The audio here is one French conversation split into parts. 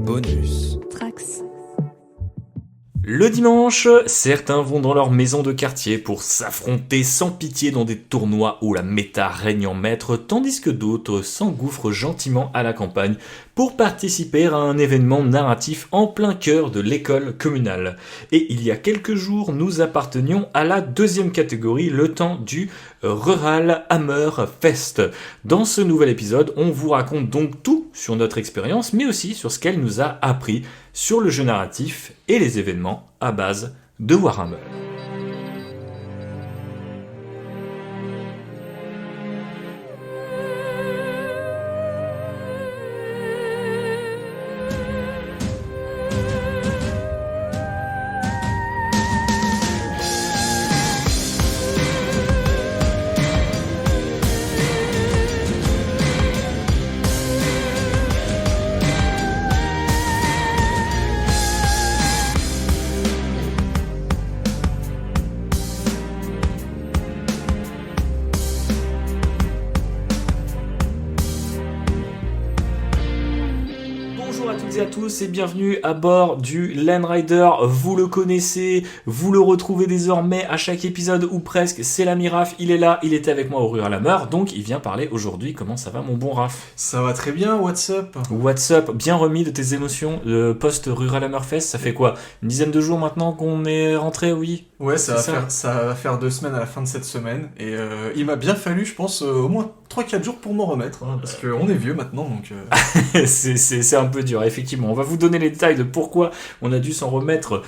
Bonus. Trax. Le dimanche, certains vont dans leur maison de quartier pour s'affronter sans pitié dans des tournois où la méta règne en maître, tandis que d'autres s'engouffrent gentiment à la campagne pour participer à un événement narratif en plein cœur de l'école communale. Et il y a quelques jours, nous appartenions à la deuxième catégorie, le temps du Rural Hammer Fest. Dans ce nouvel épisode, on vous raconte donc tout sur notre expérience, mais aussi sur ce qu'elle nous a appris sur le jeu narratif et les événements à base de Warhammer. Et bienvenue à bord du Land Rider. Vous le connaissez, vous le retrouvez désormais à chaque épisode ou presque. C'est l'ami Raph, il est là, il était avec moi au Rural Hammer, donc il vient parler aujourd'hui. Comment ça va mon bon Raph ? Ça va très bien, what's up ? What's up ? Bien remis de tes émotions post-Rural Hammer Fest. Ça fait quoi ? Une dizaine de jours maintenant qu'on est rentré, oui ? Ouais, ça va faire 2 semaines à la fin de cette semaine. Et il m'a bien fallu, je pense, au moins 3-4 jours pour m'en remettre. Parce qu'on est vieux maintenant, donc... c'est un peu dur, effectivement. On va vous donner les détails de pourquoi on a dû s'en remettre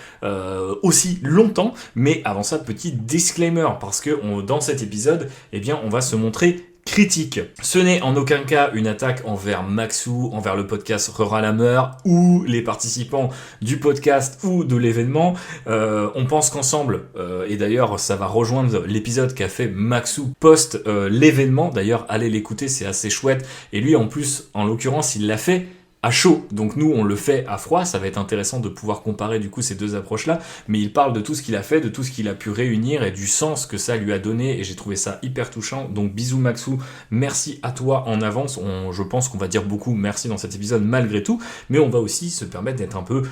aussi longtemps. Mais avant ça, petit disclaimer. Parce que dans cet épisode, eh bien, on va se montrer critique. Ce n'est en aucun cas une attaque envers Maxou, envers le podcast Rural Hammer ou les participants du podcast ou de l'événement. On pense qu'ensemble, et d'ailleurs ça va rejoindre l'épisode qu'a fait Maxou post l'événement, d'ailleurs allez l'écouter, c'est assez chouette, et lui en plus, en l'occurrence, il l'a fait à chaud, donc nous on le fait à froid. Ça va être intéressant de pouvoir comparer du coup ces deux approches là, mais il parle de tout ce qu'il a fait, de tout ce qu'il a pu réunir et du sens que ça lui a donné, et j'ai trouvé ça hyper touchant. Donc bisous Maxou, merci à toi en avance. Je pense qu'on va dire beaucoup merci dans cet épisode malgré tout, mais on va aussi se permettre d'être un peu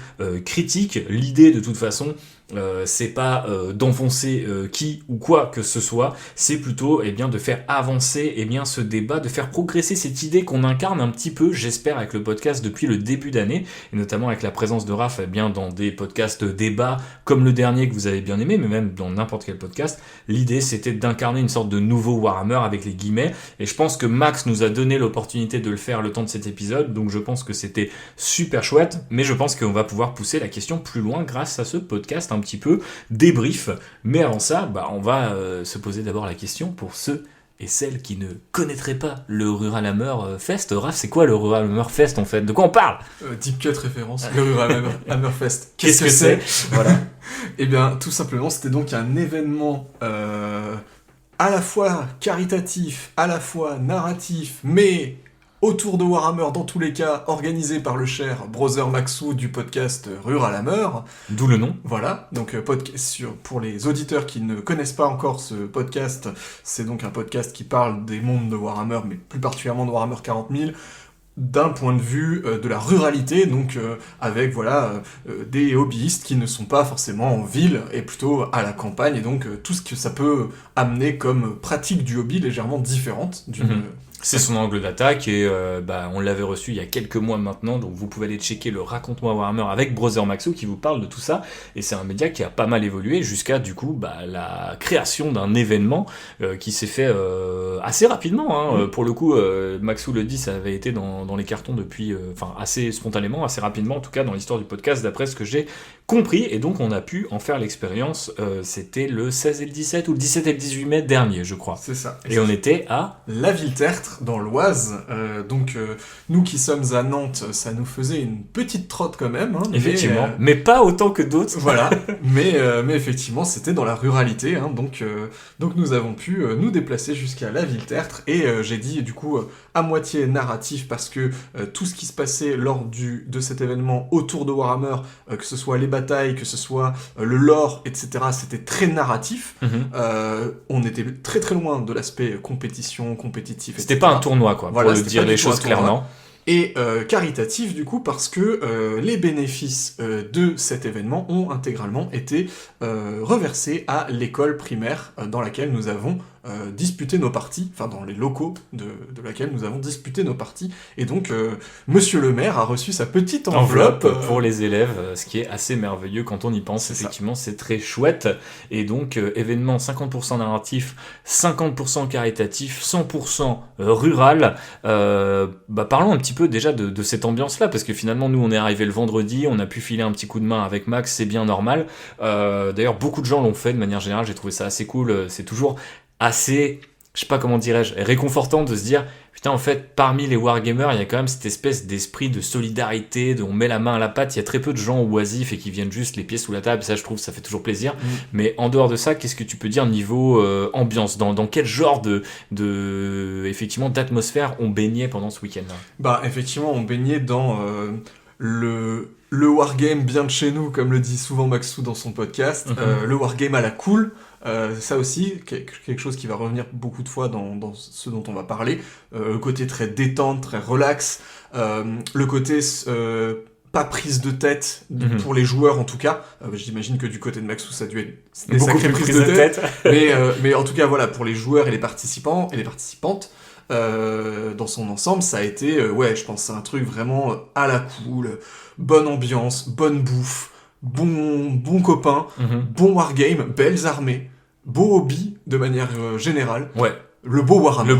critique. L'idée de toute façon, c'est pas d'enfoncer qui ou quoi que ce soit, c'est plutôt bien de faire avancer ce débat, de faire progresser cette idée qu'on incarne un petit peu, j'espère, avec le podcast depuis le début d'année, et notamment avec la présence de Raph dans des podcasts débats comme le dernier que vous avez bien aimé, mais même dans n'importe quel podcast. L'idée c'était d'incarner une sorte de nouveau Warhammer avec les guillemets, et je pense que Max nous a donné l'opportunité de le faire le temps de cet épisode, donc je pense que c'était super chouette, mais je pense qu'on va pouvoir pousser la question plus loin grâce à ce podcast un petit peu débrief. Mais avant ça, on va se poser d'abord la question pour ceux et celles qui ne connaîtraient pas le Rural Hammer Fest. Raph, c'est quoi le Rural Hammer Fest en fait ? De quoi on parle ? Deep Cut référence, le Rural Hammer Fest. Qu'est-ce que c'est ? Voilà. Eh bien, tout simplement, c'était donc un événement à la fois caritatif, à la fois narratif, mais autour de Warhammer, dans tous les cas, organisé par le cher Brother Maxou du podcast Rural Hammer. D'où le nom. Voilà, donc pour les auditeurs qui ne connaissent pas encore ce podcast, c'est donc un podcast qui parle des mondes de Warhammer, mais plus particulièrement de Warhammer 40 000, d'un point de vue de la ruralité, donc avec des hobbyistes qui ne sont pas forcément en ville, et plutôt à la campagne, et donc tout ce que ça peut amener comme pratique du hobby légèrement différente d'une... C'est son angle d'attaque, et on l'avait reçu il y a quelques mois maintenant, donc vous pouvez aller checker le Raconte-moi Warhammer avec Brother Maxou qui vous parle de tout ça, et c'est un média qui a pas mal évolué jusqu'à du coup la création d'un événement qui s'est fait assez rapidement, pour le coup. Maxou le dit, ça avait été dans les cartons depuis, assez spontanément, assez rapidement en tout cas dans l'histoire du podcast d'après ce que j'ai compris, et donc on a pu en faire l'expérience. C'était le 16 et le 17 ou le 17 et le 18 mai dernier je crois. C'est ça. Et on était à La Ville-Tertre dans l'Oise, nous qui sommes à Nantes, ça nous faisait une petite trotte quand même. Effectivement, mais pas autant que d'autres. Voilà, mais effectivement c'était dans la ruralité, donc nous avons pu nous déplacer jusqu'à La Ville-Tertre, et j'ai dit du coup à moitié narratif parce que tout ce qui se passait lors de cet événement autour de Warhammer, que ce soit les batailles, que ce soit le lore, etc., c'était très narratif. On était très très loin de l'aspect compétitif. C'était pas un tournoi, quoi, voilà, pour dire les choses clairement. et caritatif du coup parce que les bénéfices de cet événement ont intégralement été reversés à l'école primaire dans laquelle nous avons disputé nos parties, enfin dans les locaux de laquelle nous avons disputé nos parties, et donc Monsieur le maire a reçu sa petite enveloppe pour les élèves, ce qui est assez merveilleux quand on y pense. Effectivement, c'est très chouette. Et donc événement 50% narratif, 50% caritatif, 100% rural. Parlons un petit peu déjà de cette ambiance-là, parce que finalement nous on est arrivé le vendredi, on a pu filer un petit coup de main avec Max, c'est bien normal. D'ailleurs beaucoup de gens l'ont fait de manière générale, j'ai trouvé ça assez cool. C'est toujours assez, je sais pas comment dirais-je, réconfortant de se dire putain, en fait, parmi les wargamers, il y a quand même cette espèce d'esprit de solidarité, de on met la main à la pâte. Il y a très peu de gens oisifs et qui viennent juste les pieds sous la table. Ça, je trouve, ça fait toujours plaisir. Mais en dehors de ça, qu'est-ce que tu peux dire niveau ambiance, dans quel genre effectivement d'atmosphère on baignait pendant ce week-end-là? Bah, effectivement, on baignait dans le wargame bien de chez nous, comme le dit souvent Maxou dans son podcast, le wargame à la cool. Ça aussi, quelque chose qui va revenir beaucoup de fois dans ce dont on va parler. Le côté très détente, très relax. Le côté pas prise de tête pour les joueurs en tout cas. J'imagine que du côté de Maxou, ça a dû être des sacrées prises de tête. mais en tout cas, voilà, pour les joueurs et les participants et les participantes, dans son ensemble, ça a été, je pense, c'est un truc vraiment à la cool. Bonne ambiance, bonne bouffe, bon copain, bon wargame, belles armées. Beau hobby de manière générale. Ouais. Le beau Warhammer.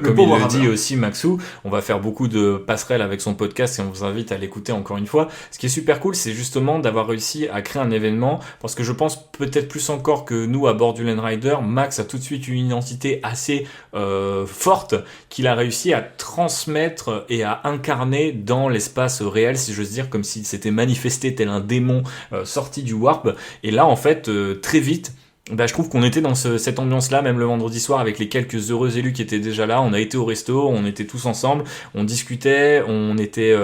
Comme il le dit aussi Maxou, on va faire beaucoup de passerelles avec son podcast et on vous invite à l'écouter encore une fois. Ce qui est super cool, c'est justement d'avoir réussi à créer un événement, parce que je pense peut-être plus encore que nous à Borderland Rider, Max a tout de suite une identité assez forte qu'il a réussi à transmettre et à incarner dans l'espace réel, si j'ose dire, comme s'il s'était manifesté tel un démon sorti du Warp. Et là, en fait, très vite, je trouve qu'on était dans cette ambiance-là, même le vendredi soir, avec les quelques heureux élus qui étaient déjà là. On a été au resto, on était tous ensemble, on discutait, on était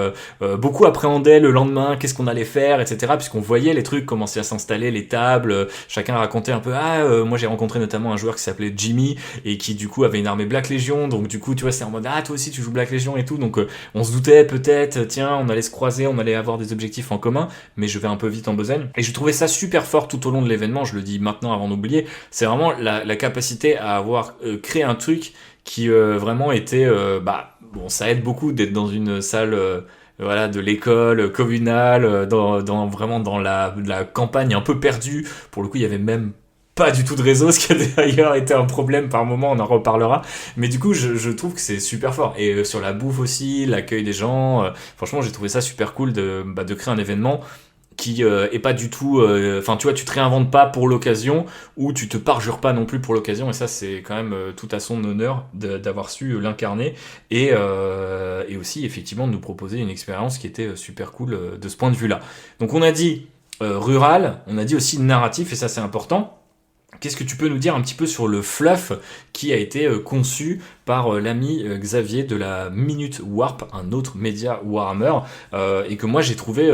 beaucoup appréhendait le lendemain, qu'est-ce qu'on allait faire, etc. Puisqu'on voyait les trucs commencer à s'installer, les tables, chacun racontait un peu. Moi j'ai rencontré notamment un joueur qui s'appelait Jimmy et qui du coup avait une armée Black Legion, donc du coup tu vois c'est en mode toi aussi tu joues Black Legion et tout, donc on se doutait peut-être, tiens on allait se croiser, on allait avoir des objectifs en commun, mais je vais un peu vite en besogne. Et je trouvais ça super fort tout au long de l'événement, je le dis maintenant avant d'oublier, c'est vraiment la capacité à avoir créé un truc qui vraiment était ça aide beaucoup d'être dans une salle de l'école communale, vraiment dans la campagne un peu perdue. Pour le coup il y avait même pas du tout de réseau, ce qui a d'ailleurs été un problème par moment, on en reparlera, mais du coup je trouve que c'est super fort. Et sur la bouffe aussi, l'accueil des gens, franchement j'ai trouvé ça super cool de créer un événement qui est pas du tout, tu vois, tu te réinventes pas pour l'occasion, ou tu te parjures pas non plus pour l'occasion, et ça c'est quand même tout à son honneur d'avoir su l'incarner, et aussi effectivement de nous proposer une expérience qui était super cool de ce point de vue là. Donc on a dit rural, on a dit aussi narratif, et ça c'est important. Qu'est-ce que tu peux nous dire un petit peu sur le fluff qui a été conçu par l'ami Xavier de la Minute Warp, un autre média Warhammer, et que moi j'ai trouvé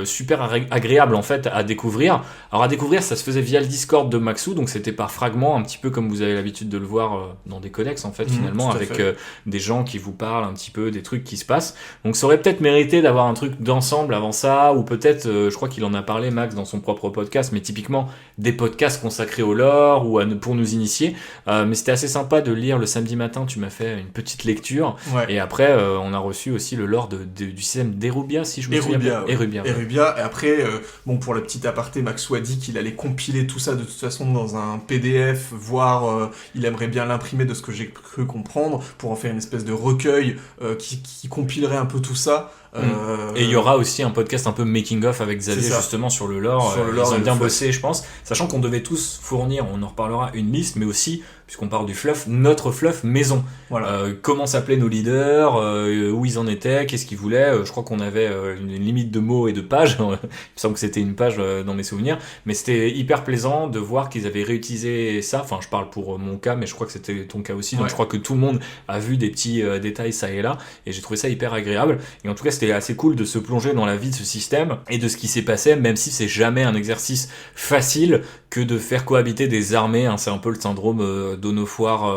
super agréable en fait à découvrir. Alors à découvrir, ça se faisait via le Discord de Maxou, donc c'était par fragments, un petit peu comme vous avez l'habitude de le voir dans des codex en fait, finalement, avec des gens qui vous parlent un petit peu des trucs qui se passent. Donc ça aurait peut-être mérité d'avoir un truc d'ensemble avant ça, ou peut-être, je crois qu'il en a parlé Max dans son propre podcast, mais typiquement des podcasts consacrés au lore ou pour nous initier. Mais c'était assez sympa de lire le samedi matin, tu m'as fait une petite lecture, et après on a reçu aussi le lore du système d'Erubia, si je me souviens bien. Erubia. Et après, pour la petite aparté, Maxou a dit qu'il allait compiler tout ça de toute façon dans un PDF, voire il aimerait bien l'imprimer, de ce que j'ai cru comprendre, pour en faire une espèce de recueil qui compilerait un peu tout ça. Et il y aura aussi un podcast un peu making of avec Xavier justement sur le lore. Ils ont bien bossé, je pense, sachant qu'on devait tous fournir, on en reparlera, une liste, mais aussi, puisqu'on parle du fluff, notre fluff maison. Voilà. Comment s'appelaient nos leaders, où ils en étaient, qu'est-ce qu'ils voulaient. Je crois qu'on avait une limite de mots et de pages. Il me semble que c'était une page dans mes souvenirs, mais c'était hyper plaisant de voir qu'ils avaient réutilisé ça. Enfin, je parle pour mon cas, mais je crois que c'était ton cas aussi. Donc je crois que tout le monde a vu des petits détails ça et là, et j'ai trouvé ça hyper agréable. Et en tout cas, c'était assez cool de se plonger dans la vie de ce système et de ce qui s'est passé, même si c'est jamais un exercice facile que de faire cohabiter des armées, hein. C'est un peu le syndrome Dawn of War,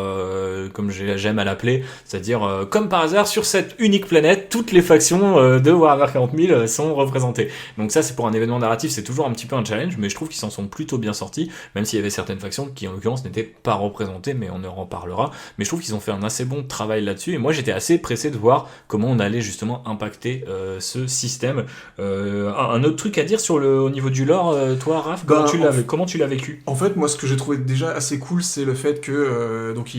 comme j'aime à l'appeler, c'est-à-dire comme par hasard sur cette unique planète, toutes les factions de Warhammer 40 000 sont représentées. Donc ça, c'est pour un événement narratif, c'est toujours un petit peu un challenge, mais je trouve qu'ils s'en sont plutôt bien sortis, même s'il y avait certaines factions qui en l'occurrence n'étaient pas représentées, mais on en reparlera. Mais je trouve qu'ils ont fait un assez bon travail là-dessus, et moi j'étais assez pressé de voir comment on allait justement impacter ce système. Un autre truc à dire au niveau du lore, toi Raph, comment tu l'as vécu? En fait, moi ce que j'ai trouvé déjà assez cool, c'est le fait que donc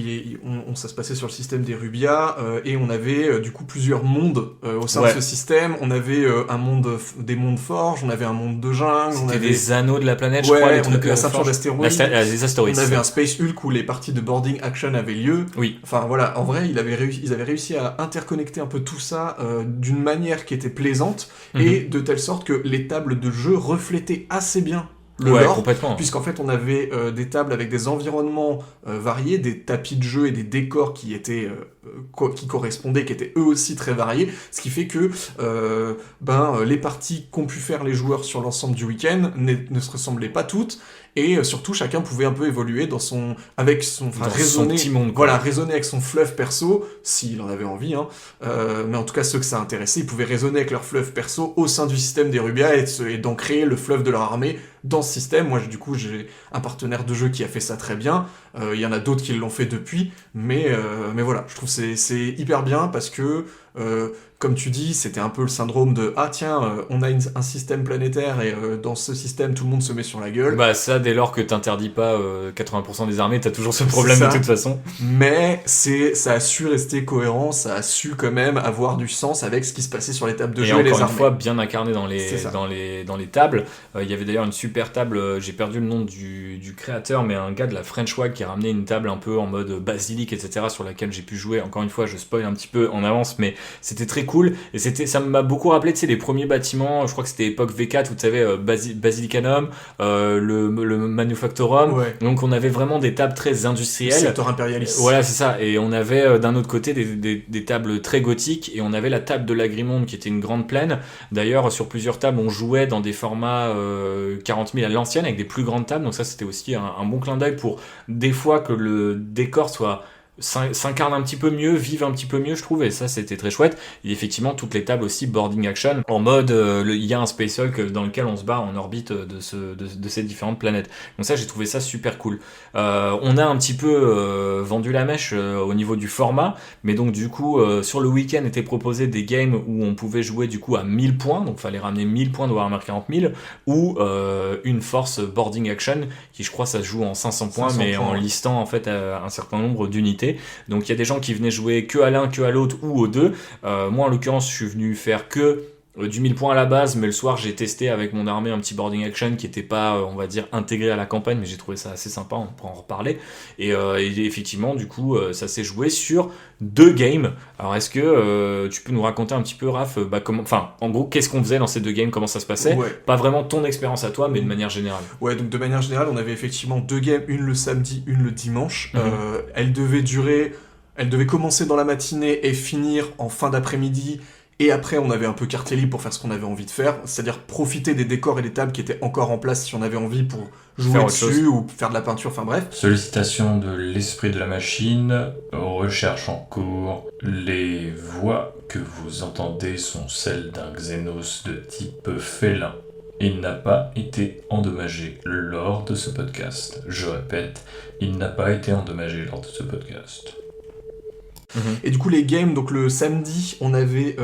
ça se passait sur le système des Rubia, et on avait du coup plusieurs mondes au sein de ce système. On avait des mondes forges, on avait un monde de jungle, on avait des anneaux de la planète, je crois, on avait la ceinture d'astéroïdes, les astéroïdes, on avait un Space Hulk où les parties de boarding action avaient lieu. Oui. Enfin voilà, en vrai, ils avaient réussi à interconnecter un peu tout ça d'une manière qui était plaisante, et de telle sorte que les tables de jeu reflétaient assez bien le lore, complètement. Puisqu'en fait on avait des tables avec des environnements variés, des tapis de jeu et des décors qui étaient qui correspondaient, qui étaient eux aussi très variés, ce qui fait que les parties qu'ont pu faire les joueurs sur l'ensemble du week-end ne se ressemblaient pas toutes, et surtout chacun pouvait un peu évoluer raisonner, son petit monde, raisonner avec son fluff perso s'il en avait envie, mais en tout cas ceux que ça intéressait, ils pouvaient raisonner avec leur fluff perso au sein du système des Rubia et d'en créer le fluff de leur armée dans ce système. Moi du coup j'ai un partenaire de jeu qui a fait ça très bien, il y en a d'autres qui l'ont fait depuis, mais voilà, je trouve c'est hyper bien parce que comme tu dis, c'était un peu le syndrome de on a un système planétaire et dans ce système tout le monde se met sur la gueule. Bah ça, dès lors que t'interdis pas 80% des armées, t'as toujours ce problème de toute façon. Mais ça a su rester cohérent, ça a su quand même avoir du sens avec ce qui se passait sur les tables de jeu et les armées. Encore une fois, bien incarné dans les tables. Il y avait d'ailleurs une super table, j'ai perdu le nom du créateur, mais un gars de la French Wag qui a ramené une table un peu en mode basilic, etc., sur laquelle j'ai pu jouer. Encore une fois, je spoil un petit peu en avance, mais c'était très cool, et ça m'a beaucoup rappelé, tu sais, les premiers bâtiments, je crois que c'était époque V4, où tu savais Basilicanum, le Manufactorum, donc on avait vraiment des tables très industrielles, le secteur impérialiste, voilà, c'est ça, et on avait d'un autre côté des tables très gothiques, et on avait la table de l'Agrimonde qui était une grande plaine. D'ailleurs sur plusieurs tables on jouait dans des formats 40 000 à l'ancienne avec des plus grandes tables, donc ça c'était aussi un bon clin d'œil pour des fois que le décor s'incarne un petit peu mieux, vive un petit peu mieux, je trouve, et ça c'était très chouette. Et effectivement toutes les tables aussi boarding action en mode il y a un Space Hulk dans lequel on se bat en orbite de ces différentes planètes, donc ça j'ai trouvé ça super cool. On a un petit peu vendu la mèche au niveau du format, mais donc du coup sur le week-end étaient proposés des games où on pouvait jouer du coup à 1000 points, donc fallait ramener 1000 points de Warhammer 40 000, ou une force boarding action qui je crois ça se joue en 500 points, mais en listant en fait un certain nombre d'unités. Donc il y a des gens qui venaient jouer que à l'un, que à l'autre ou aux deux. Moi en l'occurrence je suis venu faire que du 1000 points à la base, mais le soir j'ai testé avec mon armée un petit boarding action qui était pas on va dire intégré à la campagne, mais j'ai trouvé ça assez sympa, on pourra en reparler. Et effectivement du coup ça s'est joué sur 2 games. Alors est-ce que tu peux nous raconter un petit peu, Raph, en gros qu'est-ce qu'on faisait dans ces 2 games, comment ça se passait? Pas vraiment ton expérience à toi, mais de manière générale. Ouais, donc de manière générale on avait effectivement 2 games, une le samedi, une le dimanche. Elle devait commencer dans la matinée et finir en fin d'après-midi. Et après, on avait un peu carte libre pour faire ce qu'on avait envie de faire, c'est-à-dire profiter des décors et des tables qui étaient encore en place si on avait envie pour jouer dessus ou faire de la peinture, enfin bref. Sollicitation de l'esprit de la machine, recherche en cours. Les voix que vous entendez sont celles d'un Xenos de type félin. Il n'a pas été endommagé lors de ce podcast. Je répète, il n'a pas été endommagé lors de ce podcast. Et du coup les games, donc le samedi on avait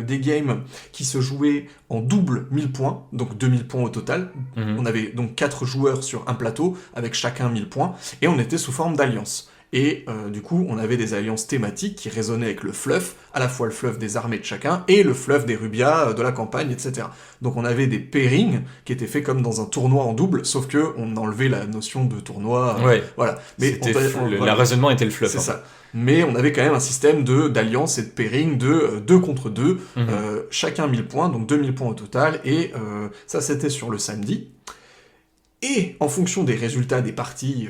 des games qui se jouaient en double 1000 points, donc 2000 points au total. On avait donc 4 joueurs sur un plateau avec chacun 1000 points, et on était sous forme d'alliance. Et du coup on avait des alliances thématiques qui résonnaient avec le fluff, à la fois le fluff des armées de chacun et le fluff des Rubia, de la campagne, etc. Donc on avait des pairings qui étaient faits comme dans un tournoi en double, sauf que on enlevait la notion de tournoi, voilà. Mais le raisonnement était le fluff. C'est ça. Mais on avait quand même un système d'alliance et de pairing de 2 contre 2, chacun 1000 points, donc 2000 points au total, et ça c'était sur le samedi. Et en fonction des résultats des parties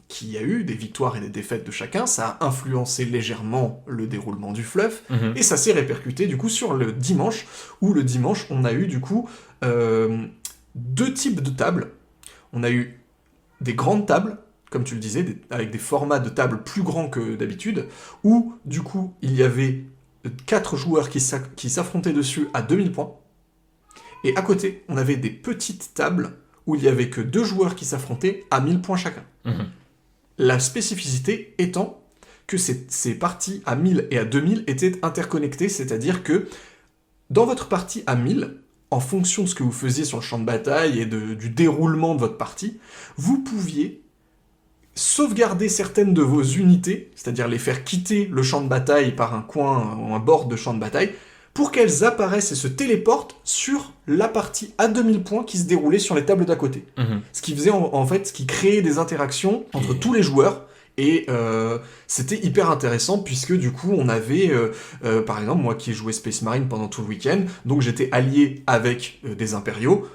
qu'il y a eu, des victoires et des défaites de chacun, ça a influencé légèrement le déroulement du fluff, et ça s'est répercuté du coup sur le dimanche, où le dimanche on a eu du coup 2 types de tables. On a eu des grandes tables, comme tu le disais, avec des formats de table plus grands que d'habitude, où du coup il y avait 4 joueurs qui s'affrontaient dessus à 2000 points, et à côté on avait des petites tables où il y avait que 2 joueurs qui s'affrontaient à 1000 points chacun. La spécificité étant que ces parties à 1000 et à 2000 étaient interconnectées, c'est-à-dire que dans votre partie à 1000, en fonction de ce que vous faisiez sur le champ de bataille et du déroulement de votre partie, vous pouviez sauvegarder certaines de vos unités, c'est-à-dire les faire quitter le champ de bataille par un coin ou un bord de champ de bataille, pour qu'elles apparaissent et se téléportent sur la partie à 2000 points qui se déroulait sur les tables d'à côté. Ce qui faisait en fait, ce qui créait des interactions entre tous les joueurs, et c'était hyper intéressant puisque du coup on avait, par exemple, moi qui ai joué Space Marine pendant tout le week-end, donc j'étais allié avec des impériaux,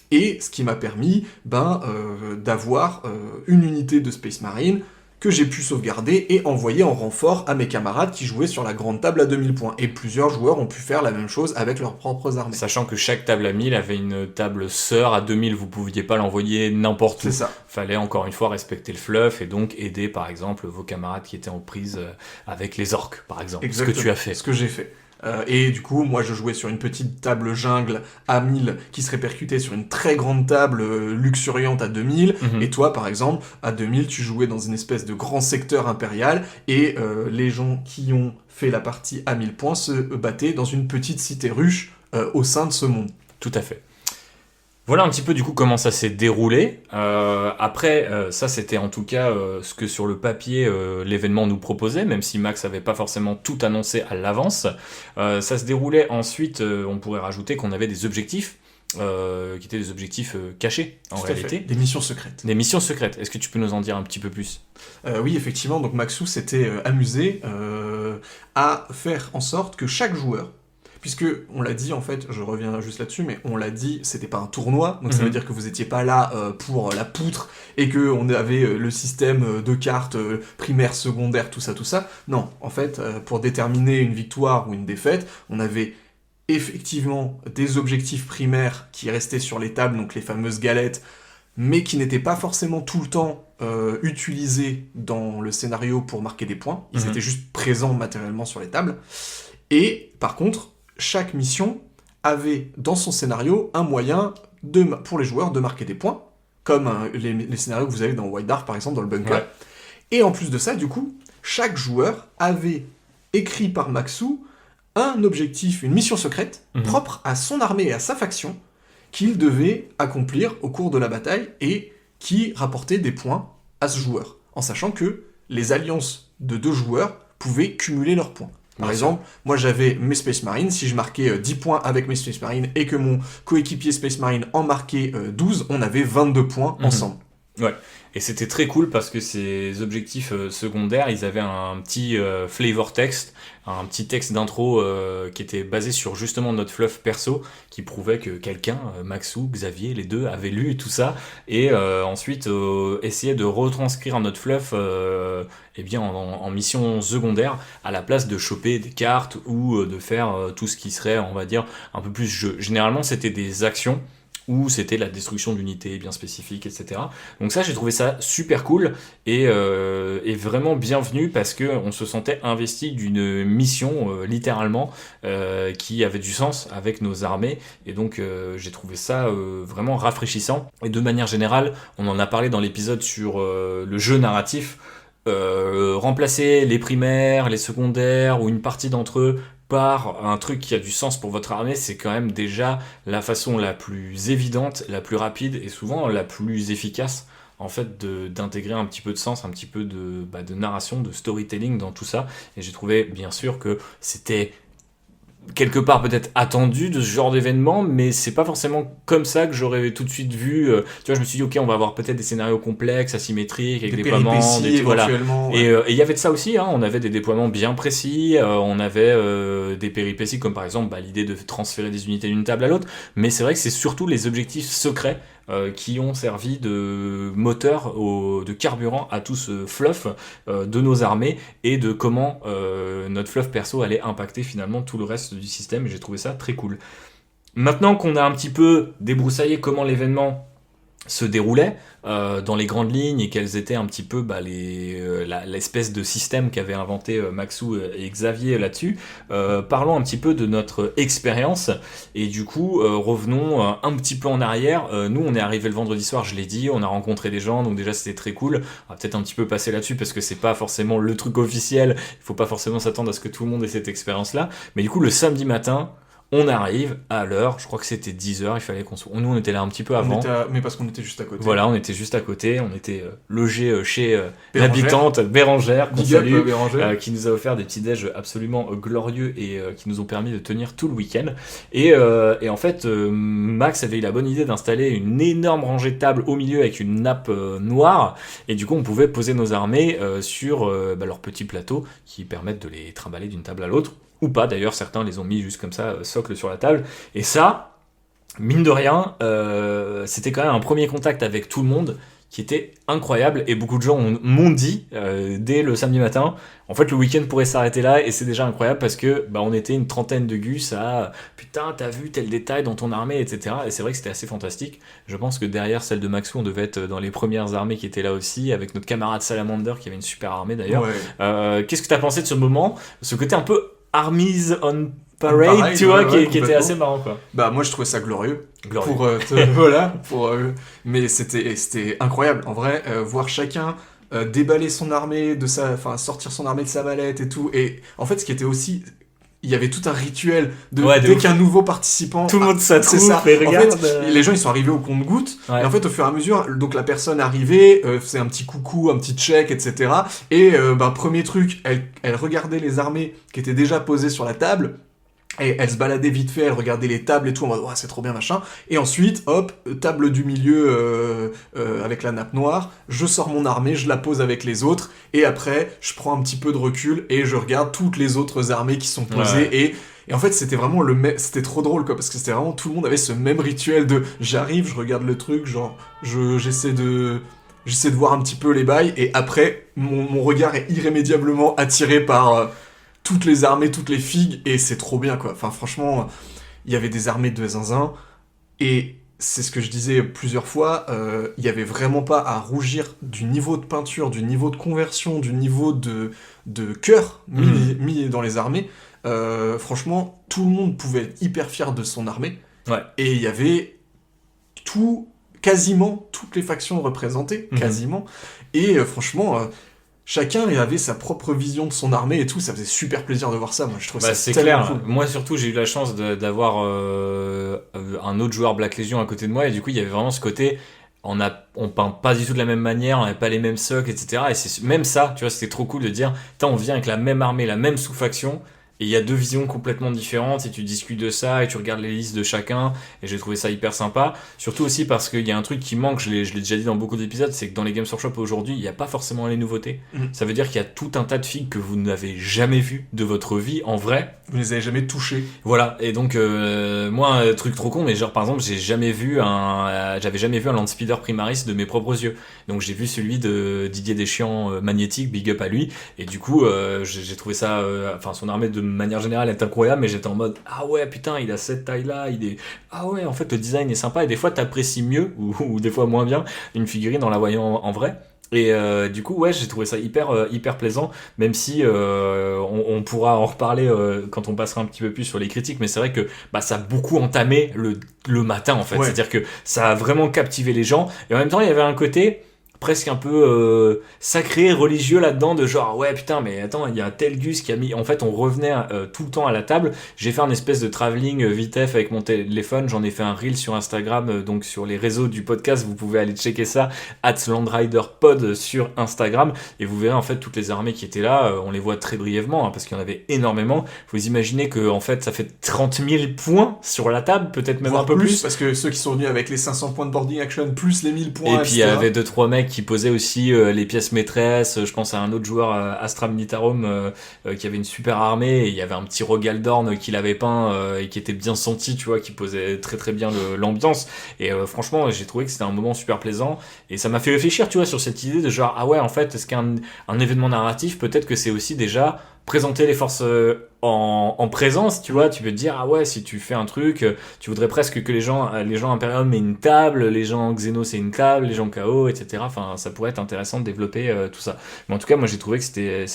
et ce qui m'a permis d'avoir une unité de Space Marine que j'ai pu sauvegarder et envoyer en renfort à mes camarades qui jouaient sur la grande table à 2000 points. Et plusieurs joueurs ont pu faire la même chose avec leurs propres armées. Sachant que chaque table à 1000 avait une table sœur à 2000, vous pouviez pas l'envoyer n'importe où. C'est ça. Fallait encore une fois respecter le fluff et donc aider par exemple vos camarades qui étaient en prise avec les orques par exemple. Exactement. Ce que tu as fait. Ce que j'ai fait. Et du coup, moi je jouais sur une petite table jungle à 1000 qui se répercutait sur une très grande table luxuriante à 2000. Et toi, par exemple, à 2000, tu jouais dans une espèce de grand secteur impérial et les gens qui ont fait la partie à 1000 points se battaient dans une petite cité ruche au sein de ce monde. Tout à fait. Voilà un petit peu du coup comment ça s'est déroulé. Après, ça c'était en tout cas ce que sur le papier l'événement nous proposait, même si Max avait pas forcément tout annoncé à l'avance. Ça se déroulait ensuite, on pourrait rajouter qu'on avait des objectifs, qui étaient des objectifs cachés en Tout à réalité. fait. Des missions secrètes. Des missions secrètes. Est-ce que tu peux nous en dire un petit peu plus ? Oui, effectivement, donc Maxou s'était amusé à faire en sorte que chaque joueur, puisque, on l'a dit, en fait, je reviens juste là-dessus, mais on l'a dit, c'était pas un tournoi, donc ça veut dire que vous étiez pas là pour la poutre, et que on avait le système de cartes primaire, secondaire, tout ça. Non, en fait, pour déterminer une victoire ou une défaite, on avait effectivement des objectifs primaires qui restaient sur les tables, donc les fameuses galettes, mais qui n'étaient pas forcément tout le temps utilisés dans le scénario pour marquer des points, ils étaient juste présents matériellement sur les tables, et par contre, chaque mission avait dans son scénario un moyen pour les joueurs de marquer des points, comme les scénarios que vous avez dans White Dwarf par exemple, dans le bunker. Ouais. Et en plus de ça, du coup, chaque joueur avait écrit par Maxou un objectif, une mission secrète, propre à son armée et à sa faction, qu'il devait accomplir au cours de la bataille et qui rapportait des points à ce joueur, en sachant que les alliances de 2 joueurs pouvaient cumuler leurs points. Par exemple, moi j'avais mes Space Marines, si je marquais 10 points avec mes Space Marines et que mon coéquipier Space Marine en marquait 12, on avait 22 points ensemble. Ouais, et c'était très cool parce que ces objectifs secondaires, ils avaient un petit flavor text, un petit texte d'intro qui était basé sur justement notre fluff perso, qui prouvait que quelqu'un, Maxou, Xavier, les deux, avaient lu tout ça, et ensuite essayait de retranscrire notre fluff en mission secondaire, à la place de choper des cartes ou de faire tout ce qui serait, on va dire, un peu plus jeu. Généralement, c'était des actions, où c'était la destruction d'unités bien spécifiques, etc. Donc ça, j'ai trouvé ça super cool et vraiment bienvenu parce qu'on se sentait investi d'une mission, littéralement, qui avait du sens avec nos armées. Et donc, j'ai trouvé ça vraiment rafraîchissant. Et de manière générale, on en a parlé dans l'épisode sur le jeu narratif, remplacer les primaires, les secondaires ou une partie d'entre eux par un truc qui a du sens pour votre armée, c'est quand même déjà la façon la plus évidente, la plus rapide et souvent la plus efficace en fait d'intégrer un petit peu de sens, un petit peu de narration, de storytelling dans tout ça. Et j'ai trouvé bien sûr que c'était quelque part peut-être attendu de ce genre d'événement, mais c'est pas forcément comme ça que j'aurais tout de suite vu. Tu vois, je me suis dit ok, on va avoir peut-être des scénarios complexes, asymétriques, avec des déploiements, voilà. Ouais. Et il y avait de ça aussi, hein, on avait des déploiements bien précis, on avait des péripéties comme par exemple l'idée de transférer des unités d'une table à l'autre, mais c'est vrai que c'est surtout les objectifs secrets qui ont servi de moteur, de carburant à tout ce fluff de nos armées et de comment notre fluff perso allait impacter finalement tout le reste du système, et j'ai trouvé ça très cool. Maintenant qu'on a un petit peu débroussaillé comment l'événement se déroulaient dans les grandes lignes et quels étaient un petit peu l'espèce de système qu'avaient inventé Maxou et Xavier là-dessus. Parlons un petit peu de notre expérience et du coup revenons un petit peu en arrière. Nous on est arrivé le vendredi soir, je l'ai dit, on a rencontré des gens, donc déjà c'était très cool. On va peut-être un petit peu passer là-dessus parce que c'est pas forcément le truc officiel, il faut pas forcément s'attendre à ce que tout le monde ait cette expérience-là, mais du coup le samedi matin, on arrive à l'heure, je crois que c'était 10h, il fallait qu'on soit... Nous, on était là un petit peu avant. Mais parce qu'on était juste à côté. Voilà, on était juste à côté, on était logé chez Bérangère. l'habitante Bérangère, qu'on Big up, salue, Bérangère. qui nous a offert des petits déj absolument glorieux et qui nous ont permis de tenir tout le week-end. Et en fait, Max avait eu la bonne idée d'installer une énorme rangée de tables au milieu avec une nappe noire, et du coup, on pouvait poser nos armées sur leurs petits plateaux qui permettent de les trimballer d'une table à l'autre. Ou pas d'ailleurs, certains les ont mis juste comme ça, socle sur la table. Et ça, mine de rien, c'était quand même un premier contact avec tout le monde qui était incroyable. Et beaucoup de gens m'ont dit, dès le samedi matin, en fait le week-end pourrait s'arrêter là. Et c'est déjà incroyable parce que on était une trentaine de gus à putain, t'as vu tel détail dans ton armée, etc. Et c'est vrai que c'était assez fantastique. Je pense que derrière celle de Maxou, on devait être dans les premières armées qui étaient là aussi, avec notre camarade Salamander qui avait une super armée d'ailleurs. Ouais. Qu'est-ce que t'as pensé de ce moment? Ce côté un peu Armies on Parade, tu vois, qui était assez marrant, quoi. Bah, moi, je trouvais ça glorieux. Glorieux. Voilà. Mais c'était incroyable. En vrai, voir chacun déballer son armée, sortir son armée de sa mallette et tout. Et en fait, ce qui était aussi... Il y avait tout un rituel dès qu'un nouveau participant... Tout le monde s'attrouve et regarde. En fait, les gens, ils sont arrivés au compte-gouttes. Ouais. Et en fait, au fur et à mesure, donc la personne arrivait, faisait un petit coucou, un petit check, etc. Et premier truc, elle regardait les armées qui étaient déjà posées sur la table. Et elle se baladait vite fait, elle regardait les tables et tout, en mode c'est trop bien machin. Et ensuite, hop, table du milieu avec la nappe noire, je sors mon armée, je la pose avec les autres, et après, je prends un petit peu de recul et je regarde toutes les autres armées qui sont posées. Ouais. Et en fait, c'était vraiment c'était trop drôle, quoi, parce que c'était vraiment, tout le monde avait ce même rituel de j'arrive, je regarde le truc, genre, j'essaie de voir un petit peu les bails, et après, mon regard est irrémédiablement attiré par... toutes les armées, toutes les figues, et c'est trop bien, quoi. Enfin, franchement, il y avait des armées de zinzin, et c'est ce que je disais plusieurs fois, il y avait vraiment pas à rougir du niveau de peinture, du niveau de conversion, du niveau de cœur mis dans les armées. Franchement, tout le monde pouvait être hyper fier de son armée, et il y avait quasiment toutes les factions représentées, quasiment, et franchement... chacun avait sa propre vision de son armée et tout, ça faisait super plaisir de voir ça, moi je trouve ça c'est tellement clair. cool. Moi surtout j'ai eu la chance d'avoir un autre joueur Black Legion à côté de moi, et du coup il y avait vraiment ce côté, on peint pas du tout de la même manière, on n'avait pas les mêmes socles, etc. Et c'est même ça, tu vois, c'était trop cool de dire, on vient avec la même armée, la même sous-faction, et il y a deux visions complètement différentes, et tu discutes de ça, et tu regardes les listes de chacun, et j'ai trouvé ça hyper sympa. Surtout aussi parce qu'il y a un truc qui manque, je l'ai déjà dit dans beaucoup d'épisodes, c'est que dans les Games Workshop aujourd'hui, il n'y a pas forcément les nouveautés. Ça veut dire qu'il y a tout un tas de figues que vous n'avez jamais vues de votre vie, en vrai. Vous les avez jamais touchés. Voilà, et donc, moi, un truc trop con, mais genre, par exemple, j'avais jamais vu un Landspeeder Primaris de mes propres yeux. Donc j'ai vu celui de Didier Deschamps magnétique, big up à lui, et du coup, j'ai trouvé ça, son armée de manière générale est incroyable, mais j'étais en mode ah ouais putain, il a cette taille là, ah ouais, en fait le design est sympa, et des fois t'apprécies mieux ou des fois moins bien une figurine en la voyant en vrai. Et du coup j'ai trouvé ça hyper plaisant, même si on pourra en reparler quand on passera un petit peu plus sur les critiques, mais c'est vrai que ça a beaucoup entamé le matin en fait, c'est-à-dire que ça a vraiment captivé les gens, et en même temps il y avait un côté presque un peu sacré, religieux là-dedans, de genre ouais putain mais attends, il y a tel Gus qui a mis, en fait on revenait tout le temps à la table. J'ai fait un espèce de travelling vitef avec mon téléphone, j'en ai fait un reel sur Instagram, donc sur les réseaux du podcast, vous pouvez aller checker ça, @LandriderPod sur Instagram, et vous verrez en fait toutes les armées qui étaient là, on les voit très brièvement parce qu'il y en avait énormément. Vous imaginez que en fait ça fait 30 000 points sur la table, peut-être même un peu plus, parce que ceux qui sont venus avec les 500 points de boarding action plus les 1000 points, et puis il y avait 2-3 mecs qui posaient aussi les pièces maîtresses. Je pense à un autre joueur, Astra Militarum, qui avait une super armée, et il y avait un petit Rogaldorn qu'il avait peint et qui était bien senti, tu vois, qui posait très très bien l'ambiance. Et franchement, j'ai trouvé que c'était un moment super plaisant, et ça m'a fait réfléchir, tu vois, sur cette idée de genre ah ouais, en fait, est-ce qu'un événement narratif, peut-être que c'est aussi déjà présenter les forces en présence, tu vois, tu peux te dire, ah ouais, si tu fais un truc, tu voudrais presque que les gens Imperium aient une table, les gens Xenos aient une table, les gens KO, etc. Enfin, ça pourrait être intéressant de développer tout ça. Mais en tout cas, moi j'ai trouvé que c'était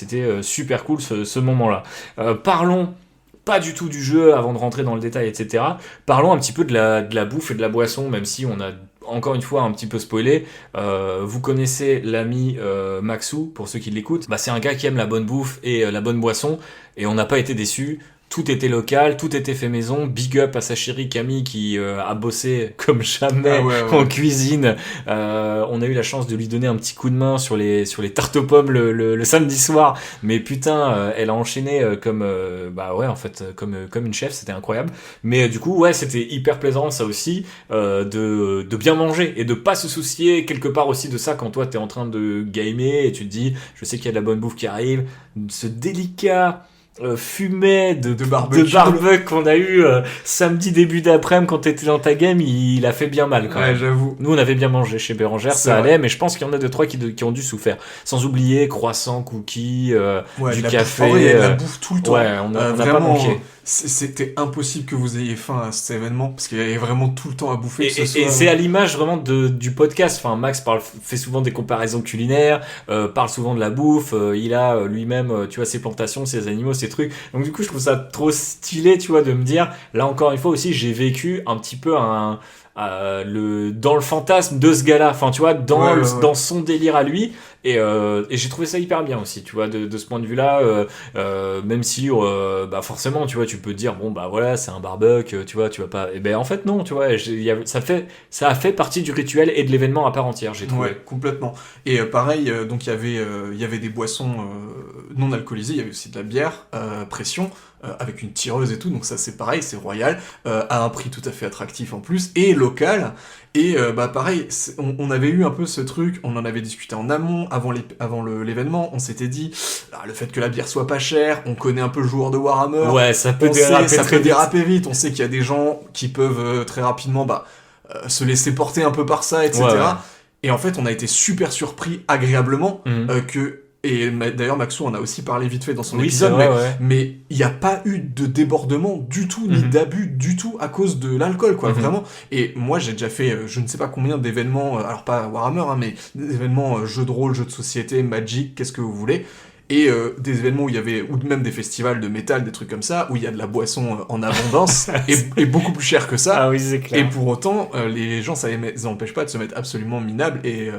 super cool ce moment-là. Parlons pas du tout du jeu avant de rentrer dans le détail, etc. Parlons un petit peu de la bouffe et de la boisson, même si on a encore une fois un petit peu spoilé. Vous connaissez l'ami Maxou, pour ceux qui l'écoutent. Bah, c'est un gars qui aime la bonne bouffe et la bonne boisson, et on n'a pas été déçus. Tout était local, tout était fait maison. Big up à sa chérie Camille qui a bossé comme jamais en cuisine. On a eu la chance de lui donner un petit coup de main sur les tartes aux pommes le samedi soir. Mais putain, elle a enchaîné comme une chef, c'était incroyable. Mais du coup, ouais, c'était hyper plaisant ça aussi de bien manger et de pas se soucier quelque part aussi de ça quand toi t'es en train de gamer et tu te dis, je sais qu'il y a de la bonne bouffe qui arrive. Ce délicat fumet de barbecue qu'on a eu samedi début d'après-midi quand t'étais dans ta game, il a fait bien mal quand même. J'avoue. Nous on avait bien mangé chez Bérangère, ça allait, mais je pense qu'il y en a 2-3 qui ont dû souffrir. Sans oublier croissants, cookies, du café. En vrai, il y a de la bouffe tout le temps. Ouais, on a vraiment, pas manqué. C'était impossible que vous ayez faim à cet événement parce qu'il y avait vraiment tout le temps à bouffer. Et c'est à l'image vraiment du podcast. Enfin, Max fait souvent des comparaisons culinaires, parle souvent de la bouffe. Il a lui-même, tu vois, ses plantations, ses animaux, ses trucs. Donc du coup, je trouve ça trop stylé, tu vois, de me dire. Là encore une fois aussi, j'ai vécu un petit peu dans le fantasme de ce gars-là. Enfin, tu vois, dans son délire à lui. Et j'ai trouvé ça hyper bien aussi, tu vois, de ce point de vue-là, même si forcément, tu vois, tu peux te dire bon bah voilà, c'est un barbecue, tu vois, tu vas pas. Et ben en fait non, tu vois, ça a fait partie du rituel et de l'événement à part entière, j'ai trouvé. Ouais, complètement. Et pareil, donc il y avait des boissons non alcoolisées, il y avait aussi de la bière pression. Avec une tireuse et tout, donc ça c'est pareil, c'est royal, à un prix tout à fait attractif en plus, et local, et pareil, on avait eu un peu ce truc, on en avait discuté en amont, avant l'événement, on s'était dit, le fait que la bière soit pas chère, on connaît un peu le joueur de Warhammer, ouais, ça peut déraper vite, on sait qu'il y a des gens qui peuvent très rapidement se laisser porter un peu par ça, etc. Ouais. Et en fait, on a été super surpris agréablement et d'ailleurs Maxou en a aussi parlé vite fait dans son épisode, mais il n'y a pas eu de débordement du tout, ni d'abus du tout à cause de l'alcool, quoi, vraiment. Et moi j'ai déjà fait je ne sais pas combien d'événements, alors pas Warhammer, mais des événements jeux de rôle, jeux de société, Magic, qu'est-ce que vous voulez, et des événements où il y avait, ou même des festivals de métal, des trucs comme ça, où il y a de la boisson en abondance, et beaucoup plus cher que ça. Ah oui, c'est clair. Et pour autant, les gens, ça les empêche pas de se mettre absolument minables, et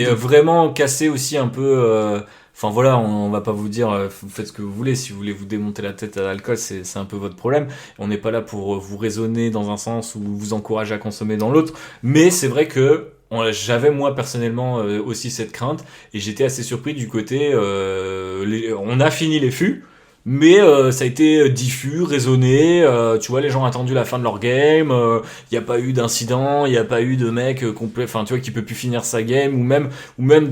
vraiment casser aussi un peu... Enfin voilà, on va pas vous dire vous faites ce que vous voulez, si vous voulez vous démonter la tête à l'alcool, c'est un peu votre problème. On n'est pas là pour vous raisonner dans un sens ou vous encourager à consommer dans l'autre, mais c'est vrai que j'avais moi personnellement aussi cette crainte, et j'étais assez surpris du côté on a fini les fûts, mais ça a été diffus, raisonné, tu vois, les gens ont attendu la fin de leur game, il n'y a pas eu d'incident, il n'y a pas eu de mec complet, enfin tu vois, qui peut plus finir sa game, ou même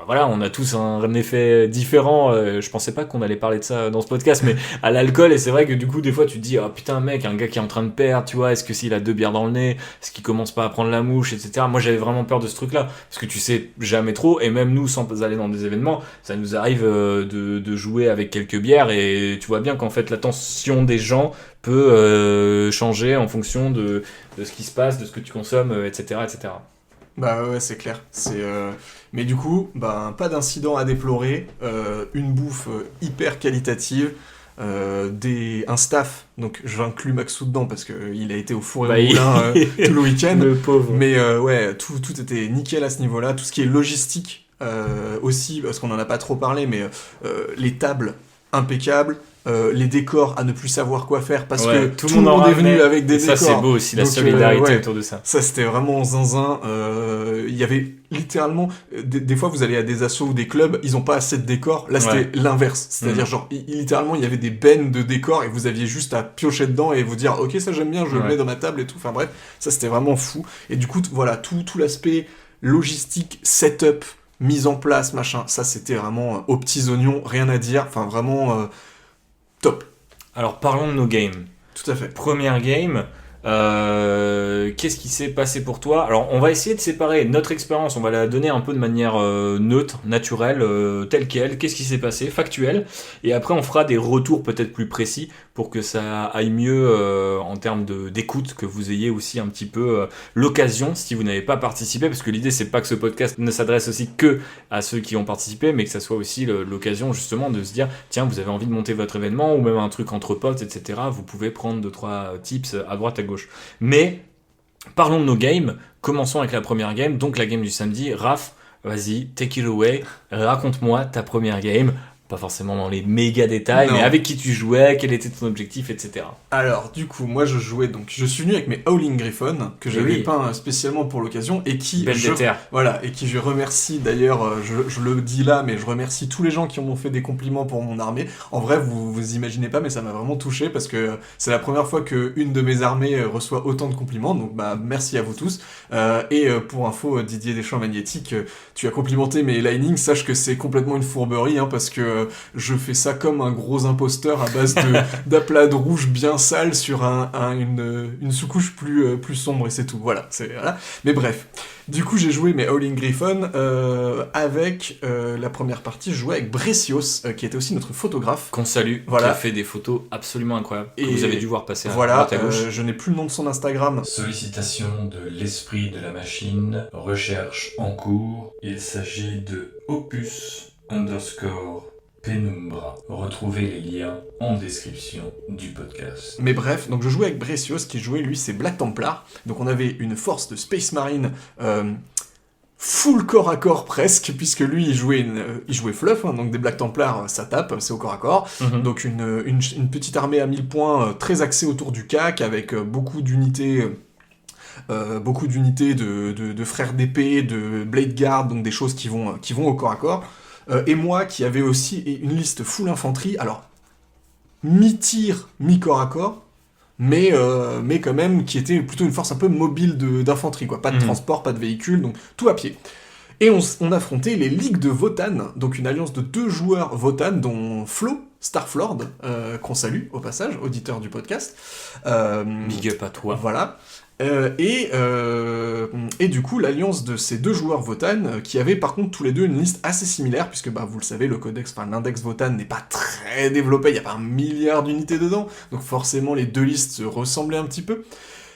voilà, on a tous un effet différent, je pensais pas qu'on allait parler de ça dans ce podcast, mais à l'alcool, et c'est vrai que du coup des fois tu te dis, oh putain mec, un gars qui est en train de perdre, tu vois, est-ce que s'il a 2 bières dans le nez, est-ce qu'il commence pas à prendre la mouche, etc. Moi j'avais vraiment peur de ce truc là, parce que tu sais jamais trop, et même nous, sans aller dans des événements, ça nous arrive de jouer avec quelques bières, et tu vois bien qu'en fait l'attention des gens peut changer en fonction de ce qui se passe, de ce que tu consommes, etc., etc. Bah ouais, c'est clair. Mais du coup, pas d'incident à déplorer, une bouffe hyper qualitative, un staff, donc j'inclus Maxou dedans parce qu'il a été au four et au moulin tout le week-end. Le pauvre. Mais tout était nickel à ce niveau-là. Tout ce qui est logistique aussi, parce qu'on en a pas trop parlé, mais les tables impeccables, les décors à ne plus savoir quoi faire parce que tout le monde est venu avec des décors. Ça c'est beau aussi, la solidarité autour de ça. Ça c'était vraiment zinzin. Il y avait littéralement des fois vous allez à des assos ou des clubs, ils ont pas assez de décors. Là c'était l'inverse, c'est-à-dire genre littéralement il y avait des bennes de décors et vous aviez juste à piocher dedans et vous dire ok ça j'aime bien, je le mets dans ma table et tout. Enfin bref, ça c'était vraiment fou. Et du coup voilà tout l'aspect logistique, setup, mise en place, machin, ça c'était vraiment aux petits oignons, rien à dire, enfin vraiment top. Alors parlons de nos games. Tout à fait. Première game, Qu'est-ce qui s'est passé pour toi? Alors, on va essayer de séparer notre expérience, on va la donner un peu de manière neutre, naturelle, telle qu'elle. Qu'est-ce qui s'est passé, factuel. Et après, on fera des retours peut-être plus précis pour que ça aille mieux en termes d'écoute, que vous ayez aussi un petit peu l'occasion, si vous n'avez pas participé, parce que l'idée, c'est pas que ce podcast ne s'adresse aussi que à ceux qui ont participé, mais que ça soit aussi l'occasion justement de se dire, tiens, vous avez envie de monter votre événement, ou même un truc entre potes, etc. Vous pouvez prendre 2-3 tips à droite, à gauche. Mais parlons de nos games. Commençons avec la première game, donc la game du samedi. Raph, vas-y, take it away. Raconte-moi ta première game. Pas forcément dans les méga détails, Non. mais avec qui tu jouais, quel était ton objectif, etc. Alors, du coup, moi je jouais, donc je suis venu avec mes Howling Griffon, que j'avais oui. peint spécialement pour l'occasion, et qui, Belle déterre. voilà, et qui je remercie d'ailleurs, je le dis là, mais je remercie tous les gens qui m'ont fait des compliments pour mon armée. En vrai, vous imaginez pas, mais ça m'a vraiment touché, parce que c'est la première fois qu'une de mes armées reçoit autant de compliments, donc bah merci à vous tous. Pour info, Didier Deschamps Magnétique, tu as complimenté mes linings, sache que c'est complètement une fourberie, hein, parce que je fais ça comme un gros imposteur à base d'aplats de rouge bien sale sur une sous-couche plus sombre, et c'est tout. Voilà. Mais bref. Du coup, j'ai joué mes Howling Griffon avec la première partie. Je jouais avec Brecios, qui était aussi notre photographe. Qu'on salue, Voilà. qui a fait des photos absolument incroyables, que Et vous avez dû voir passer à Voilà, droite à gauche. je n'ai plus le nom de son Instagram. Sollicitation de l'esprit de la machine, recherche en cours. Il s'agit de Opus_Penumbra. Retrouvez les liens en description du podcast. Mais bref, donc je jouais avec Brecios, qui jouait, lui, c'est Black Templar. Donc on avait une force de Space Marine full corps à corps presque, puisque lui, il jouait fluff, hein, donc des Black Templars, ça tape, c'est au corps à corps. Mhm. Donc une petite armée à 1000 points, très axée autour du CAC, avec beaucoup d'unités... de frères d'épée, de blade guard, donc des choses qui vont au corps à corps. Et moi qui avais aussi une liste full infanterie, alors mi-tir, mi-corps à corps, mais quand même qui était plutôt une force un peu mobile d'infanterie, quoi. Pas de transport, pas de véhicule, donc tout à pied. Et on affrontait les Ligues de Votann, donc une alliance de 2 joueurs Votann, dont Flo, Starflord, qu'on salue au passage, auditeur du podcast. Big up à toi. Voilà. Et du coup, l'alliance de ces 2 joueurs Votann, qui avaient par contre tous les deux une liste assez similaire, puisque bah, vous le savez, l'index Votann n'est pas très développé, il n'y a pas 1 milliard d'unités dedans, donc forcément les 2 listes se ressemblaient un petit peu.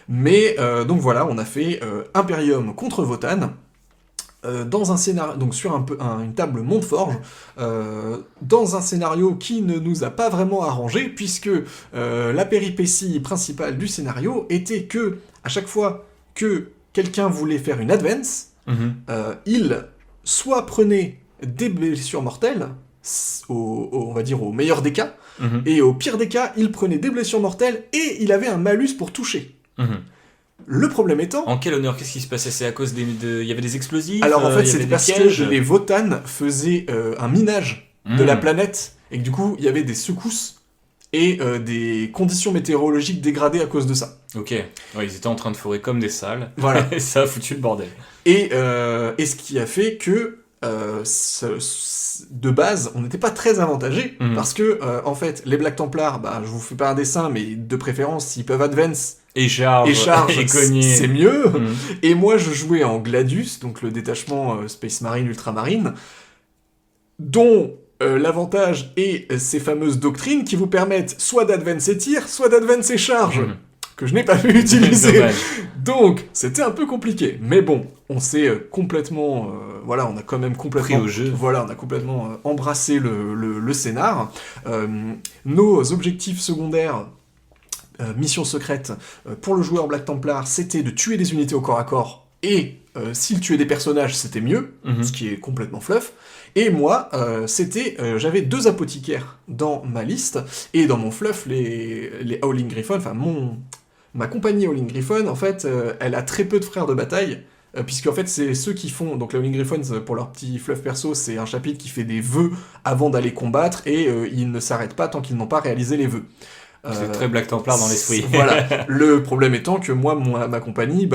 Mais donc voilà, on a fait Imperium contre Votann, dans un scénario, donc sur une table Montforge, dans un scénario qui ne nous a pas vraiment arrangé, puisque la péripétie principale du scénario était que, à chaque fois que quelqu'un voulait faire une advance, il soit prenait des blessures mortelles, on va dire au meilleur des cas, et au pire des cas, il prenait des blessures mortelles, et il avait un malus pour toucher. Le problème étant... En quel honneur? Qu'est-ce qui se passait? C'est à cause il y avait des explosifs? Alors en fait, il y avait c'était des parce pièges que les Votann faisaient un minage de la planète, et que du coup, il y avait des secousses et des conditions météorologiques dégradées à cause de ça. Ok, ouais, ils étaient en train de forer comme des salles, Voilà. et ça a foutu le bordel. Et ce qui a fait que, de base, on n'était pas très avantagés, parce que, en fait, les Black Templars, bah, je vous fais pas un dessin, mais de préférence, s'ils peuvent advance Et charge, et cogner. c'est mieux. Et moi, je jouais en Gladius, donc le détachement Space Marine Ultramarine, dont l'avantage est ces fameuses doctrines qui vous permettent soit d'advance et tir, soit d'advance et charge, que je n'ai pas pu utiliser. Dommage. Donc, c'était un peu compliqué. Mais bon, on s'est complètement... voilà, on a quand même complètement... Pris au jeu. Voilà, on a complètement embrassé le scénar. Nos objectifs secondaires... mission secrète pour le joueur Black Templar, c'était de tuer des unités au corps à corps, et s'il tuait des personnages, c'était mieux, ce qui est complètement fluff. Et moi, j'avais 2 apothicaires dans ma liste, et dans mon fluff, les Howling Griffon, enfin ma compagnie Howling Griffon, en fait, elle a très peu de frères de bataille, puisque en fait, c'est ceux qui font, donc les Howling Griffon, pour leur petit fluff perso, c'est un chapitre qui fait des vœux avant d'aller combattre, et ils ne s'arrêtent pas tant qu'ils n'ont pas réalisé les vœux. C'est très Black Templar dans l'esprit. Voilà. Le problème étant que moi, ma compagnie,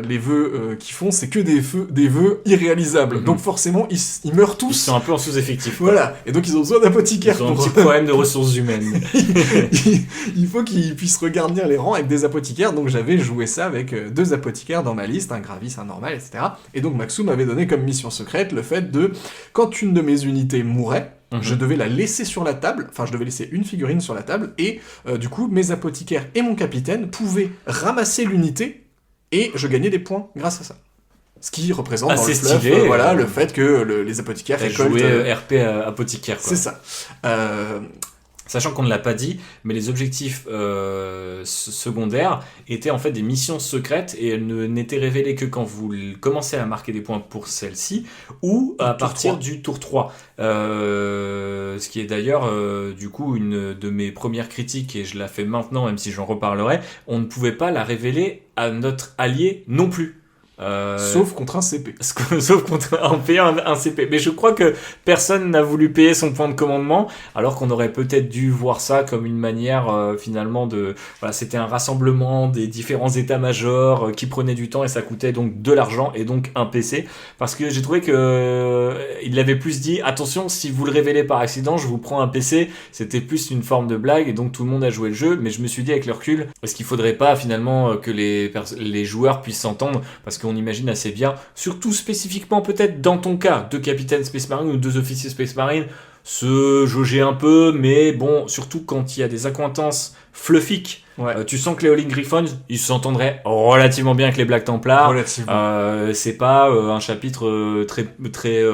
les vœux qu'ils font, c'est que des vœux irréalisables. Donc forcément, ils meurent tous. Ils sont un peu en sous-effectif. Voilà. Et donc ils ont besoin d'apothicaires. Ils ont un petit problème de ressources humaines. Il faut qu'ils puissent regarnir les rangs avec des apothicaires. Donc j'avais joué ça avec 2 apothicaires dans ma liste, un Gravis, un normal, etc. Et donc Maxou m'avait donné comme mission secrète le fait de, quand une de mes unités mourait, je devais la laisser sur la table, enfin je devais laisser une figurine sur la table, et du coup mes apothicaires et mon capitaine pouvaient ramasser l'unité, et je gagnais des points grâce à ça. Ce qui représente dans le fluff, le fait que les apothicaires récoltent... joué RP apothicaire, quoi. C'est ça. Sachant qu'on ne l'a pas dit, mais les objectifs secondaires étaient en fait des missions secrètes et elles n'étaient révélées que quand vous commencez à marquer des points pour celle-ci ou à partir du tour 3. Ce qui est d'ailleurs du coup une de mes premières critiques, et je la fais maintenant même si j'en reparlerai, on ne pouvait pas la révéler à notre allié non plus. Sauf contre un CP. Sauf contre en payant un CP. Mais je crois que personne n'a voulu payer son point de commandement, alors qu'on aurait peut-être dû voir ça comme une manière finalement de... Voilà, c'était un rassemblement des différents états-majors qui prenaient du temps et ça coûtait donc de l'argent et donc un PC. Parce que j'ai trouvé que il avait plus dit, attention, si vous le révélez par accident, je vous prends un PC. C'était plus une forme de blague et donc tout le monde a joué le jeu. Mais je me suis dit avec le recul, est-ce qu'il faudrait pas finalement que les joueurs puissent s'entendre, parce qu'on imagine assez bien, surtout spécifiquement peut-être dans ton cas, 2 capitaines Space Marine ou 2 officiers Space Marine, se jauger un peu, mais bon, surtout quand il y a des accointances fluffiques. Ouais. Tu sens que les Howling Griffons, ils s'entendraient relativement bien avec les Black Templars. C'est pas un chapitre très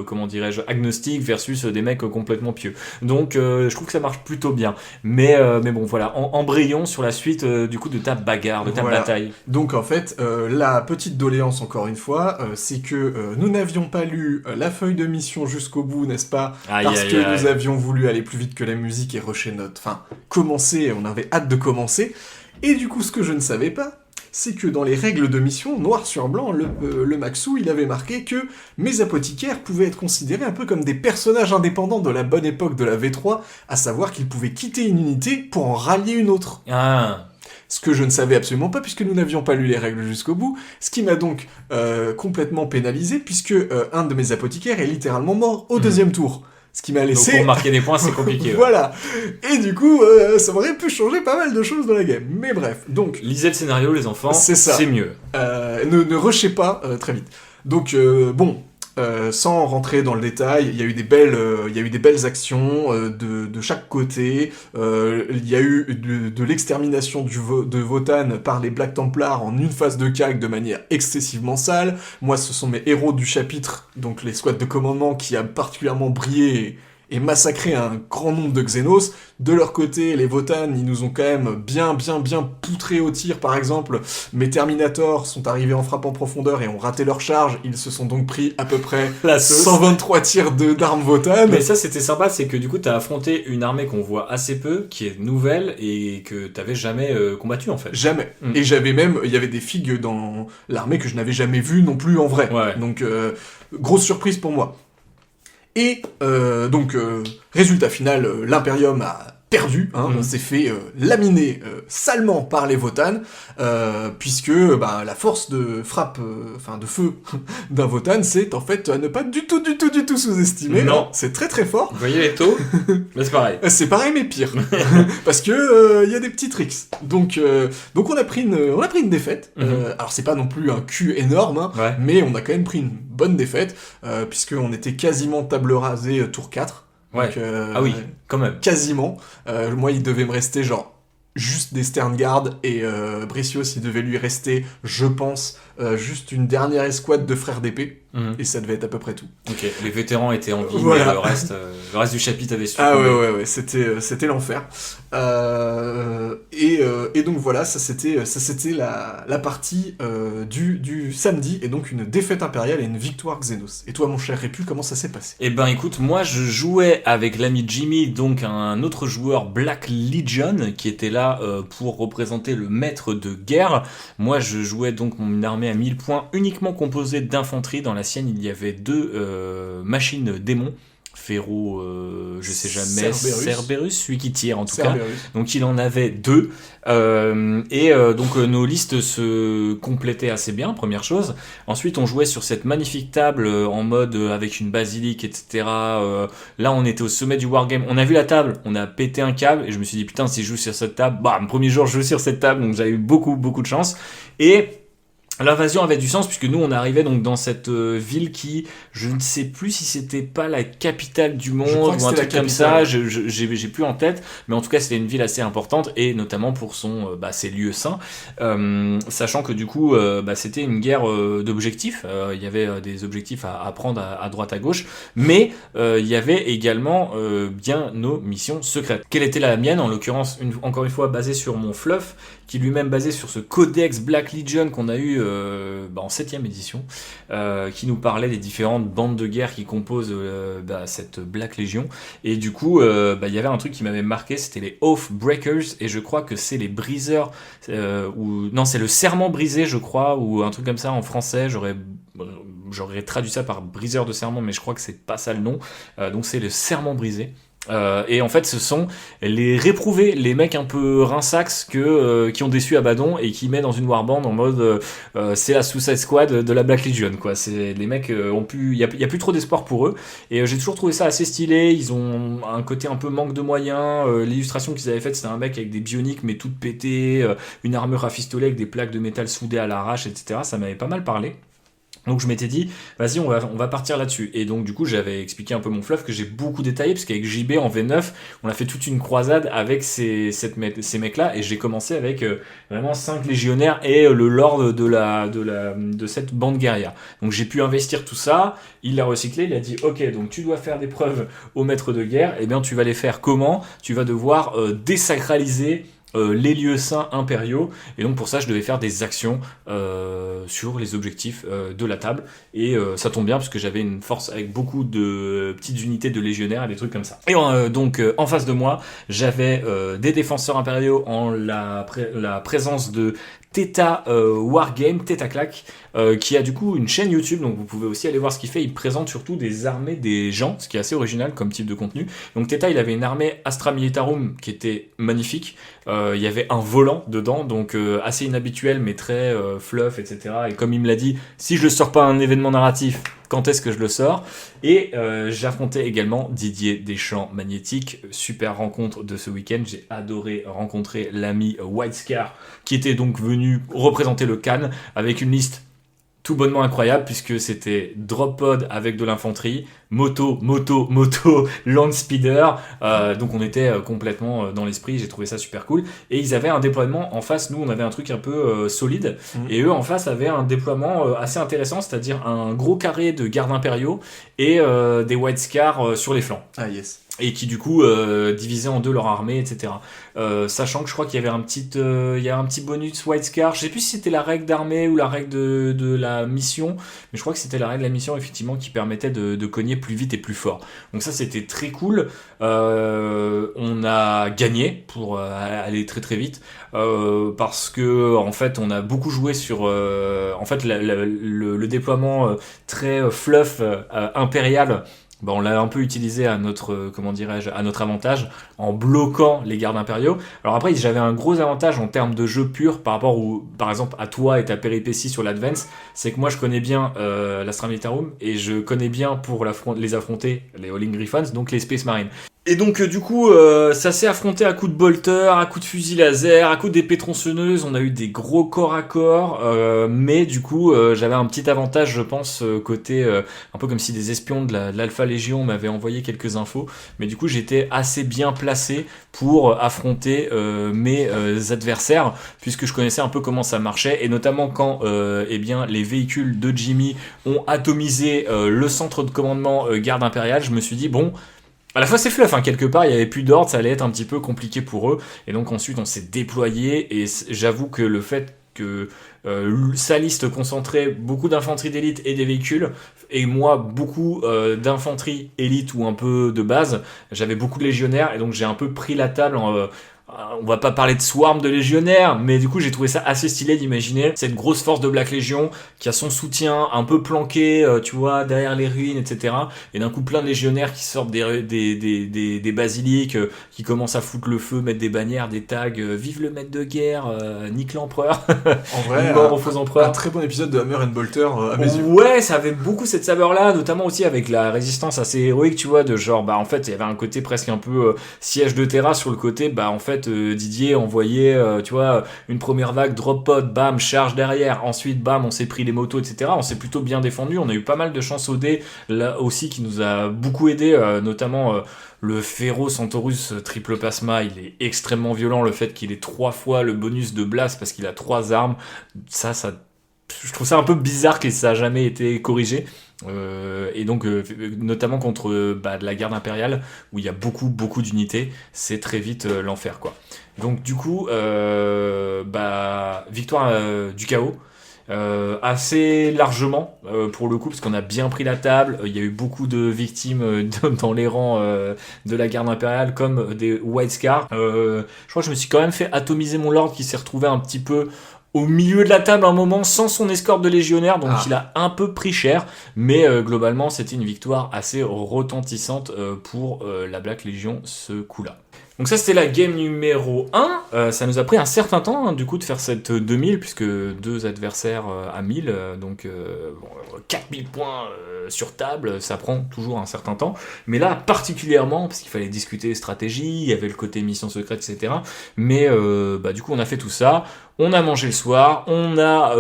comment dirais-je, agnostique versus des mecs complètement pieux. Donc je trouve que ça marche plutôt bien. Mais bon voilà, embrayons sur la suite du coup de ta bagarre, de ta bataille. Donc en fait, la petite doléance encore une fois, c'est que nous n'avions pas lu la feuille de mission jusqu'au bout, n'est-ce pas ? Parce que nous avions voulu aller plus vite que la musique et rusher commencer, on avait hâte de commencer, et du coup ce que je ne savais pas, c'est que dans les règles de mission, noir sur blanc, le Maxou, il avait marqué que mes apothicaires pouvaient être considérés un peu comme des personnages indépendants de la bonne époque de la V3, à savoir qu'ils pouvaient quitter une unité pour en rallier une autre. Ce que je ne savais absolument pas, puisque nous n'avions pas lu les règles jusqu'au bout, ce qui m'a donc complètement pénalisé, puisque un de mes apothicaires est littéralement mort au 2e tour. Ce qui m'a laissé... Donc pour marquer des points, c'est compliqué. Voilà. Et du coup, ça aurait pu changer pas mal de choses dans la game. Mais bref, donc... Lisez le scénario, les enfants, c'est mieux. Ne rushez pas très vite. Donc, sans rentrer dans le détail, il y a eu des belles actions de chaque côté. Il y a eu de l'extermination de Votann par les Black Templars en une phase de CAG de manière excessivement sale. Moi, ce sont mes héros du chapitre, donc les squads de commandement, qui a particulièrement brillé et massacré un grand nombre de Xenos. De leur côté, les Votann, ils nous ont quand même bien poutré au tir. Par exemple, mes Terminators sont arrivés en frappe en profondeur et ont raté leur charge. Ils se sont donc pris à peu près 123 tirs d'armes Votann. Mais ça, c'était sympa, c'est que du coup, t'as affronté une armée qu'on voit assez peu, qui est nouvelle et que t'avais jamais combattu en fait. Jamais. Et il y avait des figues dans l'armée que je n'avais jamais vues non plus en vrai. Ouais. Donc, grosse surprise pour moi. Et résultat final, l'Imperium a perdu, on s'est fait laminer salement par les Votann, puisque la force de frappe, de feu d'un Votann, c'est en fait à ne pas du tout sous-estimer. Non, c'est très très fort. Vous voyez les taux ? Mais c'est pareil. C'est pareil mais pire, parce que y a des petits tricks. Donc on a pris une défaite. Alors c'est pas non plus un cul énorme, mais on a quand même pris une bonne défaite, puisqu'on était quasiment table rasée tour 4. Ouais. Donc, ah oui, quand même. Quasiment. Moi, il devait me rester juste des Sternguard, et Bricios, il devait lui rester, je pense, juste une dernière escouade de frères d'épée. Et ça devait être à peu près tout. Ok, les vétérans étaient en vie, mais le reste du chapitre avait succombé. Ah ouais, c'était l'enfer. Et donc voilà, ça c'était la partie du samedi, et donc une défaite impériale et une victoire Xenos. Et toi, mon cher Répu, comment ça s'est passé ? Eh ben écoute, moi je jouais avec l'ami Jimmy, donc un autre joueur Black Legion, qui était là pour représenter le maître de guerre. Moi je jouais donc une armée à 1000 points, uniquement composée d'infanterie. Dans la sienne, il y avait 2 machines démons, Ferro, je sais jamais, Cerberus, celui qui tire en tout Cerberus. cas. Donc il en avait 2. Donc nos listes se complétaient assez bien, première chose. Ensuite on jouait sur cette magnifique table en mode avec une basilique, etc. Là on était au sommet du wargame. On a vu la table, on a pété un câble et je me suis dit putain si je joue sur cette table, bam, premier jour je joue sur cette table, donc j'avais eu beaucoup de chance. Et l'invasion avait du sens puisque nous on arrivait donc dans cette ville qui, je ne sais plus si c'était pas la capitale du monde ou un truc comme ça, j'ai plus en tête, mais en tout cas c'était une ville assez importante et notamment pour ses lieux saints, sachant que du coup c'était une guerre d'objectifs, il y avait des objectifs à prendre à droite à gauche, mais il y avait également bien nos missions secrètes. Quelle était la mienne en l'occurrence, encore une fois basée sur mon fluff, qui lui-même basé sur ce codex Black Legion qu'on a eu en 7ème édition, qui nous parlait des différentes bandes de guerre qui composent cette Black Legion. Et du coup, il y avait un truc qui m'avait marqué, c'était les Oathbreakers, et je crois que c'est les briseurs, non, c'est le serment brisé, je crois, ou un truc comme ça en français, j'aurais traduit ça par briseur de serment, mais je crois que c'est pas ça le nom, donc c'est le serment brisé. Et en fait ce sont les réprouvés, les mecs un peu rinsax qui ont déçu Abaddon et qui met dans une warband en mode c'est la Suicide Squad de la Black Legion quoi. C'est les mecs il y a plus trop d'espoir pour eux et j'ai toujours trouvé ça assez stylé. Ils ont un côté un peu manque de moyens, l'illustration qu'ils avaient faite c'était un mec avec des bioniques mais toutes pétées, une armure rafistolée avec des plaques de métal soudées à l'arrache, etc. Ça m'avait pas mal parlé. Donc je m'étais dit, vas-y, on va partir là-dessus. Et donc du coup, j'avais expliqué un peu mon fluff que j'ai beaucoup détaillé, parce qu'avec JB en V9, on a fait toute une croisade avec ces mecs-là, et j'ai commencé avec vraiment 5 légionnaires et le lord de cette bande guerrière. Donc j'ai pu investir tout ça, il l'a recyclé, il a dit, ok, donc tu dois faire des preuves au maître de guerre, et bien tu vas les faire comment ? Tu vas devoir désacraliser les lieux saints impériaux, et donc pour ça je devais faire des actions sur les objectifs de la table, et ça tombe bien parce que j'avais une force avec beaucoup de petites unités de légionnaires et des trucs comme ça. Et donc en face de moi j'avais des défenseurs impériaux en la présence de Theta Wargame, Theta Clack, qui a du coup une chaîne YouTube, donc vous pouvez aussi aller voir ce qu'il fait. Il présente surtout des armées des gens, ce qui est assez original comme type de contenu. Donc Theta, il avait une armée Astra Militarum qui était magnifique. Il y avait un volant dedans, donc assez inhabituel mais très fluff, etc. Et comme il me l'a dit, si je le sors pas à un événement narratif, quand est-ce que je le sors ? Et j'affrontais également Didier Deschamps Magnétique, super rencontre de ce week-end. J'ai adoré rencontrer l'ami White Scar qui était donc venu représenter le Cannes avec une liste tout bonnement incroyable puisque c'était drop pod avec de l'infanterie, moto, land speeder, donc on était complètement dans l'esprit, j'ai trouvé ça super cool. Et ils avaient un déploiement en face, nous on avait un truc un peu solide, et eux en face avaient un déploiement assez intéressant, c'est-à-dire un gros carré de gardes impériaux et des White Scars sur les flancs. Ah yes. Et qui du coup divisaient en deux leur armée, etc. Sachant que je crois qu'il y avait un petit bonus White Scar, je sais plus si c'était la règle d'armée ou la règle de la mission, mais je crois que c'était la règle de la mission effectivement qui permettait de cogner plus vite et plus fort. Donc ça c'était très cool. On a gagné pour aller très très vite parce que en fait on a beaucoup joué sur en fait le déploiement très fluff impérial. On l'a un peu utilisé à notre avantage en bloquant les gardes impériaux. Alors après, j'avais un gros avantage en termes de jeu pur par rapport par exemple à toi et ta péripétie sur l'Advance, c'est que moi je connais bien l'Astra Militarum et je connais bien pour les affronter les Howling Griffons, donc les Space Marines. Et donc du coup ça s'est affronté à coups de bolter, à coups de fusil laser, à coups d'épée tronçonneuse, on a eu des gros corps à corps, mais du coup j'avais un petit avantage je pense côté un peu comme si des espions de l'Alpha Légion m'avaient envoyé quelques infos, mais du coup j'étais assez bien placé pour affronter mes adversaires puisque je connaissais un peu comment ça marchait, et notamment quand les véhicules de Jimmy ont atomisé le centre de commandement garde impériale, je me suis dit bon, à la fois c'est fluff, quelque part il y avait plus d'ordre, ça allait être un petit peu compliqué pour eux, et donc ensuite on s'est déployé, et j'avoue que le fait que sa liste concentrait beaucoup d'infanterie d'élite et des véhicules, et moi beaucoup d'infanterie élite ou un peu de base, j'avais beaucoup de légionnaires, et donc j'ai un peu pris la table on va pas parler de swarm de légionnaires, mais du coup j'ai trouvé ça assez stylé d'imaginer cette grosse force de Black Legion qui a son soutien un peu planqué, tu vois, derrière les ruines, etc. Et d'un coup plein de légionnaires qui sortent des basiliques, qui commencent à foutre le feu, mettre des bannières, des tags, vive le maître de guerre, nique l'empereur, En vrai, mort aux faux un empereurs. très bon épisode de Hammer and Bolter à mes yeux. Ouais, ça avait beaucoup cette saveur-là, notamment aussi avec la résistance assez héroïque, tu vois, de genre, bah en fait, il y avait un côté presque un peu siège de Terra sur le côté, bah en fait, Didier envoyait, tu vois, une première vague, drop pod, bam, charge derrière, ensuite, bam, on s'est pris les motos, etc. On s'est plutôt bien défendu, on a eu pas mal de chances au dé, là aussi, qui nous a beaucoup aidé, notamment le Féro Centaurus triple plasma, il est extrêmement violent, le fait qu'il ait 3 fois le bonus de blast parce qu'il a 3 armes, ça je trouve ça un peu bizarre que ça a jamais été corrigé. Et donc notamment contre de la garde impériale où il y a beaucoup d'unités, c'est très vite l'enfer quoi. Donc du coup victoire du chaos assez largement pour le coup parce qu'on a bien pris la table, il y a eu beaucoup de victimes dans les rangs de la garde impériale comme des White Scars. Je crois que je me suis quand même fait atomiser mon lord qui s'est retrouvé un petit peu au milieu de la table un moment sans son escorte de légionnaire, donc il a un peu pris cher, mais globalement c'était une victoire assez retentissante pour la Black Legion ce coup-là. Donc ça c'était la game numéro 1, ça nous a pris un certain temps du coup de faire cette 2000 puisque 2 adversaires à 1000, donc 4000 points sur table, ça prend toujours un certain temps, mais là particulièrement parce qu'il fallait discuter stratégie, il y avait le côté mission secrète etc, mais du coup on a fait tout ça, on a mangé le soir, on a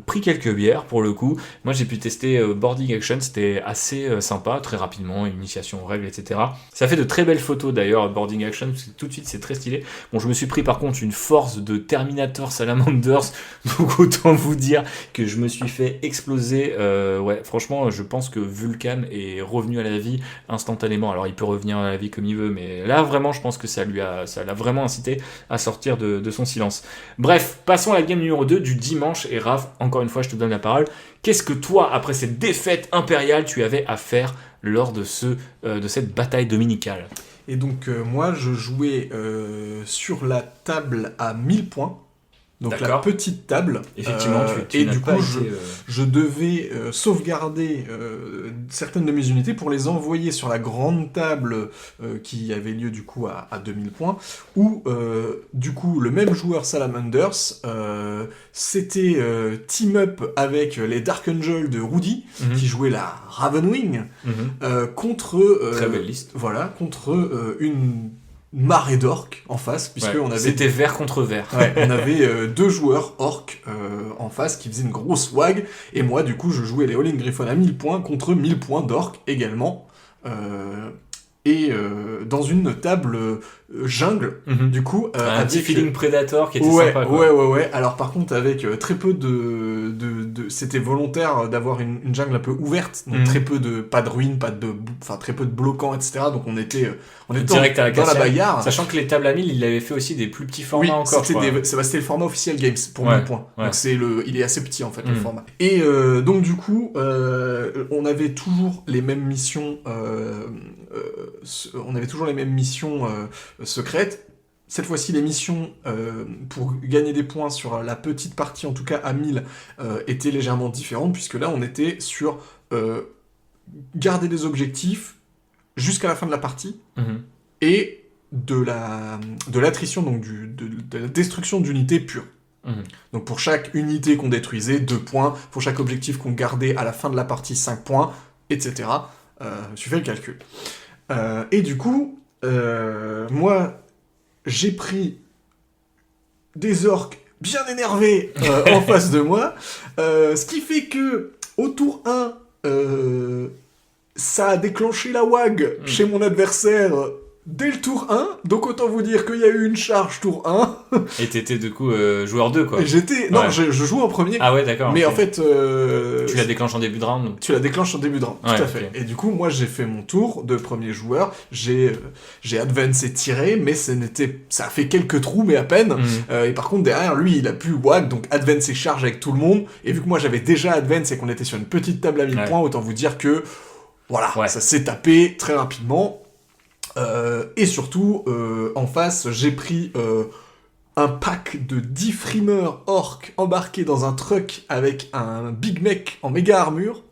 pris quelques bières pour le coup, moi j'ai pu tester Boarding Action, c'était assez sympa, très rapidement, initiation aux règles etc, ça fait de très belles photos d'ailleurs Boarding Action, parce que tout de suite c'est très stylé. Bon, je me suis pris par contre une force de Terminator Salamanders, donc autant vous dire que je me suis fait exploser. Ouais, franchement, je pense que Vulcan est revenu à la vie instantanément. Alors il peut revenir à la vie comme il veut, mais là vraiment, je pense que ça l'a vraiment incité à sortir de son silence. Bref, passons à la game numéro 2 du dimanche. Et Raph, encore une fois, je te donne la parole. Qu'est-ce que toi, après cette défaite impériale, tu avais à faire lors de cette bataille dominicale ? Et donc moi je jouais sur la table à 1000 points, donc D'accord. la petite table. Effectivement, tu et n'as du pas coup été, je devais sauvegarder certaines de mes unités pour les envoyer sur la grande table qui avait lieu du coup à 2000 points, où du coup le même joueur Salamanders s'était team up avec les Dark Angels de Rudy, qui jouait la Ravenwing, contre très belle liste. Voilà, contre une marée d'orques en face, puisque on avait... C'était vert contre vert. Ouais, on avait 2 joueurs orques en face qui faisaient une grosse wag, et moi du coup je jouais les Howling Griffon à 1000 points contre 1000 points d'orques également, et dans une table jungle, du coup... un petit feeling Predator qui était ouais, sympa quoi. Ouais, alors par contre avec très peu de c'était volontaire d'avoir une jungle un peu ouverte, donc très peu de... pas de ruines, très peu de bloquants, etc. Donc on était direct à la dans la bagarre. Sachant que les tables à 1000, il avait fait aussi des plus petits formats encore. C'était le format officiel Games pour 1000 points. Ouais. Donc il est assez petit en fait le format. Et donc du coup, on avait toujours les mêmes missions. Secrètes. Cette fois-ci, les missions pour gagner des points sur la petite partie, en tout cas à 1000, étaient légèrement différentes, puisque là, on était sur garder des objectifs jusqu'à la fin de la partie, et de l'attrition, donc de la destruction d'unités pures. Donc pour chaque unité qu'on détruisait, 2 points, pour chaque objectif qu'on gardait à la fin de la partie, 5 points, etc. Je fais le calcul. Et du coup, moi, j'ai pris des orques bien énervés en face de moi, ce qui fait que au tour 1, ça a déclenché la wag chez mon adversaire dès le tour 1, donc autant vous dire qu'il y a eu une charge tour 1. Et t'étais du coup joueur 2 quoi. Non, je joue en premier. Ah ouais, d'accord. Mais okay. En fait... tu la déclenches en début de round donc. Tu la déclenches en début de round, tout à fait. Okay. Et du coup, moi j'ai fait mon tour de premier joueur, j'ai advance et tiré, mais ça a fait quelques trous, mais à peine. Et par contre, derrière, lui, il a pu wag, donc advance et charge avec tout le monde. Et vu que moi j'avais déjà advance et qu'on était sur une petite table à 1000 points, autant vous dire que, voilà, ça s'est tapé très rapidement. Et surtout, en face, j'ai pris un pack de 10 frimeurs orques embarqués dans un truck avec un Big Mech en méga armure.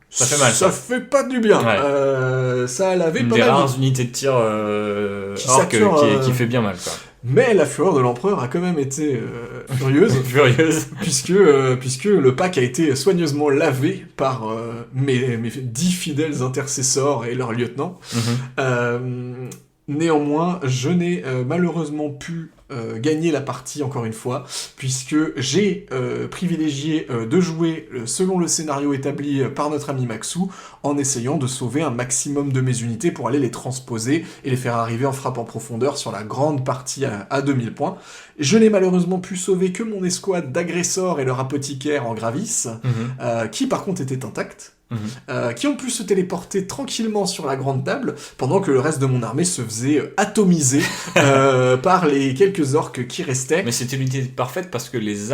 Ça fait mal, ça fait pas du bien. Ouais. Ça a lavé Une pas des mal. rares unités de tir Qui orques sature, qui fait bien mal, quoi. Mais la fureur de l'empereur a quand même été furieuse, Furieuse. puisque le pack a été soigneusement lavé par mes 10 fidèles intercesseurs et leurs lieutenants. Néanmoins, je n'ai malheureusement pu gagner la partie encore une fois, puisque j'ai privilégié de jouer selon le scénario établi par notre ami Maxou, en essayant de sauver un maximum de mes unités pour aller les transposer et les faire arriver en frappe en profondeur sur la grande partie à 2000 points. Je n'ai malheureusement pu sauver que mon escouade d'agresseurs et leur apothicaire en Gravis, qui par contre étaient intacts. Qui ont pu se téléporter tranquillement sur la grande table, pendant que le reste de mon armée se faisait atomiser par les quelques orques qui restaient. Mais c'était l'unité parfaite parce que les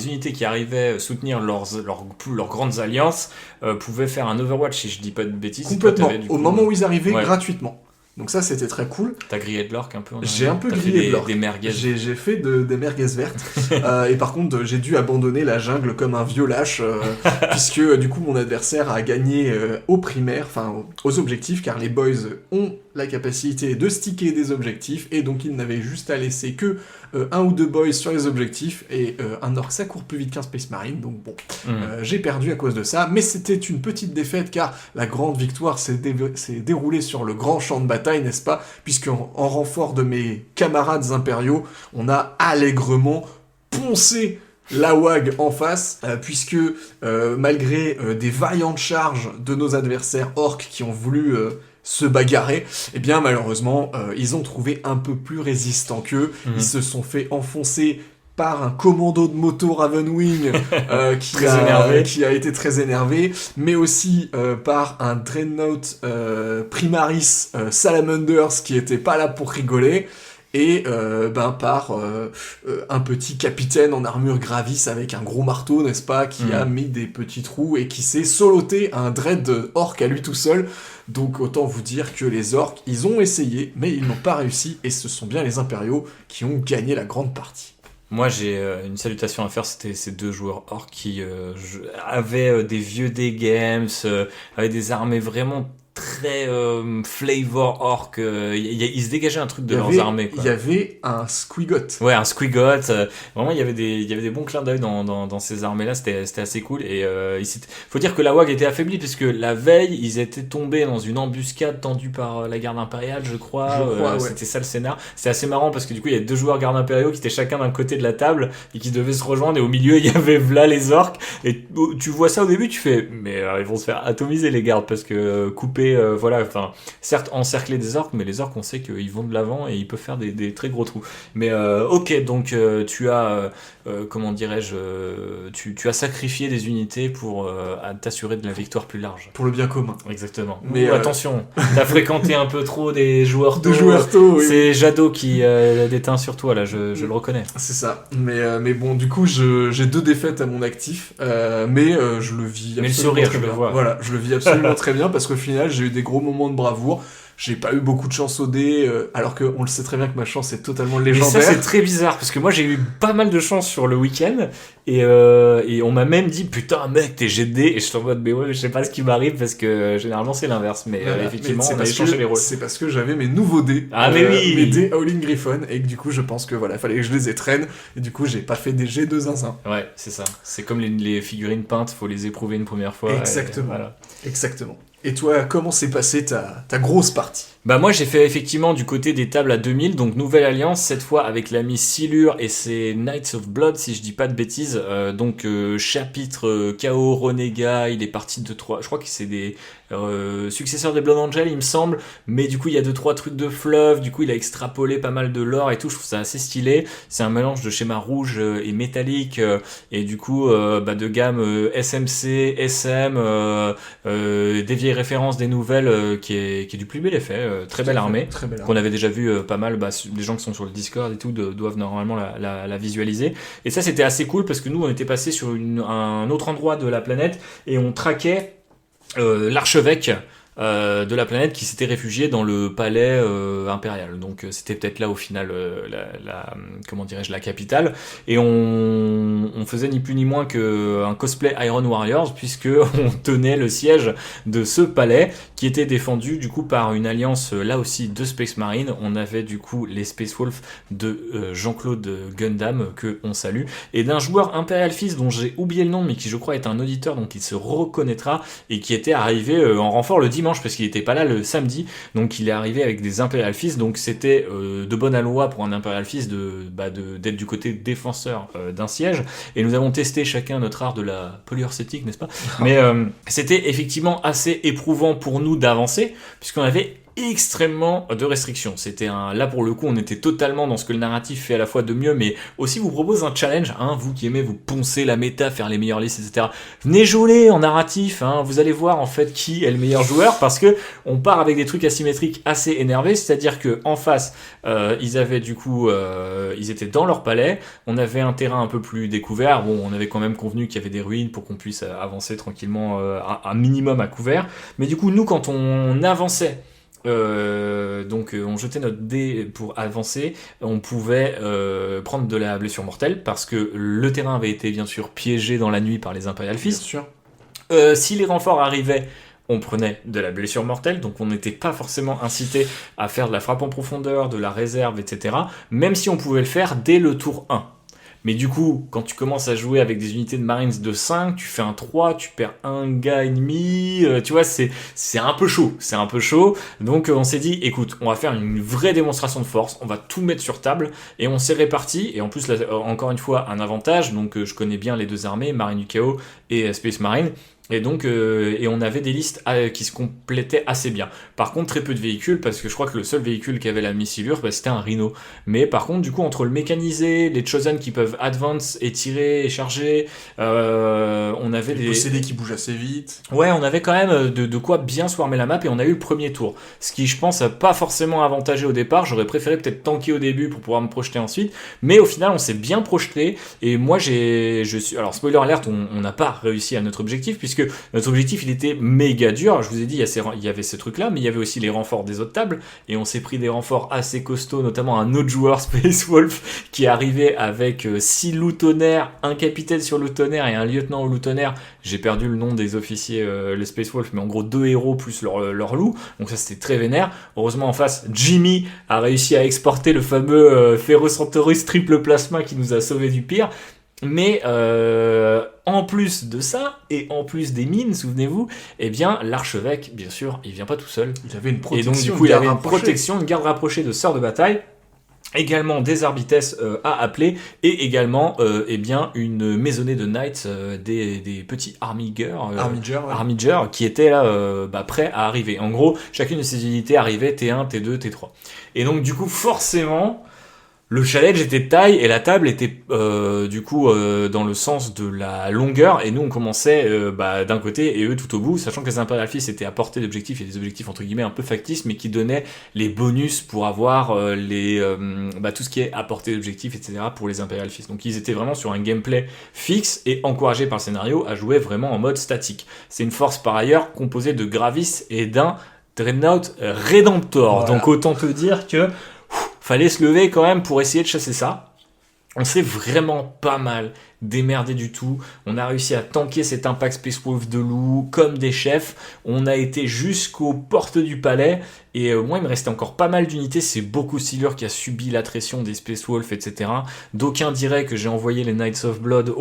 unités qui arrivaient soutenir leurs grandes alliances pouvaient faire un Overwatch, si je dis pas de bêtises. Complètement, Toi, au moment où ils arrivaient, gratuitement. Donc ça, c'était très cool. T'as grillé de l'orque un peu? J'ai un peu grillé de l'orque. Des merguez. J'ai fait des merguez vertes. Et par contre, j'ai dû abandonner la jungle comme un vieux lâche, puisque du coup, mon adversaire a gagné aux primaires, enfin aux objectifs, car les boys ont la capacité de sticker des objectifs, et donc ils n'avaient juste à laisser que un ou deux boys sur les objectifs, et un orc ça court plus vite qu'un Space Marine, donc bon, j'ai perdu à cause de ça, mais c'était une petite défaite, car la grande victoire s'est déroulée sur le grand champ de bataille, n'est-ce pas, puisqu'en renfort de mes camarades impériaux, on a allègrement poncé la WAG en face, puisque malgré des vaillantes charges de nos adversaires orques qui ont voulu se bagarrer, eh bien malheureusement ils ont trouvé un peu plus résistants qu'eux, ils se sont fait enfoncer par un commando de moto Ravenwing qui a été très énervé, mais aussi par un Dreadnought Primaris Salamanders qui était pas là pour rigoler, et par un petit capitaine en armure Gravis avec un gros marteau, n'est-ce pas, qui a mis des petits trous et qui s'est soloté un dread orc à lui tout seul. Donc autant vous dire que les orcs, ils ont essayé, mais ils n'ont pas réussi, et ce sont bien les impériaux qui ont gagné la grande partie. Moi, j'ai une salutation à faire, c'était ces deux joueurs orcs qui avaient des vieux D-Games, avaient des armées vraiment très flavor orc, il se dégageait un truc de leurs armées, quoi. Il y avait un squigot. Ouais, un squigot. Vraiment, il y avait des bons clins d'œil dans ces armées-là, c'était assez cool. Et faut dire que la WAG était affaiblie, puisque la veille, ils étaient tombés dans une embuscade tendue par la garde impériale, je crois. Ouais. C'était ça le scénar. C'était assez marrant, parce que du coup, il y avait deux joueurs gardes impériaux qui étaient chacun d'un côté de la table, et qui devaient se rejoindre, et au milieu, il y avait Vla les orques. Et tu vois ça au début, tu fais, mais ils vont se faire atomiser, les gardes, parce que couper, certes encercler des orques, mais les orques, on sait qu'ils vont de l'avant et ils peuvent faire des très gros trous. Mais ok, donc tu as comment dirais-je, tu as sacrifié des unités pour t'assurer de la victoire plus large. Pour le bien commun. Exactement. Mais attention, t'as fréquenté un peu trop des joueurs tôt. Oui. C'est Jadot qui déteint sur toi, là, je le reconnais. C'est ça. Mais bon, du coup, j'ai 2 défaites à mon actif, mais je le vis absolument. Mais le sourire, très je bien. le vois. Voilà, je le vis absolument très bien, parce qu'au final, j'ai eu des gros moments de bravoure. J'ai pas eu beaucoup de chance au dé, alors qu'on le sait très bien que ma chance est totalement légendaire. Mais ça, c'est très bizarre, parce que moi, j'ai eu pas mal de chance sur le week-end, et on m'a même dit, putain, mec, t'es jet de dé, et je suis en mode, mais ouais, je sais pas ce qui m'arrive, parce que généralement, c'est l'inverse, mais effectivement, on a échangé les rôles. C'est parce que j'avais mes nouveaux dés, mais oui, mes dés Howling Griffon, et que du coup, je pense que voilà, fallait que je les étraîne, et du coup, j'ai pas fait des jets de zinzin. Ouais, c'est ça. C'est comme les figurines peintes, faut les éprouver une première fois. Exactement. Voilà. Exactement. Et toi, comment s'est passée ta grosse partie ? Bah moi j'ai fait effectivement du côté des tables à 2000, donc nouvelle alliance, cette fois avec l'ami Silur et ses Knights of Blood, si je dis pas de bêtises, chapitre Chaos Renégat, il est parti de 3, je crois que c'est des successeurs des Blood Angel il me semble, mais du coup il y a 2-3 trucs de fleuve, du coup il a extrapolé pas mal de lore et tout, je trouve ça assez stylé, c'est un mélange de schéma rouge et métallique, et du coup de gamme SMC, SM, des vieilles références, des nouvelles, qui est du plus bel effet. Très belle armée, qu'on avait déjà vu pas mal, les gens qui sont sur le Discord et tout doivent normalement la visualiser, et ça c'était assez cool parce que nous on était passé sur un autre endroit de la planète et on traquait l'archevêque de la planète qui s'étaient réfugiés dans le palais impérial. Donc c'était peut-être là au final comment dirais-je, la capitale. Et on faisait ni plus ni moins qu'un cosplay Iron Warriors, puisque on tenait le siège de ce palais qui était défendu du coup par une alliance là aussi de Space Marine. On avait du coup les Space Wolves de Jean-Claude Gundam, que on salue, et d'un joueur Imperial Fist dont j'ai oublié le nom, mais qui je crois est un auditeur, donc il se reconnaîtra, et qui était arrivé en renfort le dimanche, parce qu'il n'était pas là le samedi, donc il est arrivé avec des Imperial Fist, donc c'était de bonne loi pour un Imperial Fist d'être du côté défenseur d'un siège, et nous avons testé chacun notre art de la polyurcétique, n'est-ce pas? Mais c'était effectivement assez éprouvant pour nous d'avancer, puisqu'on avait extrêmement de restrictions. Là pour le coup, on était totalement dans ce que le narratif fait à la fois de mieux, mais aussi vous propose un challenge, vous qui aimez vous poncer la méta, faire les meilleures listes, etc. Venez jouer en narratif, vous allez voir en fait qui est le meilleur joueur, parce que on part avec des trucs asymétriques assez énervés, c'est-à-dire que en face, ils avaient du coup, ils étaient dans leur palais, on avait un terrain un peu plus découvert, bon, on avait quand même convenu qu'il y avait des ruines pour qu'on puisse avancer tranquillement, un minimum à couvert, mais du coup, nous, quand on avançait, on jetait notre dé pour avancer, on pouvait prendre de la blessure mortelle parce que le terrain avait été bien sûr piégé dans la nuit par les Imperial Fist. Bien sûr. Si les renforts arrivaient, on prenait de la blessure mortelle, donc on n'était pas forcément incité à faire de la frappe en profondeur, de la réserve, etc. Même si on pouvait le faire dès le tour 1. Mais du coup, quand tu commences à jouer avec des unités de Marines de 5, tu fais un 3, tu perds un gars ennemi, tu vois, c'est un peu chaud, Donc on s'est dit, écoute, on va faire une vraie démonstration de force, on va tout mettre sur table, et on s'est réparti, et en plus, là, encore une fois, un avantage, donc je connais bien les deux armées, Marine du Chaos et Space Marine, et donc on avait des listes qui se complétaient assez bien. Par contre, très peu de véhicules, parce que je crois que le seul véhicule qui avait la missilure, c'était un Rhino. Mais par contre, du coup, entre le mécanisé, les Chosen qui peuvent advance et tirer et charger, on avait les possédés qui bougent assez vite. Ouais, on avait quand même de quoi bien swarmer la map, et on a eu le premier tour. Ce qui, je pense, a pas forcément avantagé au départ. J'aurais préféré peut-être tanker au début pour pouvoir me projeter ensuite. Mais au final, on s'est bien projeté. Et moi, alors, spoiler alert, on n'a pas réussi à notre objectif, puisque notre objectif il était méga dur. Je vous ai dit, il y avait ce truc là, mais il y avait aussi les renforts des autres tables, et on s'est pris des renforts assez costauds, notamment un autre joueur Space Wolf qui est arrivé avec 6 loutonnaires, un capitaine sur loutonnaire et un lieutenant au loutonnaire. J'ai perdu le nom des officiers, les Space Wolf, mais en gros 2 héros plus leur loup, donc ça c'était très vénère. Heureusement en face, Jimmy a réussi à exporter le fameux Ferrocentaurus triple plasma qui nous a sauvé du pire. Mais en plus de ça, et en plus des mines, souvenez-vous, eh bien l'archevêque, bien sûr, il vient pas tout seul. Il avait une protection. Et donc du coup, il avait une protection, une garde rapprochée de sœurs de bataille, également des Arbites à appeler, et également une maisonnée de Knights, des petits Armigers, qui étaient là prêts à arriver. En gros, chacune de ces unités arrivait T1, T2, T3. Et donc du coup, forcément, le challenge était de taille, et la table était dans le sens de la longueur, et nous on commençait d'un côté et eux tout au bout, sachant que les Imperial Fist étaient à portée d'objectifs, et des objectifs entre guillemets un peu factices, mais qui donnaient les bonus pour avoir tout ce qui est à portée d'objectifs, etc. pour les Imperial Fist. Donc ils étaient vraiment sur un gameplay fixe et encouragés par le scénario à jouer vraiment en mode statique. C'est une force par ailleurs composée de Gravis et d'un Dreadnought Redemptor. Voilà. Donc autant te dire que fallait se lever quand même pour essayer de chasser ça. On s'est vraiment pas mal démerdé du tout. On a réussi à tanker cet Impact Space Wolf de loup comme des chefs. On a été jusqu'aux portes du palais. Et moi, il me restait encore pas mal d'unités. C'est beaucoup Silur qui a subi l'attrition des Space Wolf, etc. D'aucuns diraient que j'ai envoyé les Knights of Blood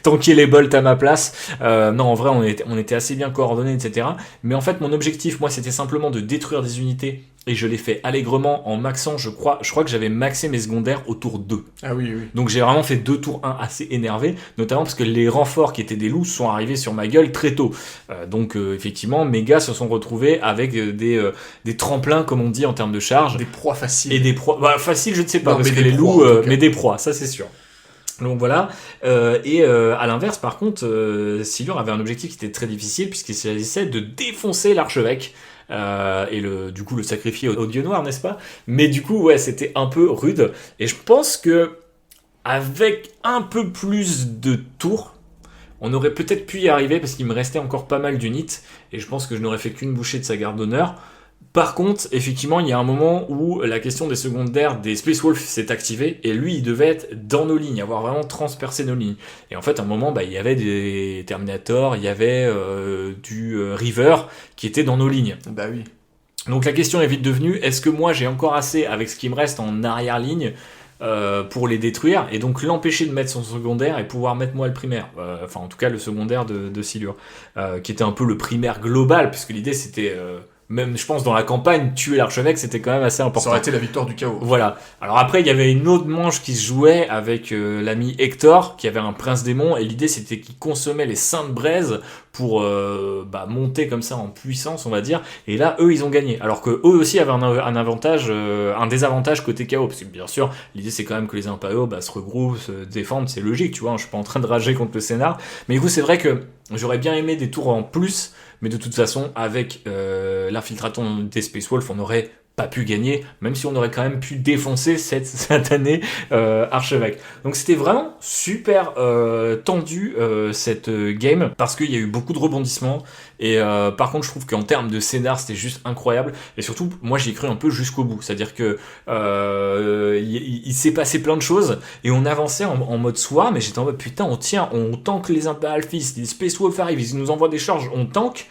tanker les bolts à ma place. Non, en vrai, on était assez bien coordonnés, etc. Mais en fait, mon objectif, moi, c'était simplement de détruire des unités. Et je l'ai fait allègrement en maxant, je crois que j'avais maxé mes secondaires au tour 2. Ah oui. Donc j'ai vraiment fait 2 tours 1 assez énervés, notamment parce que les renforts qui étaient des loups sont arrivés sur ma gueule très tôt. Donc effectivement, mes gars se sont retrouvés avec des tremplins, comme on dit en termes de charge. Des proies faciles. Et des proies... faciles, je ne sais pas, parce que les proies, loups... mais des proies, ça c'est sûr. Donc voilà, à l'inverse par contre, Silur avait un objectif qui était très difficile, puisqu'il s'agissait de défoncer l'archevêque. Et du coup le sacrifier au dieu noir, n'est-ce pas? Mais du coup, ouais, c'était un peu rude. Et je pense que avec un peu plus de tours, On aurait peut-être pu y arriver parce qu'il me restait encore pas mal d'unités et je pense que je n'aurais fait qu'une bouchée de sa garde d'honneur. Par contre, effectivement, il y a un moment où la question des secondaires des Space Wolves s'est activée et lui, il devait être dans nos lignes, avoir vraiment transpercé nos lignes. Et en fait, à un moment, il y avait des Terminator, il y avait du River qui était dans nos lignes. Bah oui. Donc la question est vite devenue, est-ce que moi j'ai encore assez avec ce qui me reste en arrière-ligne pour les détruire et donc l'empêcher de mettre son secondaire et pouvoir mettre moi le primaire, enfin en tout cas le secondaire de Silure, qui était un peu le primaire global, puisque l'idée c'était... même je pense dans la campagne tuer l'archevêque c'était quand même assez important. Ça aurait été la victoire du chaos. Voilà. Alors après il y avait une autre manche qui se jouait avec l'ami Hector qui avait un prince démon et l'idée c'était qu'il consommait les saintes braises pour monter comme ça en puissance on va dire, et là eux ils ont gagné alors que eux aussi avaient un avantage, un désavantage côté chaos, parce que bien sûr l'idée c'est quand même que les impériaux se regroupent, se défendent, c'est logique tu vois, je suis pas en train de rager contre le scénar, mais du coup c'est vrai que j'aurais bien aimé des tours en plus. Mais de toute façon, avec l'infiltration des Space Wolves, on n'aurait pas pu gagner, même si on aurait quand même pu défoncer cette année archevêque. Donc c'était vraiment super tendu cette game, parce qu'il y a eu beaucoup de rebondissements, et par contre je trouve qu'en termes de scénar c'était juste incroyable, et surtout moi j'y ai cru un peu jusqu'au bout, c'est-à-dire que il s'est passé plein de choses, et on avançait en mode swarm, mais j'étais en mode putain on tank les Imperial Fist, les Space Wolves arrivent, ils nous envoient des charges, on tank.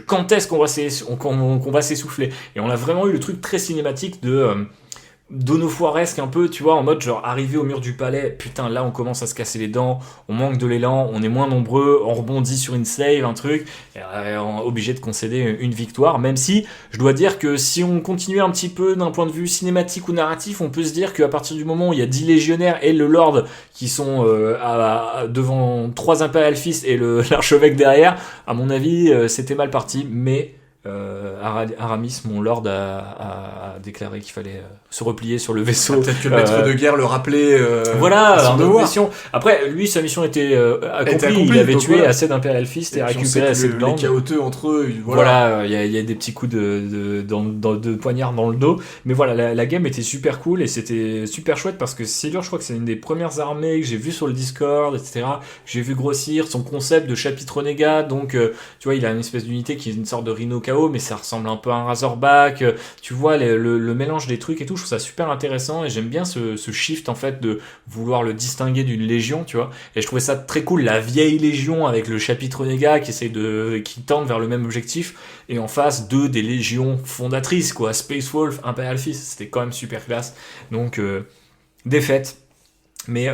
Quand est-ce qu'on va s'essouffler? Et on a vraiment eu le truc très cinématique de Donofoiresque un peu, tu vois, en mode genre arrivé au mur du palais, putain là on commence à se casser les dents, on manque de l'élan, on est moins nombreux, on rebondit sur une save, un truc, et on est obligé de concéder une victoire, même si je dois dire que si on continuait un petit peu d'un point de vue cinématique ou narratif, on peut se dire qu'à partir du moment où il y a 10 légionnaires et le Lord qui sont devant 3 Imperial Fist et l'archevêque derrière, à mon avis c'était mal parti, mais... Aramis, mon lord, a déclaré qu'il fallait se replier sur le vaisseau. Peut-être que le maître de guerre le rappelait. Voilà, son mission. Après, lui, sa mission était accomplie. Il avait tué assez d'Imperial Fist et récupéré assez de landes. Les chaoteux entre eux. Voilà, il y a des petits coups de poignard dans le dos. Mais voilà, la game était super cool et c'était super chouette parce que Silure, je crois que c'est une des premières armées que j'ai vues sur le Discord, etc. J'ai vu grossir son concept de chapitre renégat. Donc, tu vois, il a une espèce d'unité qui est une sorte de Rhino KO, mais ça ressemble un peu à un Razorback, tu vois le mélange des trucs et tout, je trouve ça super intéressant et j'aime bien ce shift en fait de vouloir le distinguer d'une légion, tu vois, et je trouvais ça très cool, la vieille légion avec le chapitre renégat qui tend vers le même objectif, et en face des légions fondatrices quoi, Space Wolf, Imperial Fist, c'était quand même super classe, donc défaite mais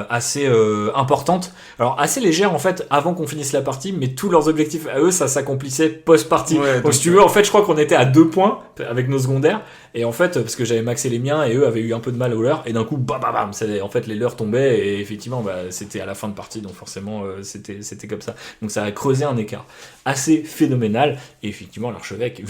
assez importante, alors assez légère en fait avant qu'on finisse la partie, mais tous leurs objectifs à eux ça s'accomplissait post-partie, donc si tu veux en fait je crois qu'on était à 2 points avec nos secondaires, et en fait parce que j'avais maxé les miens et eux avaient eu un peu de mal aux leurs, et d'un coup bam en fait les leurs tombaient, et effectivement c'était à la fin de partie, donc forcément c'était comme ça, donc ça a creusé un écart assez phénoménal, et effectivement l'archevêque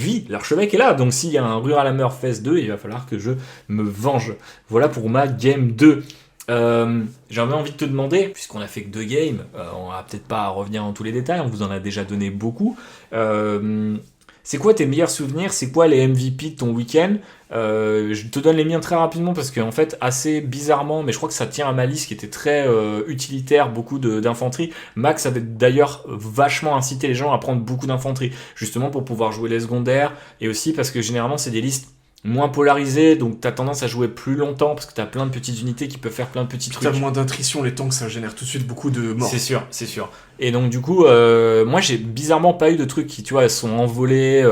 est là, donc s'il y a un Ruralameur Phase 2 il va falloir que je me venge. Voilà pour ma game 2. J'avais envie de te demander, puisqu'on a fait que 2 games, on va peut-être pas revenir dans tous les détails, on vous en a déjà donné beaucoup. C'est quoi tes meilleurs souvenirs? C'est quoi les MVP de ton week-end? Je te donne les miens très rapidement parce qu'en fait, assez bizarrement, mais je crois que ça tient à ma liste qui était très utilitaire, beaucoup d'infanterie. Max avait d'ailleurs vachement incité les gens à prendre beaucoup d'infanterie, justement pour pouvoir jouer les secondaires, et aussi parce que généralement c'est des listes moins polarisé, donc t'as tendance à jouer plus longtemps parce que t'as plein de petites unités qui peuvent faire plein de petits trucs. T'as moins d'intrition, les tanks ça génère tout de suite beaucoup de morts. C'est sûr. Et donc du coup, moi j'ai bizarrement pas eu de trucs qui, tu vois, sont envolés.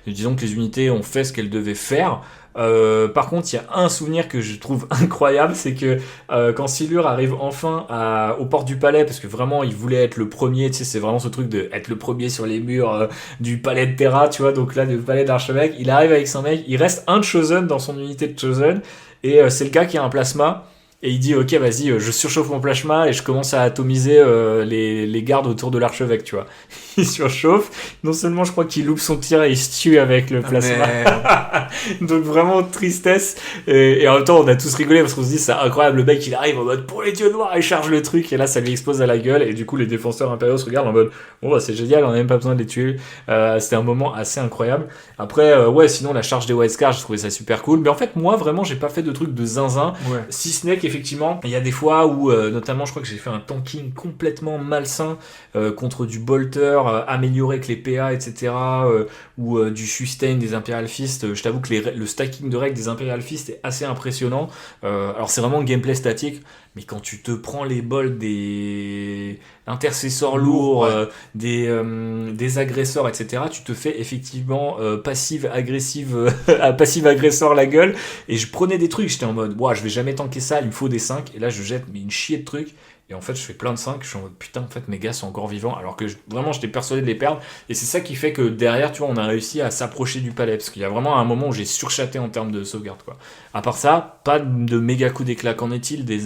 Disons que les unités ont fait ce qu'elles devaient faire. Par contre, il y a un souvenir que je trouve incroyable, c'est que quand Silure arrive enfin aux portes du palais, parce que vraiment il voulait être le premier, tu sais, c'est vraiment ce truc de être le premier sur les murs du palais de Terra, tu vois, donc là le palais d'archevêque, il arrive avec son mec, il reste un de Chosen dans son unité de Chosen, et c'est le gars qui a un plasma. Et il dit ok vas-y je surchauffe mon plasma et je commence à atomiser les gardes autour de l'archevêque, tu vois. Il surchauffe, non seulement je crois qu'il loupe son tir et il se tue avec le plasma. Donc vraiment tristesse, et en même temps on a tous rigolé parce qu'on se dit c'est incroyable, le mec il arrive en mode pour les dieux noirs, il charge le truc et là ça lui explose à la gueule, et du coup les défenseurs impériaux se regardent en mode bon bah c'est génial, on a même pas besoin de les tuer. C'était un moment assez incroyable. Après sinon la charge des White Scars, je trouvais ça super cool, mais en fait moi vraiment j'ai pas fait de truc de zinzin, si ce n'est qu'effectivement, il y a des fois où, notamment, je crois que j'ai fait un tanking complètement malsain contre du bolter amélioré avec les PA, etc., ou du sustain des Imperial Fist. Je t'avoue que le stacking de règles des Imperial Fist est assez impressionnant. Alors c'est vraiment un gameplay statique, mais quand tu te prends les bols des intercesseurs lourds, des agresseurs, etc., tu te fais effectivement passive-agressive passive-agresseur la gueule. Et je prenais des trucs, j'étais en mode, je vais jamais tanker ça, il me faut des 5. Et là, je jette une chier de trucs. Et en fait, je fais plein de 5, je suis en mode putain, en fait, mes gars sont encore vivants, alors que vraiment, j'étais persuadé de les perdre. Et c'est ça qui fait que derrière, tu vois, on a réussi à s'approcher du palais, parce qu'il y a vraiment un moment où j'ai surchaté en termes de sauvegarde, quoi. À part ça, pas de méga coup d'éclat. Qu'en est-il des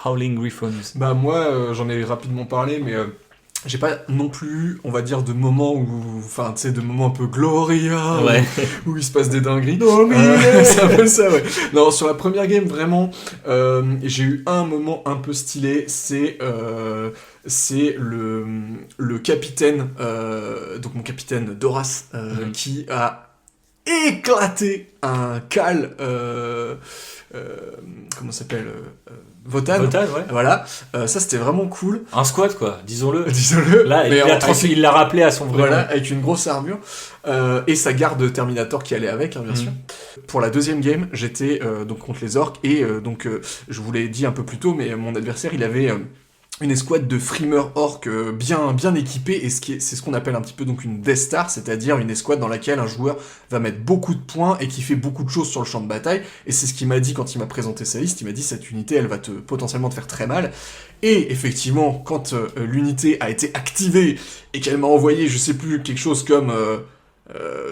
Howling Griffons? Bah moi, j'en ai rapidement parlé, mais j'ai pas non plus, on va dire, de moments où, enfin, tu sais, de moments un peu Gloria, où il se passe des dingueries. C'est un peu ça, ouais. Non, sur la première game, vraiment, j'ai eu un moment un peu stylé, c'est le capitaine, donc mon capitaine Doras, qui a éclaté un Cal, comment ça s'appelle, Votan, ouais. Voilà, ça c'était vraiment cool. Un squat, quoi, disons-le. Là, mais il l'a rappelé à son vrai voilà, nom. avec une grosse armure, et sa garde Terminator qui allait avec, bien sûr. Pour la deuxième game, j'étais donc contre les orques, et donc je vous l'ai dit un peu plus tôt, mais mon adversaire, il avait une escouade de frimeurs orques bien équipés, et c'est ce qu'on appelle un petit peu donc une Death Star, c'est-à-dire une escouade dans laquelle un joueur va mettre beaucoup de points et qui fait beaucoup de choses sur le champ de bataille. Et c'est ce qu'il m'a dit quand il m'a présenté sa liste. Il m'a dit cette unité, elle va potentiellement te faire très mal. Et effectivement, quand l'unité a été activée et qu'elle m'a envoyé, je sais plus, quelque chose comme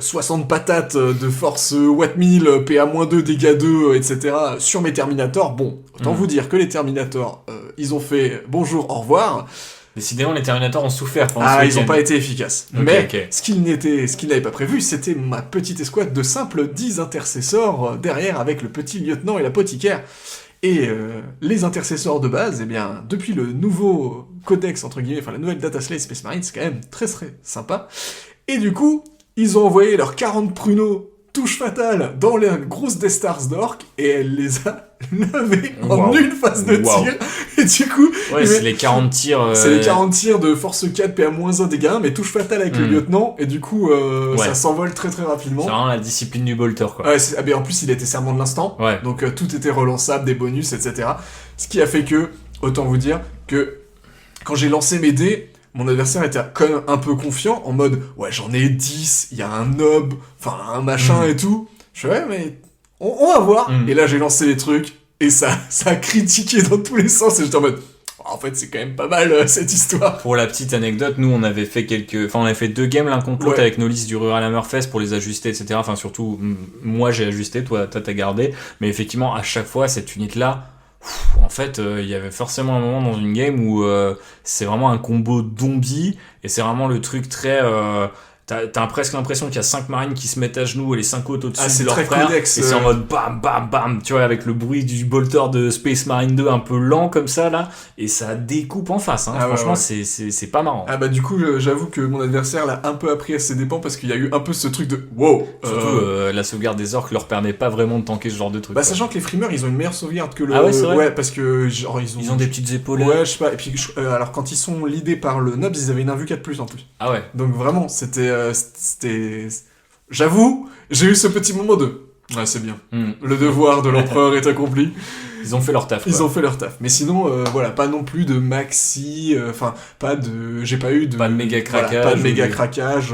60 patates de force Watt 1000, PA-2, dégâts 2, etc. sur mes Terminators, bon, autant vous dire que les Terminators, ils ont fait bonjour, au revoir. Décidément, les Terminators ont souffert pendant ce ils week-end. n'ont pas été efficaces. Mais ce qu'ils n'avaient pas prévu, c'était ma petite escouade de simples 10 intercesseurs derrière avec le petit lieutenant et l'apothicaire. Et les intercesseurs de base, eh bien, depuis le nouveau codex, entre guillemets, enfin la nouvelle Data Slate Space Marine, c'est quand même très très sympa. Et du coup, ils ont envoyé leurs 40 pruneaux touche fatale dans les grosses Death Stars d'orques, et elle les a lavés en une phase de tir. Et du coup... c'est les 40 tirs... C'est les 40 tirs de force 4, PA-1 dégâts, mais touche fatale avec le lieutenant, et du coup, ça s'envole très très rapidement. C'est vraiment la discipline du bolter, quoi. En plus, il était serment de l'instant, donc tout était relançable, des bonus, etc. Ce qui a fait que, autant vous dire, que quand j'ai lancé mes dés, mon adversaire était quand même un peu confiant, en mode, j'en ai 10, il y a un nob, enfin, un machin et tout. Je fais, mais on va voir. Et là, j'ai lancé les trucs, et ça a critiqué dans tous les sens, et j'étais en mode, en fait, c'est quand même pas mal, cette histoire. Pour la petite anecdote, nous, on avait fait 2 games l'un contre l'autre avec nos listes du Rural Hammerfest pour les ajuster, etc. Enfin, surtout, moi, j'ai ajusté, toi, t'as gardé. Mais effectivement, à chaque fois, cette unité-là, en fait, il y avait forcément un moment dans une game où c'est vraiment un combo zombie, et c'est vraiment le truc très... T'as presque l'impression qu'il y a 5 marines qui se mettent à genoux et les 5 autres au-dessus de leur frère, codex, et c'est en mode bam bam bam, tu vois, avec le bruit du bolter de Space Marine 2 un peu lent comme ça là, et ça découpe en face, hein. Franchement c'est pas marrant. Du coup j'avoue que mon adversaire l'a un peu appris à ses dépens, parce qu'il y a eu un peu ce truc de wow. Surtout la sauvegarde des orques leur permet pas vraiment de tanker ce genre de truc. Sachant que les frimeurs ils ont une meilleure sauvegarde que le... Ah ouais, c'est vrai. Parce que genre ils ont des petites épaules. Ouais, je sais pas, et puis alors quand ils sont leadés par le Nobs, ils avaient une invue 4+, en plus. Ah ouais. Donc vraiment, c'était... J'avoue, j'ai eu ce petit moment de... Ouais, c'est bien. Le devoir de l'empereur est accompli. Ils ont fait leur taf. Ils ont fait leur taf. Mais sinon, pas non plus de maxi... j'ai pas eu de... Pas de méga craquage. Pas de méga craquage.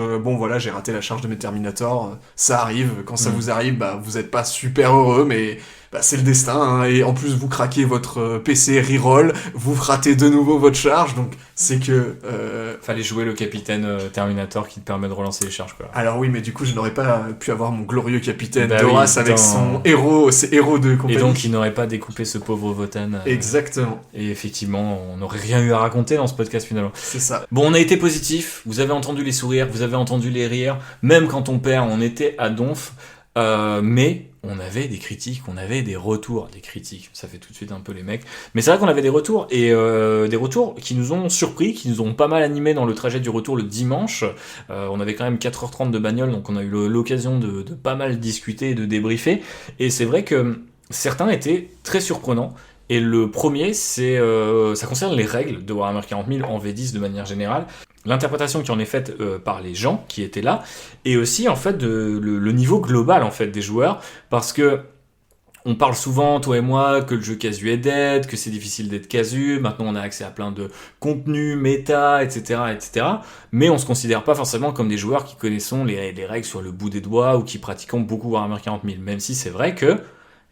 J'ai raté la charge de mes Terminators. Ça arrive. Quand ça vous arrive, vous êtes pas super heureux, mais... c'est le destin, hein. Et en plus vous craquez votre PC reroll, vous ratez de nouveau votre charge, donc c'est que... Fallait jouer le capitaine Terminator qui te permet de relancer les charges, quoi. Alors oui, mais du coup je n'aurais pas pu avoir mon glorieux capitaine Doras avec son héros, ses héros de compagnie. Et donc il n'aurait pas découpé ce pauvre Votan. Exactement. Et effectivement, on n'aurait rien eu à raconter dans ce podcast finalement. C'est ça. Bon, on a été positif, vous avez entendu les sourires, vous avez entendu les rires, même quand on perd, on était à donf. Mais on avait des critiques, on avait des retours, des critiques, ça fait tout de suite un peu les mecs, mais c'est vrai qu'on avait des retours, et des retours qui nous ont surpris, qui nous ont pas mal animés dans le trajet du retour le dimanche. On avait quand même 4h30 de bagnole, donc on a eu l'occasion de pas mal discuter et de débriefer, et c'est vrai que certains étaient très surprenants, Et le premier, ça concerne les règles de Warhammer 40 000 en V10 de manière générale. L'interprétation qui en est faite par les gens qui étaient là, et aussi en fait le niveau global en fait des joueurs, parce que on parle souvent, toi et moi, que le jeu casu est dead, que c'est difficile d'être casu, maintenant on a accès à plein de contenus, méta, etc., etc. Mais on se considère pas forcément comme des joueurs qui connaissons les règles sur le bout des doigts ou qui pratiquons beaucoup Warhammer 40 000, même si c'est vrai que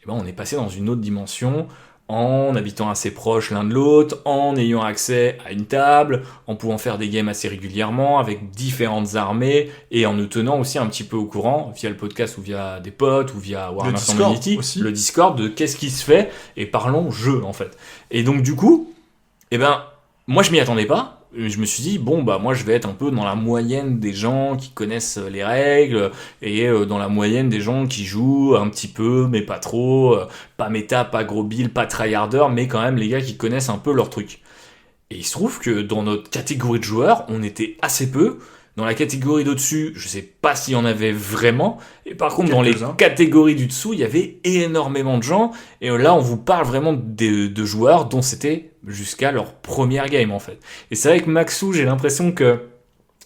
on est passé dans une autre dimension en habitant assez proche l'un de l'autre, en ayant accès à une table, en pouvant faire des games assez régulièrement avec différentes armées et en nous tenant aussi un petit peu au courant via le podcast ou via des potes ou via Warhammer Community, aussi. Le Discord de qu'est-ce qui se fait et parlons jeu en fait. Et donc du coup, moi je m'y attendais pas. Je me suis dit, moi je vais être un peu dans la moyenne des gens qui connaissent les règles et dans la moyenne des gens qui jouent un petit peu, mais pas trop, pas méta, pas gros build, pas tryharder, mais quand même les gars qui connaissent un peu leur truc. Et il se trouve que dans notre catégorie de joueurs, on était assez peu. Dans la catégorie d'au-dessus, je sais pas s'il y en avait vraiment. Et par contre, dans les catégories du dessous, il y avait énormément de gens. Et là, on vous parle vraiment de joueurs dont c'était jusqu'à leur première game, en fait. Et c'est vrai que Maxou, j'ai l'impression que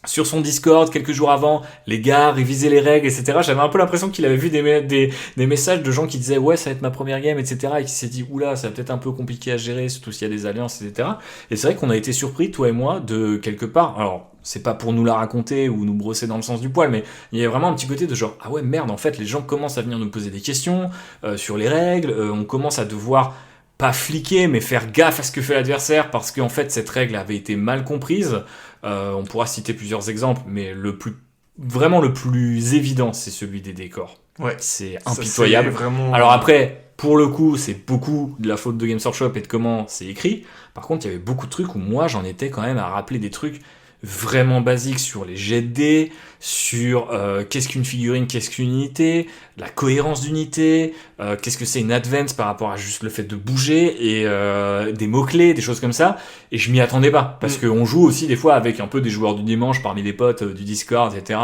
sur son Discord, quelques jours avant, les gars révisaient les règles, etc. J'avais un peu l'impression qu'il avait vu des messages de gens qui disaient « Ouais, ça va être ma première game, etc. » et qui s'est dit « Oula, ça va peut-être un peu compliqué à gérer, surtout s'il y a des alliances, etc. » Et c'est vrai qu'on a été surpris, toi et moi, de quelque part... Alors, c'est pas pour nous la raconter ou nous brosser dans le sens du poil, mais il y a vraiment un petit côté de genre « Ah ouais, merde, en fait, les gens commencent à venir nous poser des questions sur les règles, on commence à devoir... pas fliquer, mais faire gaffe à ce que fait l'adversaire, parce qu'en fait, cette règle avait été mal comprise. » On pourra citer plusieurs exemples, mais le plus évident, c'est celui des décors. Ouais. C'est impitoyable. Ça, c'est vraiment... Alors après, pour le coup, c'est beaucoup de la faute de Games Workshop et de comment c'est écrit. Par contre, il y avait beaucoup de trucs où moi, j'en étais quand même à rappeler des trucs vraiment basiques sur les jets de dés, sur qu'est-ce qu'une figurine, qu'est-ce qu'une unité, la cohérence d'unité, qu'est-ce que c'est une advance par rapport à juste le fait de bouger, et des mots-clés, des choses comme ça. Et je m'y attendais pas, parce qu'on joue aussi des fois avec un peu des joueurs du dimanche parmi les potes du Discord, etc.,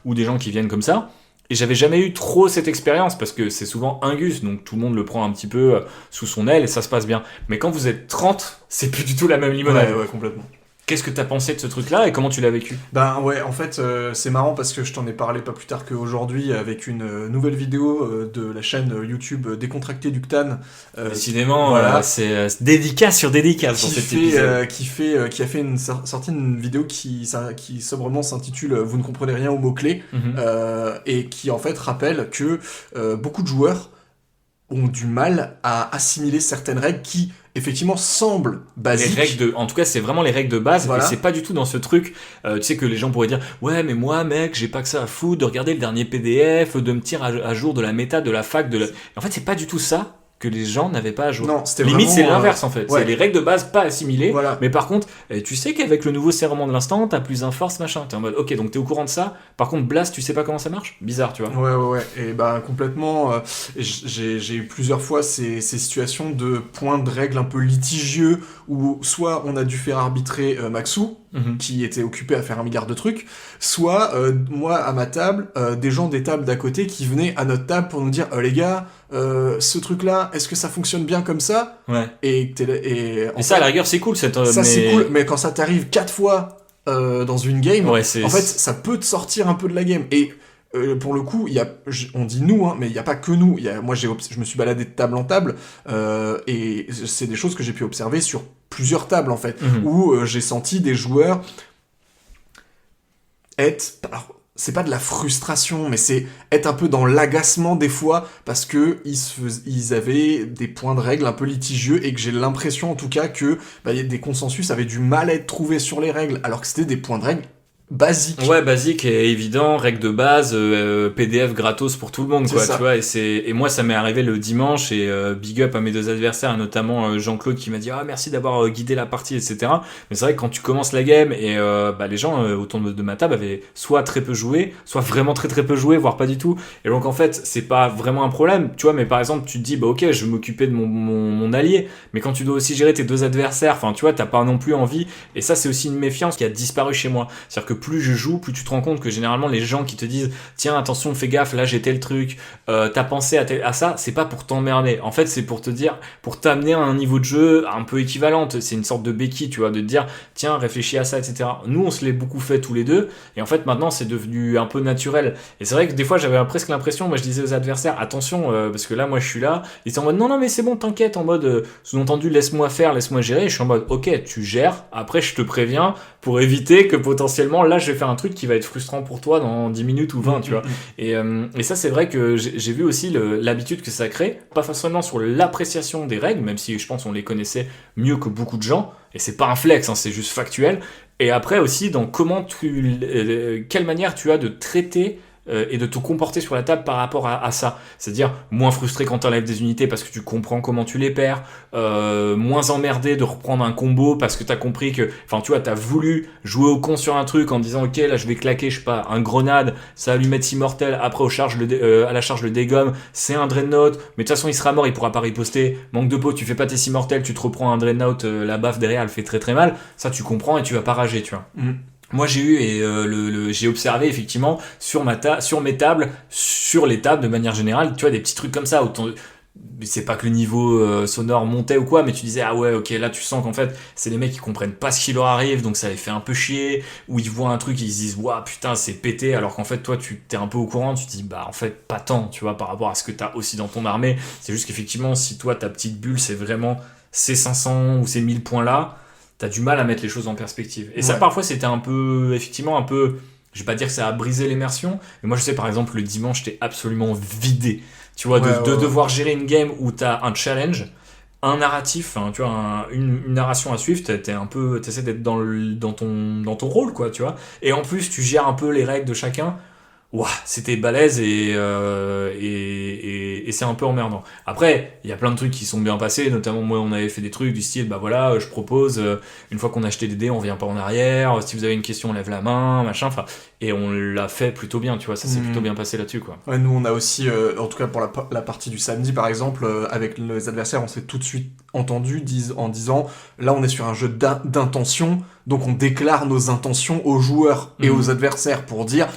ou des gens qui viennent comme ça. Et j'avais jamais eu trop cette expérience, parce que c'est souvent un Gus, donc tout le monde le prend un petit peu sous son aile, et ça se passe bien. Mais quand vous êtes 30, c'est plus du tout la même limonade. Ouais, complètement. Qu'est-ce que t'as pensé de ce truc-là et comment tu l'as vécu ? Ben ouais, en fait, c'est marrant parce que je t'en ai parlé pas plus tard qu'aujourd'hui avec une nouvelle vidéo de la chaîne YouTube Décontracté du Ctan. Décidément, voilà. C'est dédicace sur dédicace dans cet épisode. Qui a sorti une vidéo qui sobrement s'intitule Vous ne comprenez rien aux mots-clés, et qui en fait rappelle que beaucoup de joueurs ont du mal à assimiler certaines règles qui effectivement semblent basiques. En tout cas, c'est vraiment les règles de base, voilà. Et c'est pas du tout dans ce truc, tu sais, que les gens pourraient dire « Ouais, mais moi, mec, j'ai pas que ça à foutre de regarder le dernier PDF, de me tirer à jour de la méta, de la fac, En fait, c'est pas du tout ça que les gens n'avaient pas à jour. Non, c'était limite, vraiment, c'est l'inverse, en fait. Ouais. C'est les règles de base pas assimilées, voilà. Mais par contre, tu sais qu'avec le nouveau serment de l'instant, t'as plus un force, machin. T'es en mode « Ok, donc t'es au courant de ça. Par contre, Blast, tu sais pas comment ça marche ?» Bizarre, tu vois. Ouais. Et ben complètement, j'ai eu plusieurs fois ces situations de points de règles un peu litigieux où soit on a dû faire arbitrer Maxou, qui était occupé à faire un milliard de trucs, soit moi à ma table, des gens des tables d'à côté qui venaient à notre table pour nous dire les gars, ce truc là, est-ce que ça fonctionne bien comme ça ? Ouais. Et ça, à la rigueur, c'est cool. C'est cool, mais quand ça t'arrive 4 fois dans une game, ouais, en fait, ça peut te sortir un peu de la game. Et pour le coup, on dit nous, mais il n'y a pas que nous. Moi, je me suis baladé de table en table, et c'est des choses que j'ai pu observer sur plusieurs tables, en fait, où j'ai senti des joueurs être... Alors, c'est pas de la frustration, mais c'est être un peu dans l'agacement des fois, parce que ils avaient des points de règle un peu litigieux, et que j'ai l'impression, en tout cas, que des consensus avaient du mal à être trouvés sur les règles, alors que c'était des points de règle basique. Ouais, basique et évident, règle de base, PDF gratos pour tout le monde, quoi, tu vois. Et moi, ça m'est arrivé le dimanche, et big up à mes deux adversaires, notamment Jean-Claude qui m'a dit merci d'avoir guidé la partie, etc. Mais c'est vrai que quand tu commences la game et les gens autour de ma table avaient soit très peu joué, soit vraiment très très peu joué, voire pas du tout. Et donc en fait, c'est pas vraiment un problème, tu vois. Mais par exemple, tu te dis ok, je vais m'occuper de mon allié, mais quand tu dois aussi gérer tes deux adversaires, enfin tu vois, t'as pas non plus envie. Et ça, c'est aussi une méfiance qui a disparu chez moi. C'est-à-dire que plus je joue, plus tu te rends compte que généralement les gens qui te disent tiens attention fais gaffe là j'ai tel truc, t'as pensé à ça, c'est pas pour t'emmerder. En fait c'est pour te dire, pour t'amener à un niveau de jeu un peu équivalent. C'est une sorte de béquille, tu vois, de te dire tiens réfléchis à ça, etc. Nous on se l'est beaucoup fait tous les deux et en fait maintenant c'est devenu un peu naturel. Et c'est vrai que des fois j'avais presque l'impression, moi je disais aux adversaires attention parce que là moi je suis là, ils étaient en mode non mais c'est bon t'inquiète, en mode sous-entendu laisse-moi faire, laisse-moi gérer. Et je suis en mode ok tu gères, après je te préviens pour éviter que potentiellement là je vais faire un truc qui va être frustrant pour toi dans 10 minutes ou 20 tu vois. Et ça c'est vrai que j'ai vu aussi l'habitude que ça crée, pas forcément sur l'appréciation des règles, même si je pense on les connaissait mieux que beaucoup de gens, et c'est pas un flex, hein, c'est juste factuel. Et après aussi dans comment quelle manière tu as de traiter et de te comporter sur la table par rapport à ça. C'est-à-dire moins frustré quand tu enlèves des unités parce que tu comprends comment tu les perds, moins emmerdé de reprendre un combo parce que tu as compris que, enfin tu vois, tu as voulu jouer au con sur un truc en disant ok là je vais claquer, je sais pas, un grenade, ça va lui mettre immortel, après à la charge le dégomme, c'est un Dreadnought, mais de toute façon il sera mort, il pourra pas riposter, manque de peau, tu fais pas tes immortels, tu te reprends un Dreadnought, la baffe derrière elle fait très très mal, ça tu comprends et tu vas pas rager, tu vois. Moi j'ai eu et j'ai observé effectivement sur mes tables, sur les tables de manière générale, tu vois des petits trucs comme ça où c'est pas que le niveau sonore montait ou quoi, mais tu disais ah ouais ok là tu sens qu'en fait c'est les mecs qui comprennent pas ce qui leur arrive, donc ça les fait un peu chier, ou ils voient un truc ils se disent waouh putain c'est pété, alors qu'en fait toi tu t'es un peu au courant, tu te dis bah en fait pas tant, tu vois, par rapport à ce que t'as aussi dans ton armée. C'est juste qu'effectivement si toi ta petite bulle c'est vraiment ces 500 ou ces 1000 points là, t'as du mal à mettre les choses en perspective. Et ça, parfois, c'était un peu, effectivement, un peu, je vais pas dire que ça a brisé l'immersion, mais moi, je sais, par exemple, le dimanche, t'es absolument vidé. Tu vois, de devoir gérer une game où t'as un challenge, un narratif, hein, tu vois, une narration à suivre, t'essaies d'être dans ton rôle, quoi, tu vois. Et en plus, tu gères un peu les règles de chacun. Ouah, c'était balèze et c'est un peu emmerdant. Après, il y a plein de trucs qui sont bien passés, notamment moi on avait fait des trucs du style bah voilà, je propose une fois qu'on a acheté des dés, on vient pas en arrière, si vous avez une question, on lève la main, machin, enfin, et on l'a fait plutôt bien, tu vois, ça s'est plutôt bien passé là-dessus quoi. Ouais, nous on a aussi en tout cas pour la partie du samedi par exemple, avec les adversaires, on s'est tout de suite entendu en disant là on est sur un jeu d'intention, donc on déclare nos intentions aux joueurs et aux adversaires pour dire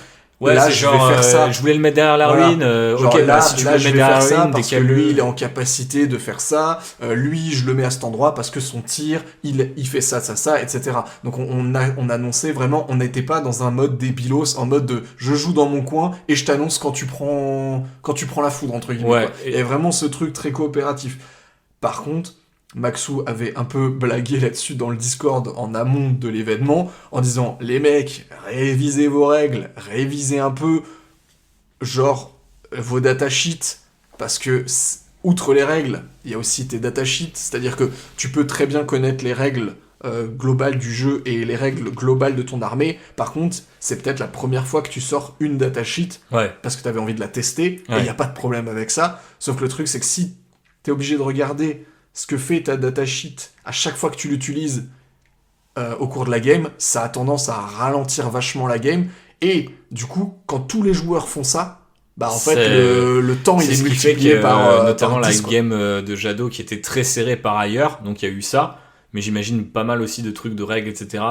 ouais, là, je vais faire ça. Je voulais le mettre derrière la ruine. Ok, là, si tu veux le mettre derrière la ruine, parce que lui, il est en capacité de faire ça. Lui, je le mets à cet endroit parce que son tir, il fait ça, etc. Donc on annonçait vraiment, on n'était pas dans un mode débilos, en mode de je joue dans mon coin et je t'annonce quand tu prends la foudre entre guillemets. Ouais. Et vraiment ce truc très coopératif. Par contre, Maxou avait un peu blagué là-dessus dans le Discord en amont de l'événement, en disant « Les mecs, révisez vos règles, révisez un peu, genre, vos datasheets, parce que, outre les règles, il y a aussi tes datasheets, c'est-à-dire que tu peux très bien connaître les règles globales du jeu et les règles globales de ton armée. Par contre, c'est peut-être la première fois que tu sors une datasheet, parce que tu avais envie de la tester, et il n'y a pas de problème avec ça. Sauf que le truc, c'est que si tu es obligé de regarder ce que fait ta datasheet à chaque fois que tu l'utilises au cours de la game, ça a tendance à ralentir vachement la game. Et du coup, quand tous les joueurs font ça, bah en fait le temps il est multiplié par notamment par 10, la game de Jado qui était très serrée par ailleurs, donc il y a eu ça. Mais j'imagine pas mal aussi de trucs de règles, etc.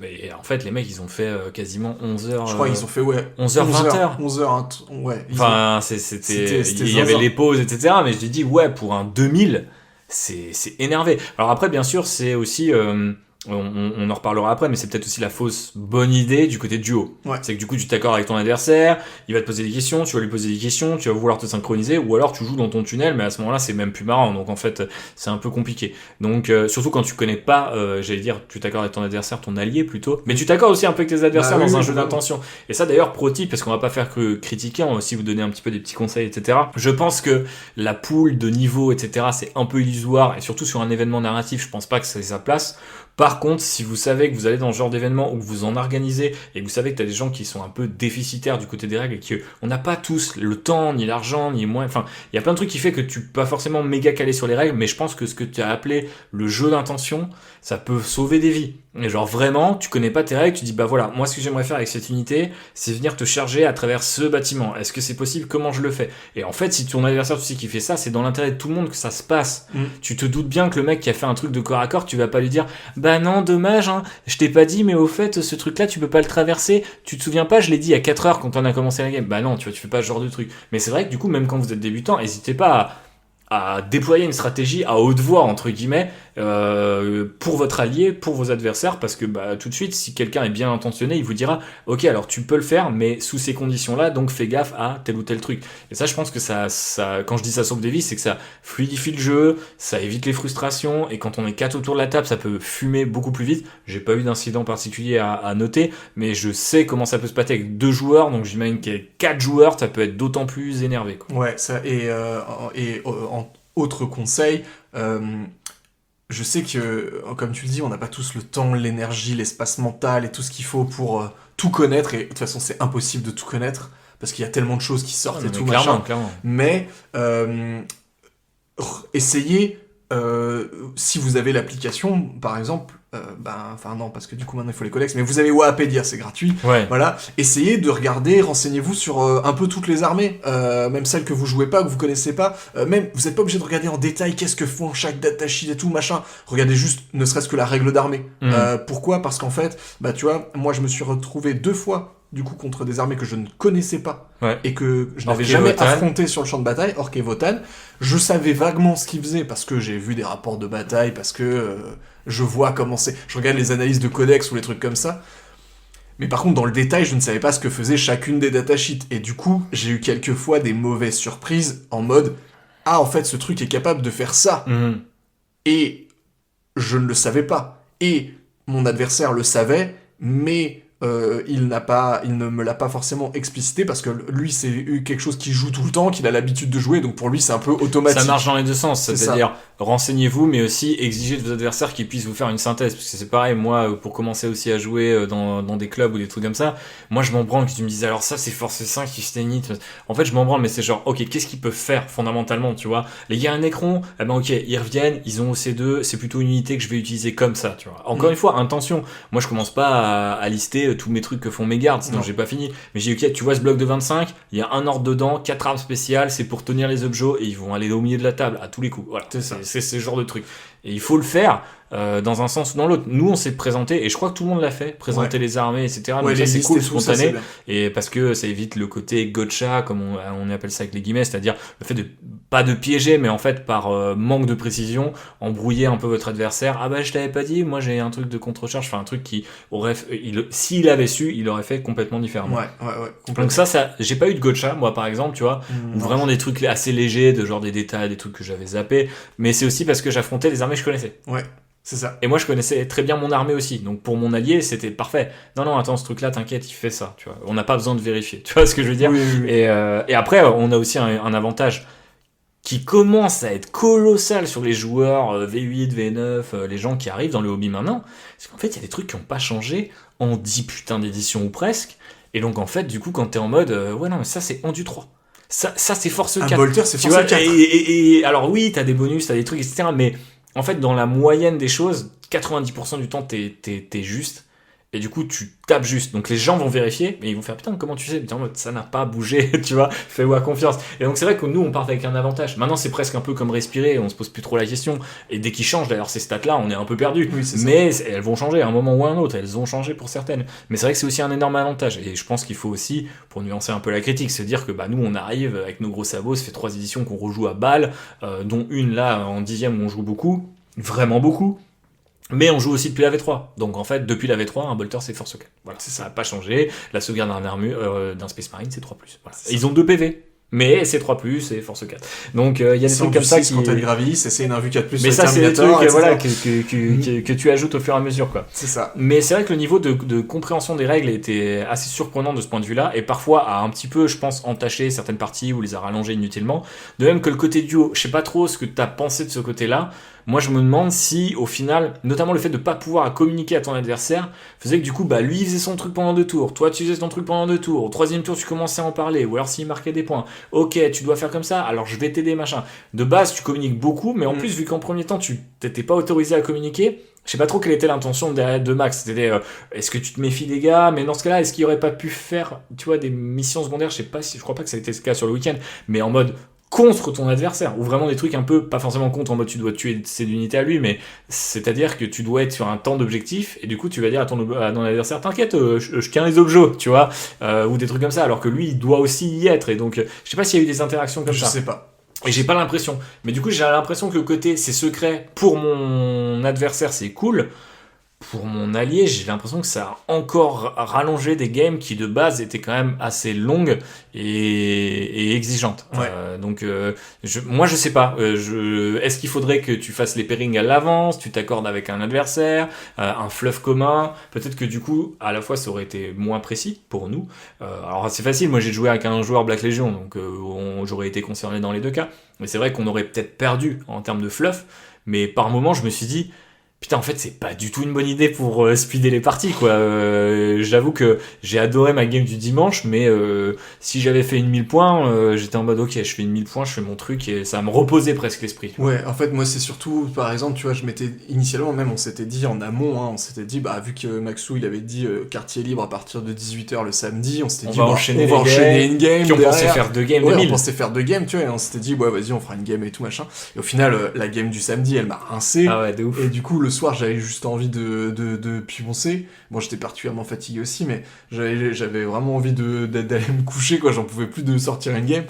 Et en fait, les mecs, ils ont fait quasiment 11 heures. Je crois qu'ils ont fait, 11h, 20h. 11h, ouais. Enfin, il y avait les pauses, etc. Mais je te dis, ouais, pour un 2000, c'est énervé. Alors après, bien sûr, c'est aussi... on en reparlera après, mais c'est peut-être aussi la fausse bonne idée du côté duo. Ouais. C'est que du coup, tu t'accordes avec ton adversaire, il va te poser des questions, tu vas lui poser des questions, tu vas vouloir te synchroniser, ou alors tu joues dans ton tunnel, mais à ce moment-là, c'est même plus marrant. Donc en fait, c'est un peu compliqué. Donc surtout quand tu connais pas, j'allais dire, tu t'accordes avec ton adversaire, ton allié plutôt, mais tu t'accordes aussi un peu avec tes adversaires dans un jeu d'intention. Et ça d'ailleurs, pro tip, parce qu'on va pas faire que critiquer, on va aussi vous donner un petit peu des petits conseils, etc. Je pense que la pool de niveau, etc., c'est un peu illusoire, et surtout sur un événement narratif, je pense pas que c'est sa place. Par contre, si vous savez que vous allez dans ce genre d'événement ou que vous en organisez et que vous savez que tu as des gens qui sont un peu déficitaires du côté des règles et qu'on n'a pas tous le temps, ni l'argent, ni les moyens, enfin, il y a plein de trucs qui fait que tu peux pas forcément méga calé sur les règles, mais je pense que ce que tu as appelé le jeu d'intention, ça peut sauver des vies. Et genre vraiment, tu connais pas tes règles, tu dis bah voilà, moi ce que j'aimerais faire avec cette unité, c'est venir te charger à travers ce bâtiment. Est-ce que c'est possible? Comment je le fais? Et en fait, si ton adversaire tu sais qui fait ça, c'est dans l'intérêt de tout le monde que ça se passe. Tu te doutes bien que le mec qui a fait un truc de corps à corps, tu vas pas lui dire bah non, dommage, hein, je t'ai pas dit, mais au fait, ce truc-là, tu peux pas le traverser, tu te souviens pas, je l'ai dit à 4 heures quand on a commencé la game. Bah non, tu vois, tu fais pas ce genre de truc. Mais c'est vrai que du coup, même quand vous êtes débutant, n'hésitez pas à déployer une stratégie à haute voix entre guillemets pour votre allié, pour vos adversaires, parce que bah, tout de suite si quelqu'un est bien intentionné il vous dira ok alors tu peux le faire mais sous ces conditions là donc fais gaffe à tel ou tel truc. Et ça je pense que ça quand je dis ça sauve des vies c'est que ça fluidifie le jeu, ça évite les frustrations et quand on est 4 autour de la table ça peut fumer beaucoup plus vite. J'ai pas eu d'incident particulier à noter mais je sais comment ça peut se passer avec 2 joueurs donc j'imagine qu'avec 4 joueurs ça peut être d'autant plus énervé quoi. Ouais, ça, en autre conseil, je sais que, comme tu le dis, on n'a pas tous le temps, l'énergie, l'espace mental et tout ce qu'il faut pour tout connaître, et de toute façon c'est impossible de tout connaître, parce qu'il y a tellement de choses qui sortent et tout, clairement, machin. clairement. Mais essayez, si vous avez l'application, par exemple, enfin non, parce que du coup maintenant il faut les codex, mais vous avez Wahapedia, c'est gratuit, Ouais. voilà, essayez de regarder, renseignez-vous sur un peu toutes les armées, même celles que vous jouez pas, que vous connaissez pas, même, vous êtes pas obligé de regarder en détail qu'est-ce que font chaque datasheet et tout, machin, regardez juste, ne serait-ce que la règle d'armée. Pourquoi ? Parce qu'en fait, bah tu vois, moi je me suis retrouvé 2 fois, du coup, contre des armées que je ne connaissais pas, Ouais. et que je n'avais Orc et jamais Votann. affronté sur le champ de bataille, Orc et Votann. Je savais vaguement ce qu'ils faisaient, parce que j'ai vu des rapports de bataille, parce que je vois comment c'est... Je regarde les analyses de codex ou les trucs comme ça. Mais par contre, dans le détail, je ne savais pas ce que faisait chacune des datasheets. Et du coup, j'ai eu quelques fois des mauvaises surprises, en mode « Ah, en fait, ce truc est capable de faire ça !» Et je ne le savais pas. Et mon adversaire le savait, mais il ne me l'a pas forcément explicité parce que lui, c'est quelque chose qu'il joue tout le temps, qu'il a l'habitude de jouer, donc pour lui, c'est un peu automatique. Ça marche dans les deux sens, C'est c'est-à-dire renseignez-vous, mais aussi exigez de vos adversaires qu'ils puissent vous faire une synthèse, parce que c'est pareil, moi, pour commencer aussi à jouer dans des clubs ou des trucs comme ça, moi je m'en branle que tu me dises alors ça c'est force 5 qui se init. En fait je m'en branle, mais c'est genre ok, qu'est-ce qu'ils peuvent faire fondamentalement, tu vois. Les gars à Necron, eh ben ok, ils reviennent, ils ont OC2, c'est plutôt une unité que je vais utiliser comme ça, tu vois. Encore une fois, intention, moi je commence pas à lister tous mes trucs que font mes gardes, sinon j'ai pas fini, mais j'ai ok, tu vois ce bloc de 25, il y a un ordre dedans, 4 armes spéciales, c'est pour tenir les objets et ils vont aller au milieu de la table à tous les coups, voilà, c'est ce genre de truc. Et il faut le faire dans un sens ou dans l'autre. Nous, on s'est présenté, et je crois que tout le monde l'a fait, présenter les armées, etc. Ouais, donc ça, c'est cool, tout, spontané. ça, et parce que ça évite le côté gotcha, comme on appelle ça avec les guillemets, c'est-à-dire le fait de, pas de piéger, mais en fait, par manque de précision, embrouiller un peu votre adversaire. Ah bah, je t'avais pas dit, moi j'ai un truc de contre-charge, enfin un truc qui aurait, s'il avait su, il aurait fait complètement différemment. Ouais. Donc ça, j'ai pas eu de gotcha, moi par exemple, tu vois, ou vraiment des trucs assez légers, de genre des détails, des trucs que j'avais zappés, mais c'est aussi parce que j'affrontais les armées que je connaissais. Ouais, c'est ça. Et moi je connaissais très bien mon armée aussi, donc pour mon allié c'était parfait. Non, attends, ce truc-là, t'inquiète, il fait ça, tu vois. On n'a pas besoin de vérifier, tu vois ce que je veux dire. Oui. Et après, on a aussi un avantage qui commence à être colossal sur les joueurs V8, V9, les gens qui arrivent dans le hobby maintenant, c'est qu'en fait il y a des trucs qui n'ont pas changé en 10 putains d'éditions ou presque. Et donc en fait, du coup, quand t'es en mode, ouais non mais ça c'est Endu 3. Ça c'est Force 4. Un bolter, c'est tu Force vois, 4. Et alors oui, t'as des bonus, t'as des trucs, etc. Mais en fait, dans la moyenne des choses, 90% du temps, t'es juste. Et du coup, tu tapes juste. Donc les gens vont vérifier, mais ils vont faire putain, comment tu sais? Putain, ça n'a pas bougé, tu vois, fais-moi confiance. Et donc c'est vrai que nous, on part avec un avantage. Maintenant, c'est presque un peu comme respirer, on se pose plus trop la question. Et dès qu'ils changent, d'ailleurs, ces stats-là, on est un peu perdu. Oui, c'est ça. Mais elles vont changer à un moment ou à un autre, elles ont changé pour certaines. Mais c'est vrai que c'est aussi un énorme avantage. Et je pense qu'il faut aussi, pour nuancer un peu la critique, se dire que bah, nous, on arrive avec nos gros sabots, ça fait 3 éditions qu'on rejoue à balle, dont une là, en 10e, où on joue beaucoup, vraiment beaucoup. Mais on joue aussi depuis la V3. Donc en fait, depuis la V3, un bolter c'est Force 4. Voilà, ça n'a pas changé. La sauvegarde d'un Space Marine c'est 3+. Voilà. Ils ont 2 PV. Mais c'est 3+, et Force 4. Donc il y a des trucs comme ça qui... Quand elle gravisse, c'est une invue 4+, mais sur ça c'est des Terminator, trucs voilà, etc. que tu ajoutes au fur et à mesure, quoi. C'est ça. Mais c'est vrai que le niveau de compréhension des règles était assez surprenant de ce point de vue-là, et parfois a un petit peu, je pense, entaché certaines parties ou les a rallongées inutilement. De même que le côté duo, je sais pas trop ce que t'as pensé de ce côté-là. Moi, je me demande si, au final, notamment le fait de pas pouvoir communiquer à ton adversaire, faisait que du coup, bah, lui, il faisait son truc pendant 2 tours, toi, tu faisais ton truc pendant 2 tours, au 3e tour, tu commençais à en parler, ou alors s'il marquait des points, ok, tu dois faire comme ça, alors je vais t'aider, machin. De base, tu communiques beaucoup, mais en plus, vu qu'en premier temps, tu t'étais pas autorisé à communiquer, je sais pas trop quelle était l'intention de Max. C'était, est-ce que tu te méfies des gars? Mais dans ce cas-là, est-ce qu'il aurait pas pu faire, tu vois, des missions secondaires? Je sais pas si, je crois pas que ça a été le cas sur le week-end, mais en mode, contre ton adversaire, ou vraiment des trucs un peu, pas forcément contre en mode tu dois tuer ses unités à lui, mais c'est-à-dire que tu dois être sur un temps d'objectif, et du coup tu vas dire à ton adversaire, t'inquiète, je tiens les objets, tu vois, ou des trucs comme ça, alors que lui il doit aussi y être, et donc je sais pas s'il y a eu des interactions comme ça. Je sais pas. Et j'ai pas l'impression, mais du coup j'ai l'impression que le côté c'est secret pour mon adversaire c'est cool. Pour mon allié, j'ai l'impression que ça a encore rallongé des games qui de base étaient quand même assez longues et exigeantes. Ouais. Moi je sais pas. Est-ce qu'il faudrait que tu fasses les pairings à l'avance, tu t'accordes avec un adversaire, un fluff commun. Peut-être que du coup, à la fois ça aurait été moins précis pour nous. Alors c'est facile. Moi j'ai joué avec un joueur Black Legion, donc j'aurais été concerné dans les deux cas. Mais c'est vrai qu'on aurait peut-être perdu en termes de fluff. Mais par moment, je me suis dit. Putain, en fait, c'est pas du tout une bonne idée pour speeder les parties, quoi. J'avoue que j'ai adoré ma game du dimanche, mais si j'avais fait une 1000 points, j'étais en mode, ok, je fais une 1000 points, je fais mon truc, et ça me reposait presque l'esprit. Ouais, en fait, moi, c'est surtout, par exemple, tu vois, je m'étais, initialement, même, on s'était dit en amont, on s'était dit, bah, vu que Maxou, il avait dit quartier libre à partir de 18h le samedi, on s'était dit, on va enchaîner une game. Puis on pensait faire 2 games de 1000. On pensait faire 2 games, tu vois, et on s'était dit, ouais, vas-y, on fera une game et tout, machin. Et au final, la game du samedi, elle m'a rincé. Ah ouais, de ouf. Et du coup, le soir, j'avais juste envie de pioncer. Bon, j'étais particulièrement fatigué aussi, mais j'avais vraiment envie d'aller me coucher, quoi. J'en pouvais plus de sortir une game.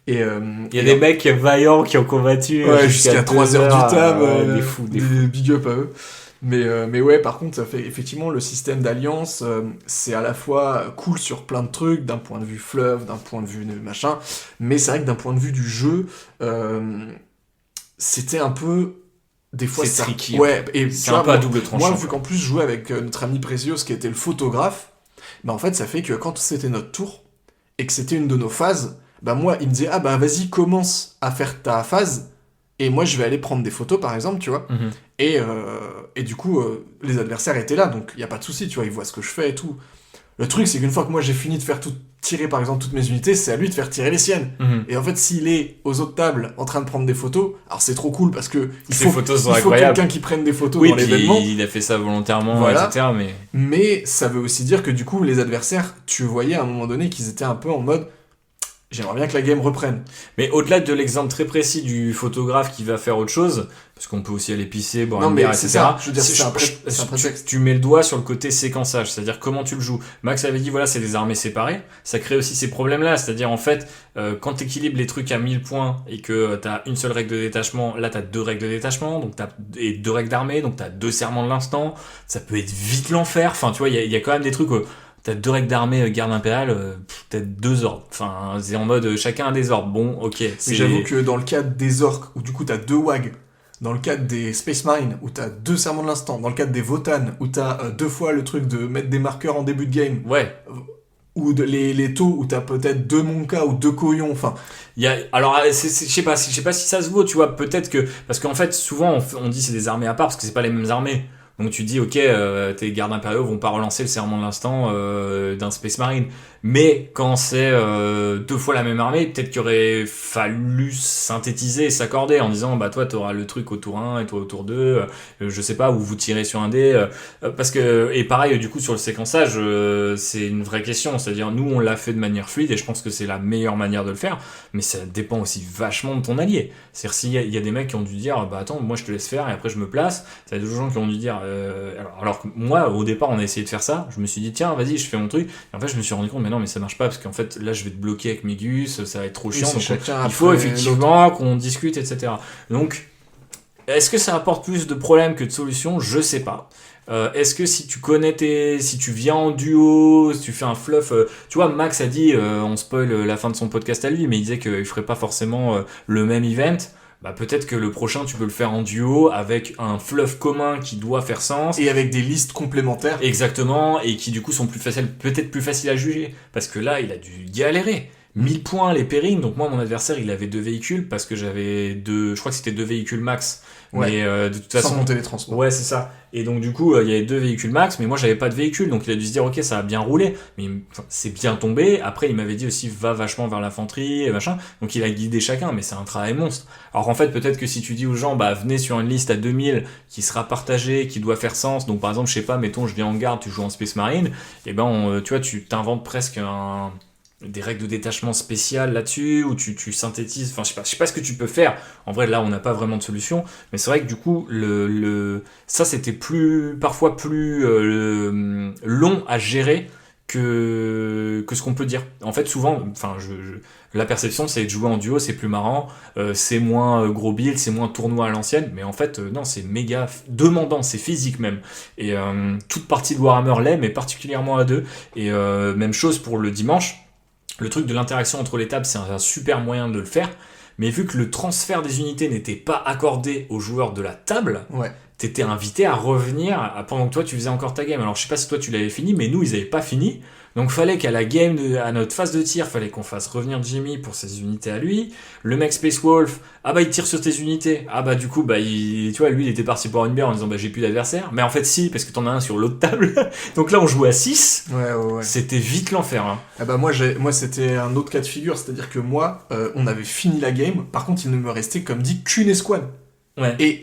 Et il y a des mecs vaillants qui ont combattu jusqu'à 3h du tam. Des fous. Big up à eux. Mais ouais, par contre, ça fait effectivement le système d'alliance, c'est à la fois cool sur plein de trucs, d'un point de vue fluff, d'un point de vue machin, mais c'est vrai que d'un point de vue du jeu, c'était un peu des fois c'est ça, tricky. Ouais, et c'est un peu à double tranchant. Moi, vu qu'en plus je jouais avec notre ami Precious qui était le photographe, bah en fait ça fait que quand c'était notre tour et que c'était une de nos phases, bah moi il me disait vas-y commence à faire ta phase et moi je vais aller prendre des photos par exemple, tu vois. Et du coup les adversaires étaient là, donc il y a pas de souci, tu vois, ils voient ce que je fais et tout. Le truc, c'est qu'une fois que moi j'ai fini de faire tirer par exemple toutes mes unités, c'est à lui de faire tirer les siennes. Et en fait, s'il est aux autres tables en train de prendre des photos, alors c'est trop cool parce que il faut quelqu'un qui prenne des photos dans l'événement. Il a fait ça volontairement, voilà. etc. Mais ça veut aussi dire que du coup, les adversaires, tu voyais à un moment donné qu'ils étaient un peu en mode. J'aimerais bien que la game reprenne. Mais au-delà de l'exemple très précis du photographe qui va faire autre chose, parce qu'on peut aussi aller pisser, boire une bière, etc. Ça. Je veux dire, c'est un prétexte. Tu mets le doigt sur le côté séquençage, c'est-à-dire comment tu le joues. Max avait dit, voilà, c'est des armées séparées. Ça crée aussi ces problèmes-là, c'est-à-dire en fait, quand tu équilibres les trucs à 1000 points et que tu as une seule règle de détachement, là tu as 2 règles de détachement, et 2 règles d'armée, donc tu as 2 serments de l'instant. Ça peut être vite l'enfer. Enfin, tu vois, il y a quand même des trucs. T'as 2 règles d'armée garde impériale, peut-être 2 ordres. Enfin, c'est en mode chacun a des ordres. Bon, ok. Mais j'avoue que dans le cadre des orques, où du coup t'as 2 WAG, dans le cadre des Space Marines, où t'as 2 serments de l'instant, dans le cadre des Votan, où t'as 2 fois le truc de mettre des marqueurs en début de game. Ouais. Ou les taux, où t'as peut-être 2 Monka ou 2 Koyons, enfin. Alors, je sais pas si ça se vaut, tu vois, peut-être que. Parce qu'en fait, souvent, on dit c'est des armées à part, parce que c'est pas les mêmes armées. Donc tu dis, ok, tes gardes impériaux vont pas relancer le serment de l'instant d'un Space Marine. Mais quand c'est 2 fois la même armée, peut-être qu'il aurait fallu synthétiser et s'accorder en disant, bah toi t'auras le truc au tour 1 et toi au tour 2, je sais pas, ou vous tirez sur un dé. Parce que, et pareil, du coup, sur le séquençage, c'est une vraie question. C'est-à-dire, nous, on l'a fait de manière fluide et je pense que c'est la meilleure manière de le faire. Mais ça dépend aussi vachement de ton allié. C'est-à-dire, s'il y a des mecs qui ont dû dire, bah attends, moi je te laisse faire et après je me place. Ça y a d'autres gens qui ont dû dire, alors que moi, au départ, on a essayé de faire ça. Je me suis dit, tiens, vas-y, je fais mon truc. Et en fait, je me suis rendu compte, mais non, mais ça marche pas parce qu'en fait, là, je vais te bloquer avec Mégus, ça va être trop chiant. Donc, il faut effectivement qu'on discute, etc. Donc, est-ce que ça apporte plus de problèmes que de solutions ? Je sais pas. Est-ce que si tu connais si tu viens en duo, si tu fais un fluff, tu vois, Max a dit, on spoil la fin de son podcast à lui, mais il disait qu'il ferait pas forcément le même event. Bah peut-être que le prochain tu peux le faire en duo avec un fluff commun qui doit faire sens et avec des listes complémentaires. Exactement, et qui du coup sont peut-être plus faciles à juger parce que là il a dû galérer. 1000 points les pairings, donc moi mon adversaire il avait 2 véhicules parce que j'avais je crois que c'était 2 véhicules max. Ouais. Mais de toute façon, sans compter les transports. Ouais, c'est ça. Et donc du coup, il y avait 2 véhicules max, mais moi j'avais pas de véhicule, donc il a dû se dire ok, ça a bien roulé, mais c'est bien tombé. Après, il m'avait dit aussi va vachement vers l'infanterie et machin, donc il a guidé chacun, mais c'est un travail monstre. Alors en fait, peut-être que si tu dis aux gens bah venez sur une liste à 2000 qui sera partagée, qui doit faire sens, donc par exemple, je sais pas, mettons je viens en garde, tu joues en Space Marine, et ben tu vois, tu t'inventes presque des règles de détachement spéciales là-dessus, où tu synthétises, enfin je sais pas ce que tu peux faire. En vrai, là, on n'a pas vraiment de solution, mais c'est vrai que du coup, ça c'était parfois plus long à gérer que ce qu'on peut dire. En fait, souvent, enfin, la perception, c'est de jouer en duo, c'est plus marrant, c'est moins gros build, c'est moins tournoi à l'ancienne, mais en fait, non, c'est méga demandant, c'est physique même. Et toute partie de Warhammer l'est, mais particulièrement à deux. Et même chose pour le dimanche. Le truc de l'interaction entre les tables, c'est un super moyen de le faire, mais vu que le transfert des unités n'était pas accordé aux joueurs de la table, Ouais. t'étais invité à revenir pendant que toi tu faisais encore ta game. Alors je sais pas si toi tu l'avais fini, mais nous ils avaient pas fini. Donc fallait qu'à la game, à notre phase de tir, fallait qu'on fasse revenir Jimmy pour ses unités à lui. Le mec Space Wolf, ah bah il tire sur tes unités. Ah bah du coup, bah tu vois, lui il était parti pour une bière en disant bah j'ai plus d'adversaire. Mais en fait si, parce que t'en as un sur l'autre table. Donc là on jouait à 6. Ouais. C'était vite l'enfer. Hein. Ah bah moi c'était un autre cas de figure, c'est-à-dire que moi, on avait fini la game, par contre il ne me restait comme dit qu'une escouade. Ouais. Et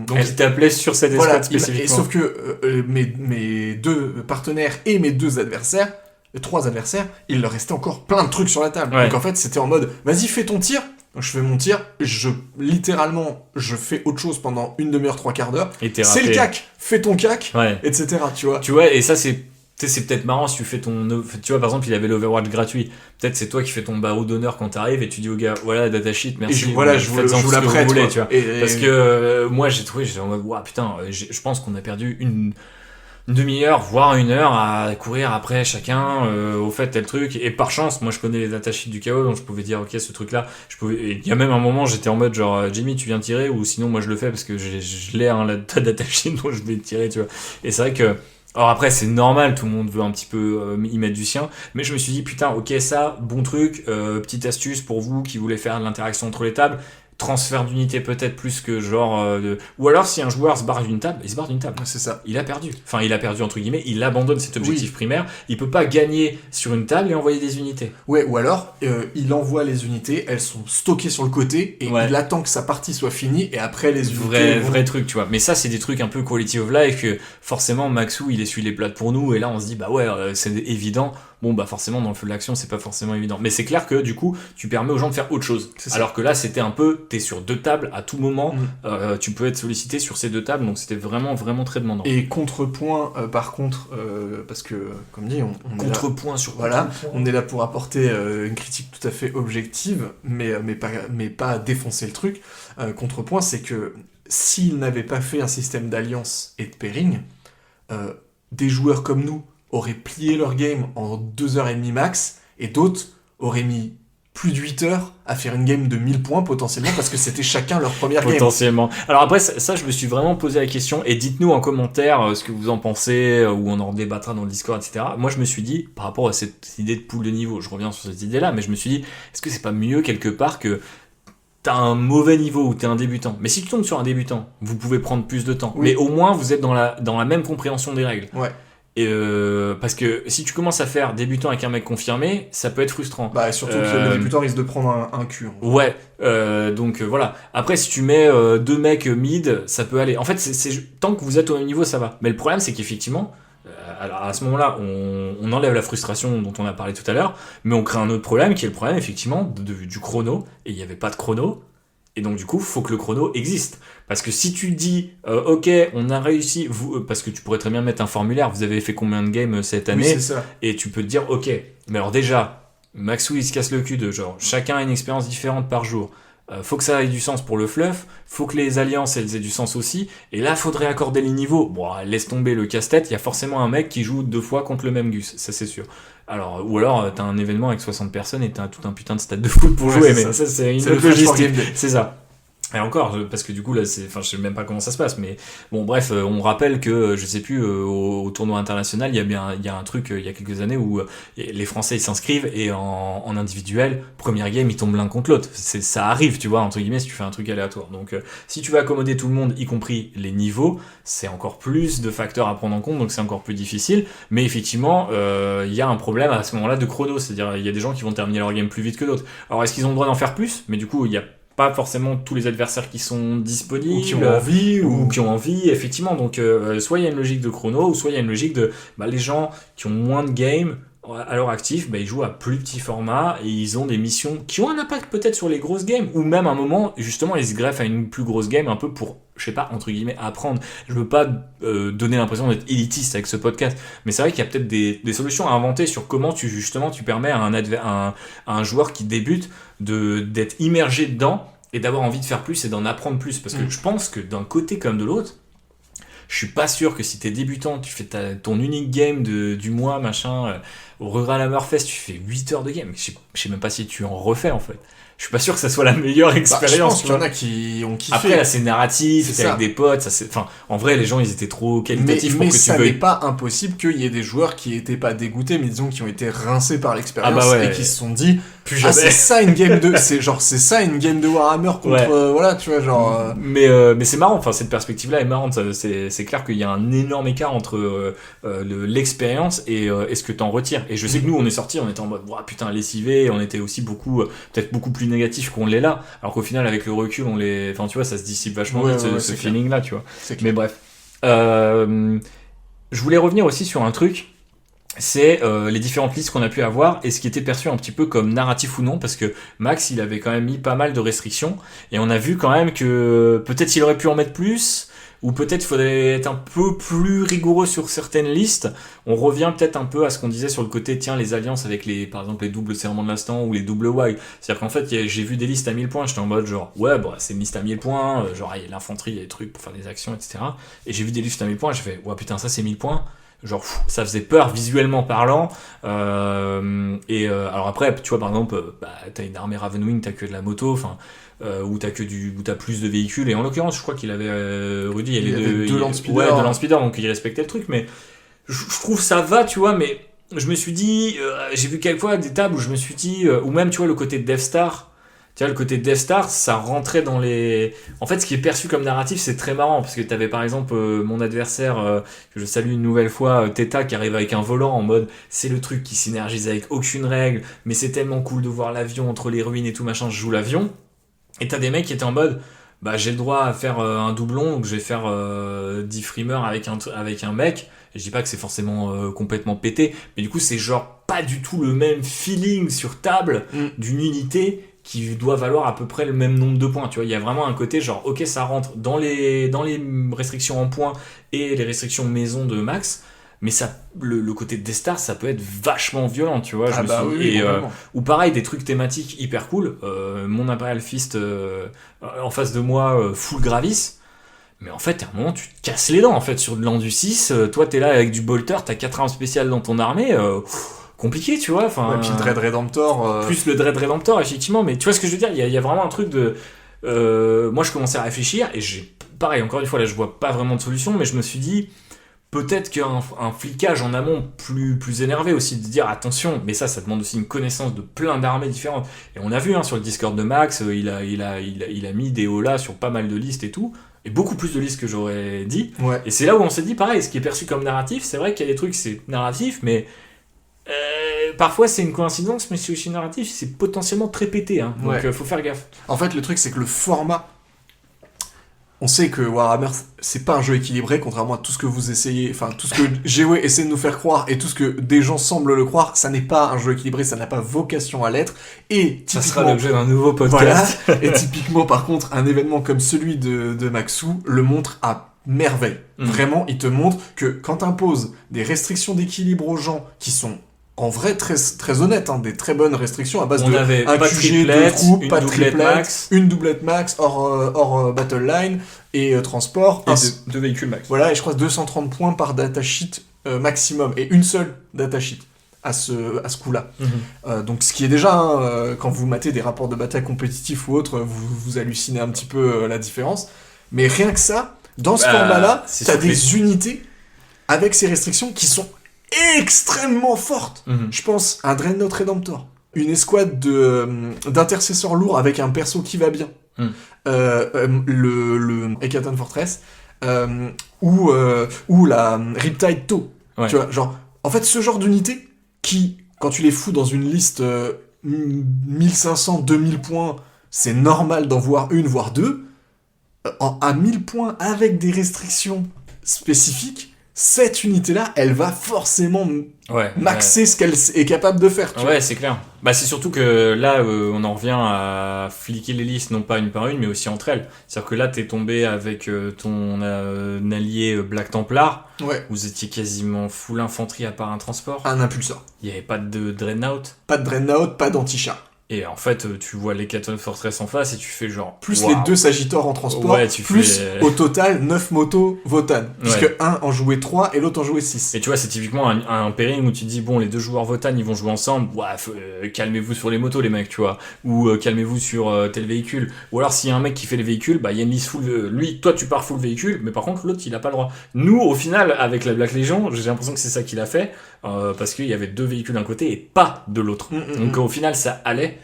donc il t'appelait sur cette escouade voilà, spécifiquement. et sauf que mes deux partenaires et mes deux adversaires, trois adversaires, il leur restait encore plein de trucs sur la table. Ouais. Donc en fait c'était en mode, vas-y fais ton tir. Donc je fais mon tir, je fais autre chose pendant une demi-heure, trois quarts d'heure. Et t'es C'est raté. le cac, fais ton cac, Ouais. etc. Tu vois. Tu vois, et ça c'est peut-être marrant si tu fais tu vois, par exemple, il avait l'Overwatch gratuit. Peut-être c'est toi qui fais ton barreau d'honneur quand t'arrives et tu dis au gars, voilà, datasheet, merci. Et je vous la prête, voulez, quoi. tu vois. Et- Parce que moi, j'étais en mode, waouh, putain, je pense qu'on a perdu une demi-heure, voire une heure à courir après chacun, au fait, tel truc. Et par chance, moi, je connais les datasheets du chaos, donc je pouvais dire, ok, ce truc-là, il y a même un moment, j'étais en mode, genre, Jimmy, tu viens tirer, ou sinon, moi, je le fais parce que je l'ai, hein, ta datasheet, donc je vais tirer, tu vois. Et c'est vrai que, alors après, c'est normal, tout le monde veut un petit peu y mettre du sien, mais je me suis dit, putain, ok, ça, bon truc, petite astuce pour vous qui voulez faire de l'interaction entre les tables, transfert d'unité peut-être plus que genre... Ou alors si un joueur se barre d'une table, il se barre d'une table. C'est ça. Il a perdu. Enfin, il a perdu entre guillemets, il abandonne cet objectif primaire, il peut pas gagner sur une table et envoyer des unités. Ouais, ou alors, il envoie les unités, elles sont stockées sur le côté, et Ouais. il attend que sa partie soit finie, et après les unités... Vrai truc, tu vois. Mais ça, c'est des trucs un peu quality of life que forcément Maxou, il essuie les plates pour nous, et là on se dit, bah ouais, c'est évident. Bon, bah forcément, dans le feu de l'action, c'est pas forcément évident. Mais c'est clair que du coup, tu permets aux gens de faire autre chose. C'est ça. Alors que là, c'était un peu, t'es sur deux tables à tout moment, Mm. tu peux être sollicité sur ces deux tables, donc c'était vraiment, vraiment très demandant. Et contrepoint, par contre, parce que, comme dit, on est là... Contrepoint sur Voilà, contrepoint. on est là pour apporter une critique tout à fait objective, mais pas défoncer le truc. Contrepoint, c'est que s'il n'avait pas fait un système d'alliance et de pairing, des joueurs comme nous auraient plié leur game en 2h30 max, et d'autres auraient mis plus de 8 heures à faire une game de 1000 points potentiellement, parce que c'était chacun leur première game. Potentiellement. Alors après, ça, je me suis vraiment posé la question, et dites-nous en commentaire ce que vous en pensez, ou on en débattra dans le Discord, etc. Moi, je me suis dit, par rapport à cette idée de pool de niveau, je reviens sur cette idée-là, mais je me suis dit, est-ce que c'est pas mieux quelque part que t'as un mauvais niveau ou t'es un débutant? Mais si tu tombes sur un débutant, vous pouvez prendre plus de temps. Oui. Mais au moins, vous êtes dans la même compréhension des règles. Ouais. Et parce que si tu commences à faire débutant avec un mec confirmé, ça peut être frustrant. Bah, et surtout que le débutant risque de prendre un cul. En gros. Ouais, donc voilà. Après, si tu mets deux mecs mid, ça peut aller. En fait, tant que vous êtes au même niveau, ça va. Mais le problème, c'est qu'effectivement, alors à ce moment-là, on enlève la frustration dont on a parlé tout à l'heure, mais on crée un autre problème, qui est le problème, effectivement, du chrono. Et il n'y avait pas de chrono. Et donc du coup, faut que le chrono existe. Parce que si tu dis, ok, on a réussi, parce que tu pourrais très bien mettre un formulaire, vous avez fait combien de games cette année, Oui, c'est ça. et tu peux te dire, ok, mais alors déjà, Maxou il se casse le cul de genre, chacun a une expérience différente par jour. Faut que ça ait du sens pour le fluff, faut que les alliances elles aient du sens aussi, et là faudrait accorder les niveaux. Bon, laisse tomber le casse-tête, il y a forcément un mec qui joue 2 fois contre le même Gus, ça c'est sûr. Alors, ou alors t'as un événement avec 60 personnes et t'as tout un putain de stade de foot pour Ouais, jouer, c'est mais ça c'est une C'est le autre Flash for logistique. Game Day. C'est ça. Et encore, parce que du coup là, je sais même pas comment ça se passe, mais bon, bref, on rappelle que je sais plus au tournoi international, il y a un truc il y a quelques années où les Français ils s'inscrivent et en individuel, première game ils tombent l'un contre l'autre. Ça arrive, tu vois, entre guillemets, si tu fais un truc aléatoire. Donc si tu veux accommoder tout le monde, y compris les niveaux, c'est encore plus de facteurs à prendre en compte, donc c'est encore plus difficile. Mais effectivement, il y a un problème à ce moment-là de chrono, c'est-à-dire il y a des gens qui vont terminer leur game plus vite que d'autres. Alors est-ce qu'ils ont le droit d'en faire plus? Mais du coup, il y a pas forcément tous les adversaires qui sont disponibles Ou qui ont envie, ou qui ont envie, effectivement. Donc soit il y a une logique de chrono, ou soit il y a une logique de les gens qui ont moins de game à leur actif, ils jouent à plus petit format et ils ont des missions qui ont un impact peut-être sur les grosses games, ou même à un moment, justement, ils se greffent à une plus grosse game un peu pour, je sais pas, entre guillemets, apprendre. Je veux pas donner l'impression d'être élitiste avec ce podcast, mais c'est vrai qu'il y a peut-être des solutions à inventer sur comment tu permets à un joueur qui débute d'être immergé dedans et d'avoir envie de faire plus et d'en apprendre plus. Parce que je pense que d'un côté comme de l'autre, je suis pas sûr que si t'es débutant, tu fais ton unique game du mois, machin, au Rural Hammerfest, tu fais 8 heures de game. Je sais même pas si tu en refais, en fait. Je suis pas sûr que ça soit la meilleure expérience. Je pense qu'il y en a qui ont kiffé. Après, là, c'est narratif, c'est avec des potes. Enfin, en vrai, les gens, ils étaient trop qualitatifs pour que tu veuilles. Mais ça n'est pas impossible qu'il y ait des joueurs qui étaient pas dégoûtés, mais disons qui ont été rincés par l'expérience et qui se sont dit plus jamais. C'est ça une game de Warhammer contre voilà, tu vois, genre mais c'est marrant, enfin cette perspective là est marrante. C'est clair qu'il y a un énorme écart entre l'expérience et ce que t'en retires. Et je sais que nous on est sortis, on était en mode putain lessivé, on était aussi peut-être beaucoup plus négatif qu'on l'est là, alors qu'au final avec le recul enfin tu vois, ça se dissipe vachement vite ce feeling là, tu vois. Mais bref, je voulais revenir aussi sur un truc. C'est les différentes listes qu'on a pu avoir et ce qui était perçu un petit peu comme narratif ou non, parce que Max il avait quand même mis pas mal de restrictions et on a vu quand même que peut-être il aurait pu en mettre plus, ou peut-être il faudrait être un peu plus rigoureux sur certaines listes. On revient peut-être un peu à ce qu'on disait sur le côté, tiens, les alliances avec par exemple les doubles serments de l'instant ou les doubles wild. C'est-à-dire qu'en fait, j'ai vu des listes à 1000 points, j'étais en mode genre, c'est une liste à 1000 points, genre il y a l'infanterie, il y a des trucs pour faire des actions, etc. Et j'ai vu des listes à 1000 points et j'ai fait, putain, ça c'est 1000 points. Genre, ça faisait peur visuellement parlant. Alors après, tu vois, par exemple, t'as une armée Ravenwing, t'as que de la moto, enfin, ou t'as plus de véhicules. Et en l'occurrence, je crois qu'il avait Rudy, il y avait deux Landspeeder. Ouais, deux Landspeeder, donc il respectait le truc. Mais je trouve ça va, tu vois. Mais je me suis dit, j'ai vu quelquefois des tables où je me suis dit, ou même, tu vois, le côté Death Star. Tu vois, le côté Death Star, ça rentrait dans les... En fait, ce qui est perçu comme narratif, c'est très marrant, parce que t'avais par exemple mon adversaire, que je salue une nouvelle fois, Theta, qui arrive avec un volant en mode, c'est le truc qui synergise avec aucune règle, mais c'est tellement cool de voir l'avion entre les ruines et tout machin, je joue l'avion. Et t'as des mecs qui étaient en mode, j'ai le droit à faire un doublon, donc je vais faire 10 frimeurs avec un mec. Et je dis pas que c'est forcément complètement pété, mais du coup, c'est genre pas du tout le même feeling sur table d'une unité qui doit valoir à peu près le même nombre de points, tu vois. Il y a vraiment un côté genre, ok, ça rentre dans les restrictions en points et les restrictions maison de Max, mais ça, le côté des stars, ça peut être vachement violent, tu vois. Ou pareil, des trucs thématiques hyper cool. Mon Imperial Fist en face de moi, full Gravis. Mais en fait, à un moment, tu te casses les dents, en fait, sur de l'an du 6. Toi, t'es là avec du bolter, t'as 4 armes spéciales dans ton armée. Compliqué, tu vois. Enfin, puis le Dread Redemptor. Plus le Dread Redemptor, effectivement. Mais tu vois ce que je veux dire, il y a vraiment un truc de... moi, je commençais à réfléchir et pareil, encore une fois, là, je vois pas vraiment de solution, mais je me suis dit, peut-être qu'un flicage en amont plus énervé aussi, de dire attention, mais ça demande aussi une connaissance de plein d'armées différentes. Et on a vu sur le Discord de Max, il a mis des holas sur pas mal de listes et tout. Et beaucoup plus de listes que j'aurais dit. Ouais. Et c'est là où on s'est dit, pareil, ce qui est perçu comme narratif, c'est vrai qu'il y a des trucs, c'est narratif, mais parfois c'est une coïncidence, mais c'est aussi narratif, c'est potentiellement très pété, hein. Donc faut faire gaffe. En fait, le truc, c'est que le format, on sait que Warhammer, c'est pas un jeu équilibré, contrairement à tout ce que vous essayez, enfin tout ce que GW essaie de nous faire croire et tout ce que des gens semblent le croire, ça n'est pas un jeu équilibré, ça n'a pas vocation à l'être. Et ça sera l'objet d'un nouveau podcast. Voilà. Et typiquement, par contre, un événement comme celui de Maxou le montre à merveille. Vraiment, il te montre que quand t'imposes des restrictions d'équilibre aux gens qui sont en vrai très, très honnêtes, hein, des très bonnes restrictions à base de un QG, 2 troupes, pas de triplette, une doublette max, hors battle line et transport. Et deux véhicules max. Voilà, et je crois 230 points par datasheet maximum, et une seule datasheet à ce coup-là. Donc ce qui est déjà, quand vous matez des rapports de bataille compétitifs ou autres, vous hallucinez un petit peu la différence. Mais rien que ça, dans ce format-là, t'as des unités avec ces restrictions qui sont extrêmement forte. Je pense à un Dreadnought Redemptor, une escouade d'intercesseurs lourds avec un perso qui va bien, le Hekaton Fortress, ou la Riptide Toe. Tu vois, genre, en fait, ce genre d'unité qui, quand tu les fous dans une liste 1500, 2000 points, c'est normal d'en voir une, voire deux. À 1000 points avec des restrictions spécifiques, cette unité-là, elle va forcément Ouais. maxer ce qu'elle est capable de faire. Tu vois. Ouais, c'est clair. Bah, c'est surtout que là, on en revient à fliquer les listes, non pas une par une, mais aussi entre elles. C'est-à-dire que là, t'es tombé avec ton allié Black Templar. Ouais. Vous étiez quasiment full infanterie à part un transport. Un impulseur. Il n'y avait pas de Dreadnought. Pas de Dreadnought, pas d'anti-char. Et en fait, tu vois les Canton Fortress en face et tu fais genre... Plus waouh. les 2 Sagittors en transport, Ouais, tu plus fais- au total 9 motos Votan. Puisque un en jouait 3 et l'autre en jouait 6. Et tu vois, c'est typiquement un pairing où tu te dis, bon, les 2 joueurs Votan, ils vont jouer ensemble. Ouais, calmez-vous sur les motos, les mecs, tu vois. Ou calmez-vous sur tel véhicule. Ou alors, s'il y a un mec qui fait les véhicules, bah, il y a une liste full. Lui, toi, tu pars full véhicule, mais par contre, l'autre, il a pas le droit. Nous, au final, avec la Black Legion, j'ai l'impression que c'est ça qu'il a fait. Parce qu'il y avait 2 véhicules d'un côté et pas de l'autre. Donc, au final, ça allait.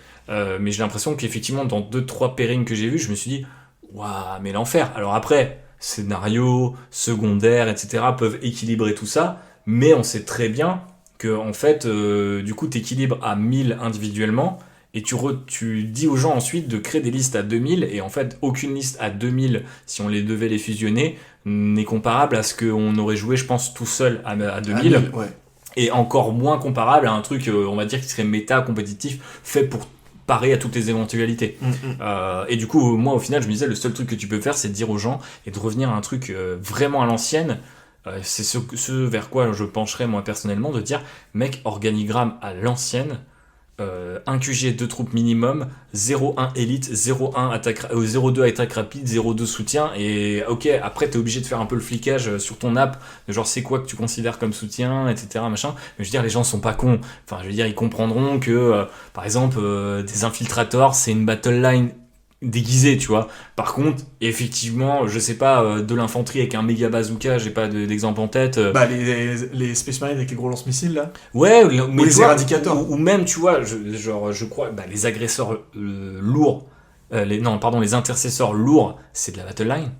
Mais j'ai l'impression qu'effectivement, dans 2-3 pairings que j'ai vus, je me suis dit, waouh, mais l'enfer. Alors après, scénario, secondaire, etc., peuvent équilibrer tout ça, mais on sait très bien que, en fait, du coup, t'équilibres à 1000 individuellement, et tu dis aux gens ensuite de créer des listes à 2000, et en fait, aucune liste à 2000, si on les devait les fusionner, n'est comparable à ce qu'on aurait joué, je pense, tout seul à 2000. Ouais. Et encore moins comparable à un truc, on va dire, qui serait méta compétitif, fait pour parer à toutes les éventualités. Et du coup, moi, au final, je me disais, le seul truc que tu peux faire, c'est de dire aux gens et de revenir à un truc vraiment à l'ancienne. C'est ce vers quoi je pencherais, moi, personnellement, de dire, mec, organigramme à l'ancienne, 1 QG, 2 troupes minimum, 0-1 élite, 0-1 attaque, 0-2 attaque rapide, 0-2 soutien, et ok, après t'es obligé de faire un peu le flicage sur ton app, genre c'est quoi que tu considères comme soutien, etc. machin. Mais je veux dire, les gens sont pas cons. Enfin, je veux dire, ils comprendront que, par exemple, des infiltrators, c'est une battle line déguisé, tu vois. Par contre, effectivement, je sais pas, de l'infanterie avec un méga bazooka, j'ai pas d'exemple en tête. Bah, les Space Marines avec les gros lance-missiles, là. Ouais, mais les tu vois, éradicateurs. ou même, tu vois, je crois, bah, les agresseurs lourds, les intercesseurs lourds, c'est de la battle line.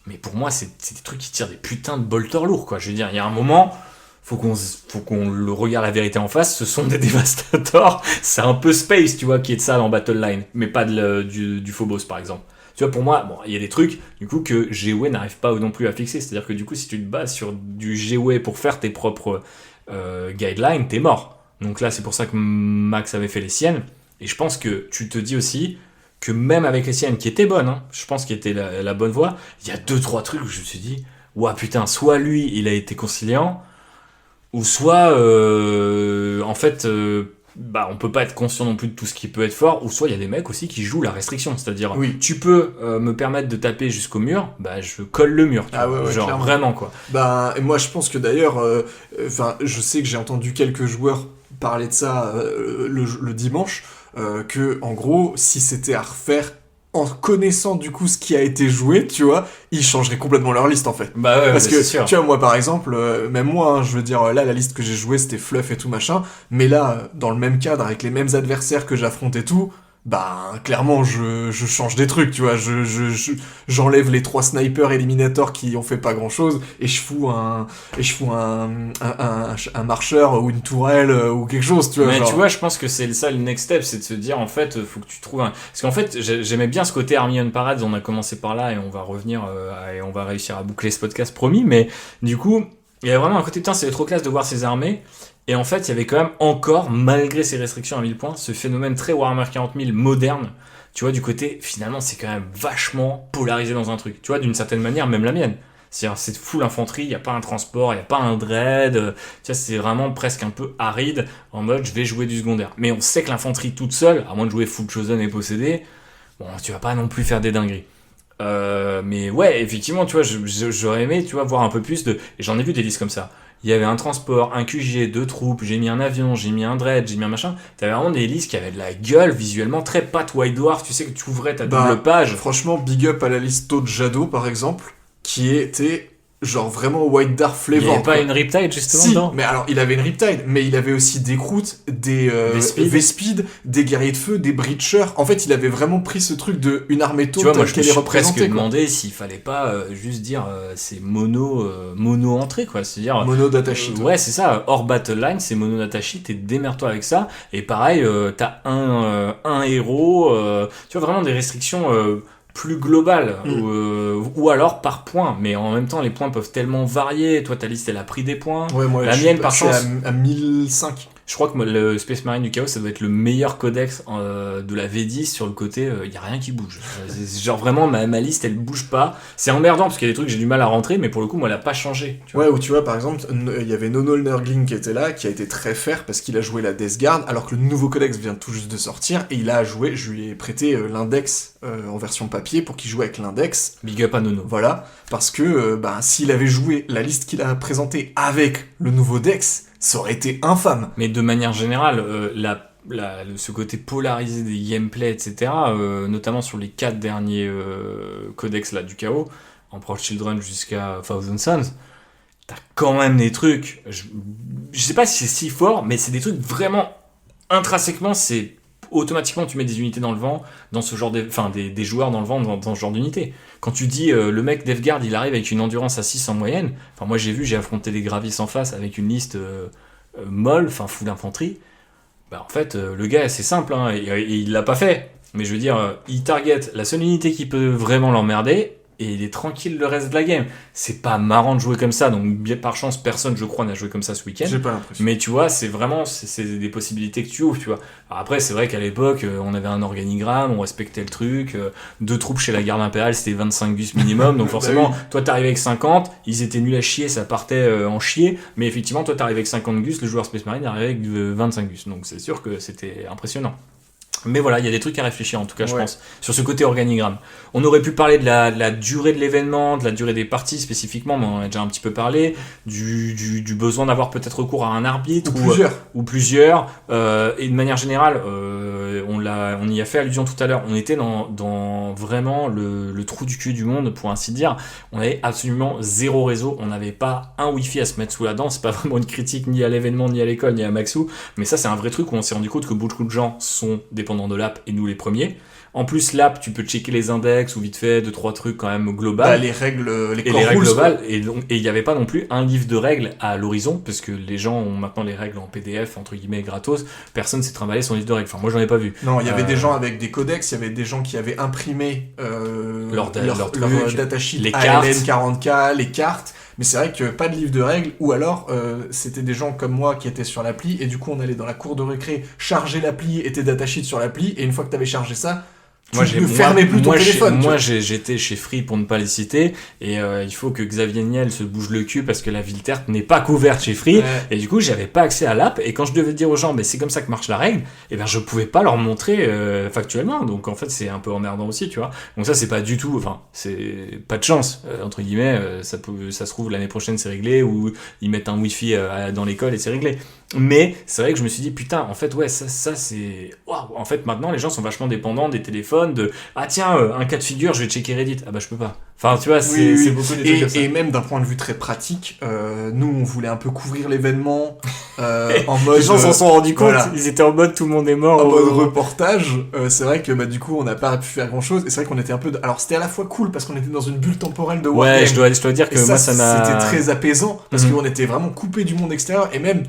Mais pour moi, c'est des trucs qui tirent des putains de bolters lourds, quoi. Je veux dire, il y a un moment, faut qu'on le regarde la vérité en face, ce sont des dévastators. C'est un peu Space, tu vois, qui est de ça en battle line, mais pas du Phobos, par exemple. Tu vois, pour moi, bon, il y a des trucs, du coup, que GW n'arrive pas non plus à fixer. C'est-à-dire que, du coup, si tu te bases sur du GW pour faire tes propres guidelines, t'es mort. Donc là, c'est pour ça que Max avait fait les siennes. Et je pense que tu te dis aussi que même avec les siennes, qui étaient bonnes, hein, je pense qu'il était la bonne voie, il y a 2-3 trucs où je me suis dit, ouah, putain, soit lui, il a été conciliant, ou soit, en fait, bah, on peut pas être conscient non plus de tout ce qui peut être fort, ou soit il y a des mecs aussi qui jouent la restriction, c'est-à-dire, Oui. tu peux me permettre de taper jusqu'au mur, bah je colle le mur, tu Ah vois, ouais, genre clairement. vraiment quoi. Bah, et moi je pense que d'ailleurs, je sais que j'ai entendu quelques joueurs parler de ça le dimanche, que en gros, si c'était à refaire en connaissant du coup ce qui a été joué, tu vois, ils changeraient complètement leur liste en fait. Bah ouais, Parce mais que, c'est sûr. tu vois, moi par exemple, même moi, hein, je veux dire, là la liste que j'ai jouée c'était fluff et tout machin, mais là, dans le même cadre, avec les mêmes adversaires que j'affronte et tout, bah clairement je change des trucs, tu vois, j'enlève les 3 snipers éliminators qui ont fait pas grand chose et je fous un marcheur ou une tourelle ou quelque chose, tu vois. Mais genre. tu vois, je pense que c'est ça le next step, c'est de se dire en fait, faut que tu trouves un. Parce qu'en fait, j'aimais bien ce côté Army on Parade, on a commencé par là et on va revenir et on va réussir à boucler ce podcast, promis. Mais du coup, il y a vraiment un côté, putain, c'est trop classe de voir ces armées. Et en fait, il y avait quand même encore, malgré ces restrictions à 1000 points, ce phénomène très Warhammer 40 000 moderne. Tu vois, du côté, finalement, c'est quand même vachement polarisé dans un truc. Tu vois, d'une certaine manière, même la mienne. C'est-à-dire, c'est full infanterie, il n'y a pas un transport, il n'y a pas un dread. Tu vois, c'est vraiment presque un peu aride, en mode, je vais jouer du secondaire. Mais on sait que l'infanterie toute seule, à moins de jouer full chosen et possédé, bon, tu vas pas non plus faire des dingueries. Mais ouais, effectivement, tu vois, j'aurais aimé, tu vois, voir un peu plus de... Et j'en ai vu des listes comme ça. Il y avait un transport, un QG, 2 troupes, j'ai mis un avion, j'ai mis un dread, j'ai mis un machin. T'avais vraiment des listes qui avaient de la gueule visuellement, très Pat White Dwarf, tu sais que tu ouvrais ta double page. Franchement, big up à la liste de Jadot par exemple, qui était genre vraiment White Dwarf Il n'y flavor. avait pas une Riptide justement Si, dedans mais alors il avait une Riptide, mais il avait aussi des Croûtes, des Vespides, des Guerriers de Feu, des Breachers. En fait, il avait vraiment pris ce truc de une armée Tu vois, moi totale je me qu'elle est suis presque représentée. demandé s'il fallait pas juste dire c'est mono entrée quoi, c'est-à-dire Mono data sheet. ouais, c'est ça, hors battle line, c'est mono data sheet et démerde-toi avec ça. Et pareil, t'as un héros, tu vois vraiment des restrictions plus global, ou alors par points, mais en même temps les points peuvent tellement varier. Toi ta liste elle a pris des points, Ouais, moi, la je mienne suis par passé chance, à 1005. je crois que le Space Marine du Chaos ça doit être le meilleur codex de la V10 sur le côté, il y a rien qui bouge. C'est genre vraiment ma liste elle bouge pas, c'est emmerdant parce qu'il y a des trucs que j'ai du mal à rentrer, mais pour le coup moi elle a pas changé. Tu vois. Ouais, ou tu vois, par exemple, il y avait Nono le Nurgling qui était là, qui a été très fair parce qu'il a joué la Death Guard, alors que le nouveau codex vient tout juste de sortir, et il a joué, je lui ai prêté l'index en version papier pour qu'il joue avec l'index. Big up à Nono. Voilà, parce que s'il avait joué la liste qu'il a présentée avec le nouveau Dex, ça aurait été infâme. Mais de manière générale, ce côté polarisé des gameplays, etc., notamment sur les 4 derniers codex là, du chaos, Emperor Children jusqu'à Thousand Sons, t'as quand même des trucs, je sais pas si c'est si fort, mais c'est des trucs vraiment, intrinsèquement, c'est automatiquement tu mets des unités dans le vent, dans ce genre des joueurs dans le vent, dans ce genre d'unité. Quand tu dis le mec Death Guard il arrive avec une endurance à 6 en moyenne, enfin moi j'ai affronté des Gravis en face avec une liste molle, enfin full d'infanterie, bah en fait le gars c'est simple hein, et il l'a pas fait, mais je veux dire il target la seule unité qui peut vraiment l'emmerder et il est tranquille le reste de la game. C'est pas marrant de jouer comme ça, donc bien par chance personne je crois n'a joué comme ça ce week-end. J'ai pas l'impression. Mais tu vois, c'est vraiment c'est des possibilités que tu ouvres, tu vois. Alors après, c'est vrai qu'à l'époque, on avait un organigramme, on respectait le truc, 2 troupes chez la garde impériale, c'était 25 gus minimum, donc forcément, toi t'arrivais avec 50, ils étaient nuls à chier, ça partait en chier, mais effectivement, toi t'arrivais avec 50 gus, le joueur Space Marine arrivait avec 25 gus, donc c'est sûr que c'était impressionnant. Mais voilà, il y a des trucs à réfléchir en tout cas, je pense, sur ce côté organigramme. On aurait pu parler de la durée de l'événement, de la durée des parties spécifiquement, mais on en a déjà un petit peu parlé, du besoin d'avoir peut-être recours à un arbitre ou plusieurs. Et de manière générale, on y a fait allusion tout à l'heure, on était dans vraiment le trou du cul du monde, pour ainsi dire. On avait absolument zéro réseau, on n'avait pas un wifi à se mettre sous la dent. C'est pas vraiment une critique ni à l'événement, ni à l'école, ni à Maxou, mais ça c'est un vrai truc où on s'est rendu compte que beaucoup de gens sont dépendants de l'app et nous les premiers. En plus, l'app, tu peux checker les index ou vite fait 2-3 trucs quand même global. Les règles, les règles globales. Et il n'y avait pas non plus un livre de règles à l'horizon, parce que les gens ont maintenant les règles en PDF, entre guillemets, gratos. Personne s'est trimballé son livre de règles. Enfin, moi, j'en ai pas vu. Non, il y avait des gens avec des codex, il y avait des gens qui avaient imprimé leur datasheet ALN 40K, les cartes. Mais c'est vrai que pas de livre de règles, ou alors c'était des gens comme moi qui étaient sur l'appli, et du coup on allait dans la cour de récré, charger l'appli et tes datasheets sur l'appli, et une fois que t'avais chargé ça, tu ne fermais plus ton téléphone. Moi j'étais chez Free pour ne pas les citer, et il faut que Xavier Niel se bouge le cul parce que la ville tertre n'est pas couverte chez Free, et du coup j'avais pas accès à l'app, et quand je devais dire aux gens mais c'est comme ça que marche la règle, et ben je pouvais pas leur montrer factuellement, donc en fait c'est un peu emmerdant aussi, tu vois. Donc ça c'est pas du tout, enfin c'est pas de chance entre guillemets, ça se trouve l'année prochaine c'est réglé, ou ils mettent un wifi dans l'école et c'est réglé. Mais c'est vrai que je me suis dit putain en fait ouais ça c'est waouh, en fait maintenant les gens sont vachement dépendants des téléphones, de ah tiens un cas de figure je vais checker Reddit, ah bah je peux pas, enfin tu vois c'est beaucoup des trucs comme ça. Et même d'un point de vue très pratique, nous on voulait un peu couvrir l'événement en mode les gens s'en sont rendus compte, ils étaient en mode tout le monde est mort en mode reportage. C'est vrai que du coup on n'a pas pu faire grand chose, et c'est vrai qu'on était un peu alors c'était à la fois cool parce qu'on était dans une bulle temporelle de Wargame, je dois dire que moi ça m'a c'était très apaisant parce qu'on était vraiment coupé du monde extérieur et même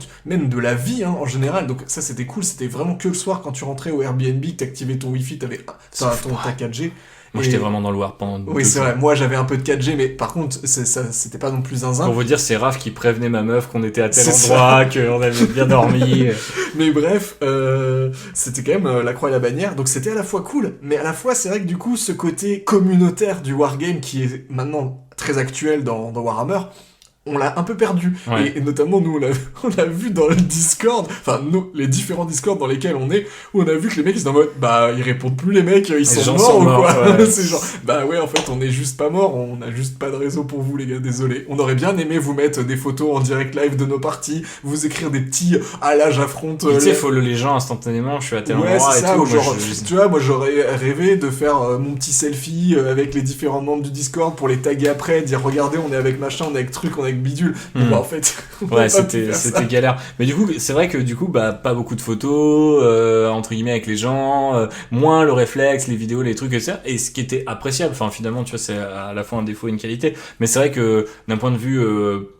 de la vie en général, donc ça c'était cool. C'était vraiment que le soir quand tu rentrais au Airbnb, que t'activais ton wifi, t'avais ta 4G. Moi j'étais vraiment dans le War pendant oui c'est vrai, moi j'avais un peu de 4G, mais par contre c'était pas non plus zinzin. Pour vous dire, c'est Raph qui prévenait ma meuf qu'on était à tel endroit, qu'on avait bien dormi. Mais bref, c'était quand même la croix et la bannière, donc c'était à la fois cool, mais à la fois c'est vrai que du coup ce côté communautaire du Wargame qui est maintenant très actuel dans Warhammer, on l'a un peu perdu. Et notamment nous on l'a vu dans le Discord, enfin les différents Discord dans lesquels on est, où on a vu que les mecs ils sont en mode ils répondent plus, les mecs ils sont morts ou quoi. C'est genre en fait on est juste pas morts, on a juste pas de réseau pour vous les gars, désolé. On aurait bien aimé vous mettre des photos en direct live de nos parties, vous écrire des petits là j'affronte tu sais follow les gens instantanément, je suis à tel endroit et ça, tout. Tu vois, moi j'aurais rêvé de faire mon petit selfie avec les différents membres du Discord pour les taguer après, dire regardez on est avec machin, on est avec truc, on est avec bidule. En fait c'était galère, mais du coup c'est vrai que du coup pas beaucoup de photos entre guillemets avec les gens, moins le réflexe, les vidéos, les trucs et ça, et ce qui était appréciable, enfin finalement tu vois c'est à la fois un défaut et une qualité, mais c'est vrai que d'un point de vue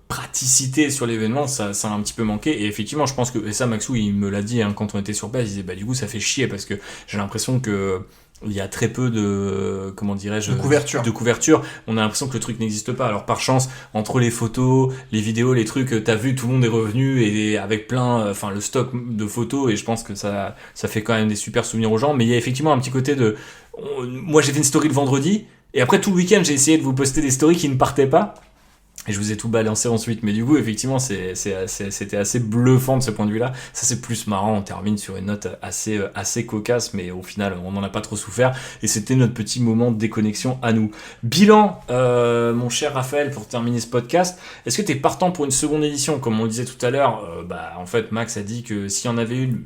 praticité sur l'événement, ça a un petit peu manqué, et effectivement je pense que, et ça Maxou il me l'a dit quand on était sur place, il disait du coup ça fait chier parce que j'ai l'impression que il y a très peu de, comment dirais-je, de couverture. On a l'impression que le truc n'existe pas. Alors par chance, entre les photos, les vidéos, les trucs, t'as vu, tout le monde est revenu et avec plein, enfin le stock de photos, et je pense que ça fait quand même des super souvenirs aux gens. Mais il y a effectivement un petit côté de, moi j'ai fait une story le vendredi, et après tout le week-end j'ai essayé de vous poster des stories qui ne partaient pas. Et je vous ai tout balancé ensuite, mais du coup, effectivement, c'était assez bluffant de ce point de vue-là. Ça, c'est plus marrant. On termine sur une note assez cocasse, mais au final, on n'en a pas trop souffert. Et c'était notre petit moment de déconnexion à nous. Bilan, mon cher Raphaël, pour terminer ce podcast. Est-ce que t'es partant pour une seconde édition? Comme on le disait tout à l'heure, en fait, Max a dit que s'il y en avait une,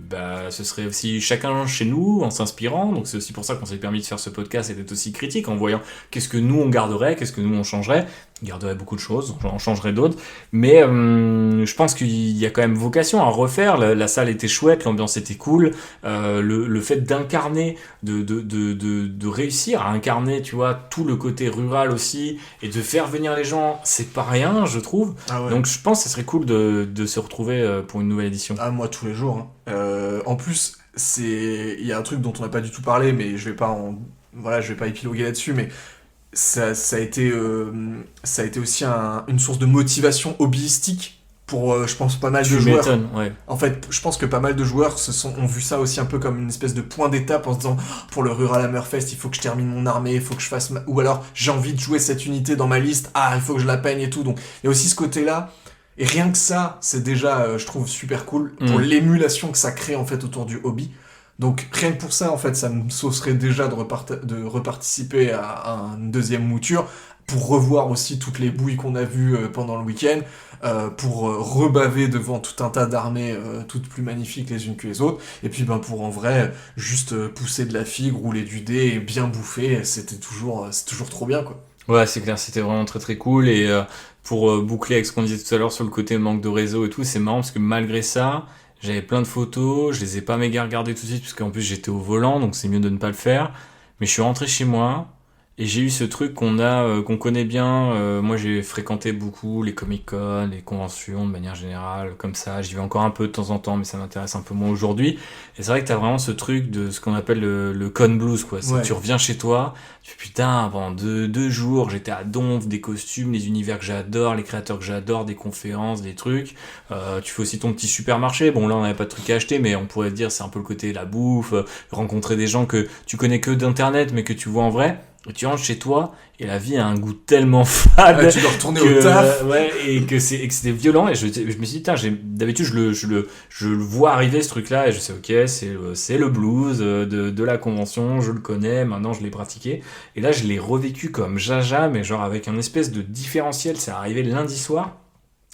ce serait aussi chacun chez nous, en s'inspirant. Donc, c'est aussi pour ça qu'on s'est permis de faire ce podcast et d'être aussi critique, en voyant qu'est-ce que nous on garderait, qu'est-ce que nous on changerait. Il garderait beaucoup de choses, j'en changerais d'autres, mais je pense qu'il y a quand même vocation à refaire. La salle était chouette, l'ambiance était cool, le fait d'incarner, de réussir à incarner, tu vois, tout le côté rural aussi, et de faire venir les gens, c'est pas rien, je trouve. Ah ouais. Donc je pense que ce serait cool de se retrouver pour une nouvelle édition. Ah, moi, tous les jours. Hein. En plus, il y a un truc dont on n'a pas du tout parlé, mais je vais pas épiloguer là-dessus, mais ça a été aussi une source de motivation hobbyistique pour, je pense, pas mal de joueurs. Ouais. En fait, je pense que pas mal de joueurs ont vu ça aussi un peu comme une espèce de point d'étape en se disant pour le Rural Hammerfest, il faut que je termine mon armée, il faut que je fasse ou alors j'ai envie de jouer cette unité dans ma liste, il faut que je la peigne et tout. Donc il y a aussi ce côté-là. Et rien que ça, c'est déjà, je trouve, super cool pour l'émulation que ça crée en fait autour du hobby. Donc rien que pour ça, en fait, ça me saucerait déjà de reparticiper à une deuxième mouture, pour revoir aussi toutes les bouilles qu'on a vues pendant le week-end, pour rebaver devant tout un tas d'armées toutes plus magnifiques les unes que les autres, et puis pour en vrai, juste pousser de la figue, rouler du dé et bien bouffer, c'est toujours trop bien, quoi. Ouais, c'est clair, c'était vraiment très très cool. Et pour boucler avec ce qu'on disait tout à l'heure sur le côté manque de réseau et tout, c'est marrant parce que malgré ça, j'avais plein de photos, je les ai pas méga regardées tout de suite parce qu'en plus j'étais au volant, donc c'est mieux de ne pas le faire. Mais je suis rentré chez moi et j'ai eu ce truc qu'on connaît bien. Moi j'ai fréquenté beaucoup les Comic-Con, les conventions de manière générale, comme ça. J'y vais encore un peu de temps en temps, mais ça m'intéresse un peu moins aujourd'hui. Et c'est vrai que t'as vraiment ce truc de ce qu'on appelle le con blues, quoi. C'est Ouais. que tu reviens chez toi, tu fais putain, pendant deux jours, j'étais à Donf, des costumes, les univers que j'adore, les créateurs que j'adore, des conférences, des trucs. Tu fais aussi ton petit supermarché. Bon, là, on n'avait pas de trucs à acheter, mais on pourrait dire c'est un peu le côté la bouffe, rencontrer des gens que tu connais que d'internet, mais que tu vois en vrai. Et tu rentres chez toi et la vie a un goût tellement fade Tu dois retourner au taf. et que c'était violent. Et je me suis dit, putain, d'habitude je le vois arriver ce truc-là et je sais, ok, c'est le blues de la convention, je le connais, maintenant je l'ai pratiqué. Et là, je l'ai revécu comme jaja, mais genre avec un espèce de différentiel. C'est arrivé lundi soir.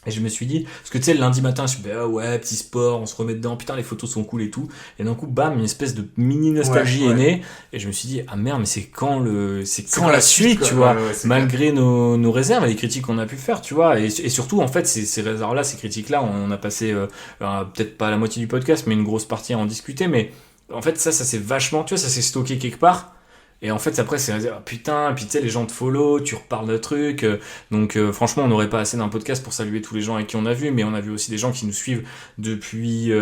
Et je me suis dit, parce que tu sais, le lundi matin, je me suis dit, ouais, petit sport, on se remet dedans, putain, les photos sont cool et tout. Et d'un coup, bam, une espèce de mini nostalgie est née. Et je me suis dit, ah merde, mais c'est quand la suite, tu vois, malgré nos réserves et les critiques qu'on a pu faire, tu vois. Et surtout, en fait, ces réserves-là, ces critiques-là, on a passé, peut-être pas la moitié du podcast, mais une grosse partie à en discuter. Mais en fait, ça c'est vachement, tu vois, ça s'est stocké quelque part. Et en fait, après, c'est putain, et puis tu sais, les gens te follow, tu reparles de trucs. Donc, franchement, on n'aurait pas assez d'un podcast pour saluer tous les gens avec qui on a vu, mais on a vu aussi des gens qui nous suivent depuis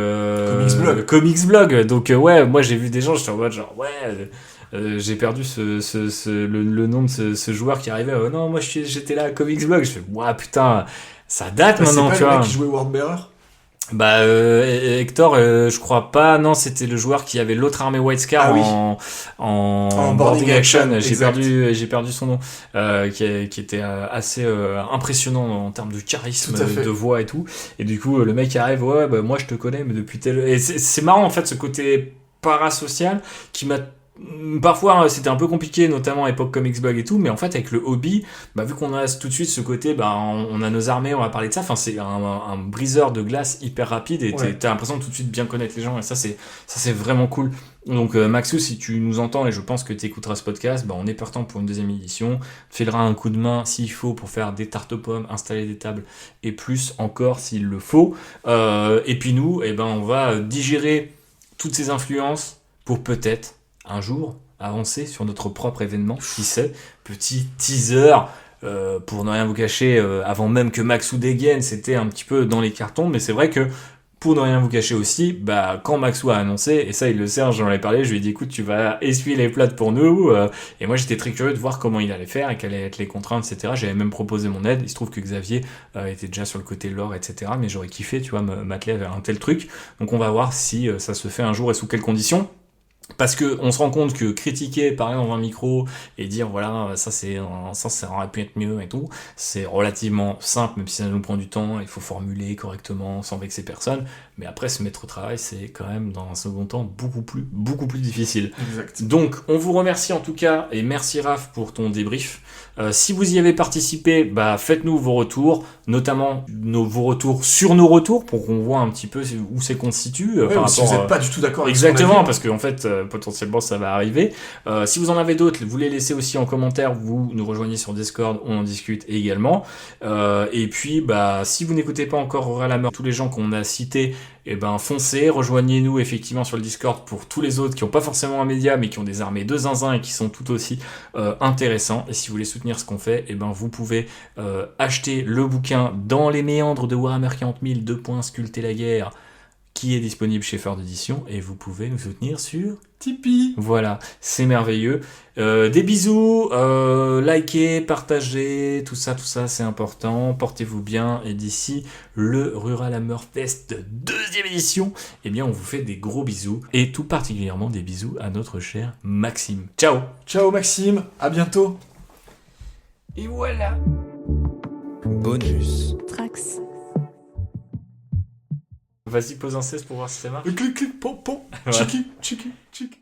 Comics Blog. Donc, ouais, moi j'ai vu des gens, j'étais en mode genre, ouais. J'ai perdu le nom de ce joueur qui arrivait. Non, moi j'étais là à Comics Blog. Je fais, ouais, putain, ça date maintenant, tu vois. C'est pas le mec qui jouait Wordbearer ? Hector, je crois pas. Non, c'était le joueur qui avait l'autre armée White Scar en boarding action. J'ai perdu son nom, qui était assez impressionnant en termes de charisme, de voix et tout. Et du coup, le mec arrive, moi je te connais, mais depuis tel. Et c'est marrant en fait ce côté parasocial qui m'a. Parfois c'était un peu compliqué, notamment à l'époque Comics Blog et tout, mais en fait avec le hobby, vu qu'on a tout de suite ce côté, on a nos armées, on va parler de ça, enfin c'est un briseur de glace hyper rapide et t'as l'impression de tout de suite bien connaître les gens et ça c'est vraiment cool. Donc Maxou, si tu nous entends et je pense que tu écouteras ce podcast, on est partant pour une deuxième édition, tu fileras un coup de main s'il faut pour faire des tartes aux pommes, installer des tables et plus encore s'il le faut. Et puis nous, on va digérer toutes ces influences pour peut-être un jour avancer sur notre propre événement, qui sait, petit teaser pour ne rien vous cacher, avant même que Maxou dégaine, c'était un petit peu dans les cartons, mais c'est vrai que Pour ne rien vous cacher aussi, bah, quand Maxou a annoncé, et ça il le sait, j'en ai parlé, je lui ai dit écoute, tu vas essuyer les plâtres pour nous, et moi j'étais très curieux de voir comment il allait faire et quelles allaient être les contraintes, etc. J'avais même proposé mon aide, il se trouve que Xavier était déjà sur le côté lore, etc. Mais j'aurais kiffé, tu vois, m'atteler vers un tel truc. Donc on va voir si ça se fait un jour et sous quelles conditions. Parce que on se rend compte que critiquer, parler dans un micro et dire voilà ça aurait pu être mieux et tout, c'est relativement simple, même si ça nous prend du temps, il faut formuler correctement sans vexer personne. Mais après se mettre au travail, c'est quand même dans un second temps beaucoup plus difficile. Exact. Donc on vous remercie en tout cas et merci Raph pour ton débrief. Si vous y avez participé, bah faites-nous vos retours, notamment vos retours sur nos retours pour qu'on voit un petit peu où c'est qu'on se situe Ouais, par si rapport vous n'êtes pas du tout d'accord avec exactement, ce qu'on a parce qu'en fait, potentiellement, ça va arriver. Si vous en avez d'autres, vous les laissez aussi en commentaire, vous nous rejoignez sur Discord, on en discute également. Et puis, bah, si vous n'écoutez pas encore Aura la Meurtre, tous les gens qu'on a cités, eh ben, foncez, rejoignez-nous effectivement sur le Discord pour tous les autres qui n'ont pas forcément un média, mais qui ont des armées de zinzin et qui sont tout aussi intéressants. Et si vous voulez soutenir ce qu'on fait, eh ben, vous pouvez acheter le bouquin Dans les méandres de Warhammer 40 000, sculpter la guerre, qui est disponible chez Ford Edition, et vous pouvez nous soutenir sur Tipeee. Voilà, c'est merveilleux. Des bisous, likez, partagez, tout ça c'est important. Portez-vous bien, et d'ici le Rural Hammer Fest 2e édition, eh bien on vous fait des gros bisous, et tout particulièrement des bisous à notre cher Maxime. Ciao. Ciao Maxime, à bientôt. Et voilà. Bonus. Trax. Vas-y, pose un 16 pour voir si ça marche. Clic, clic, pom, pom. Ouais. Chiki, chiki, chiki.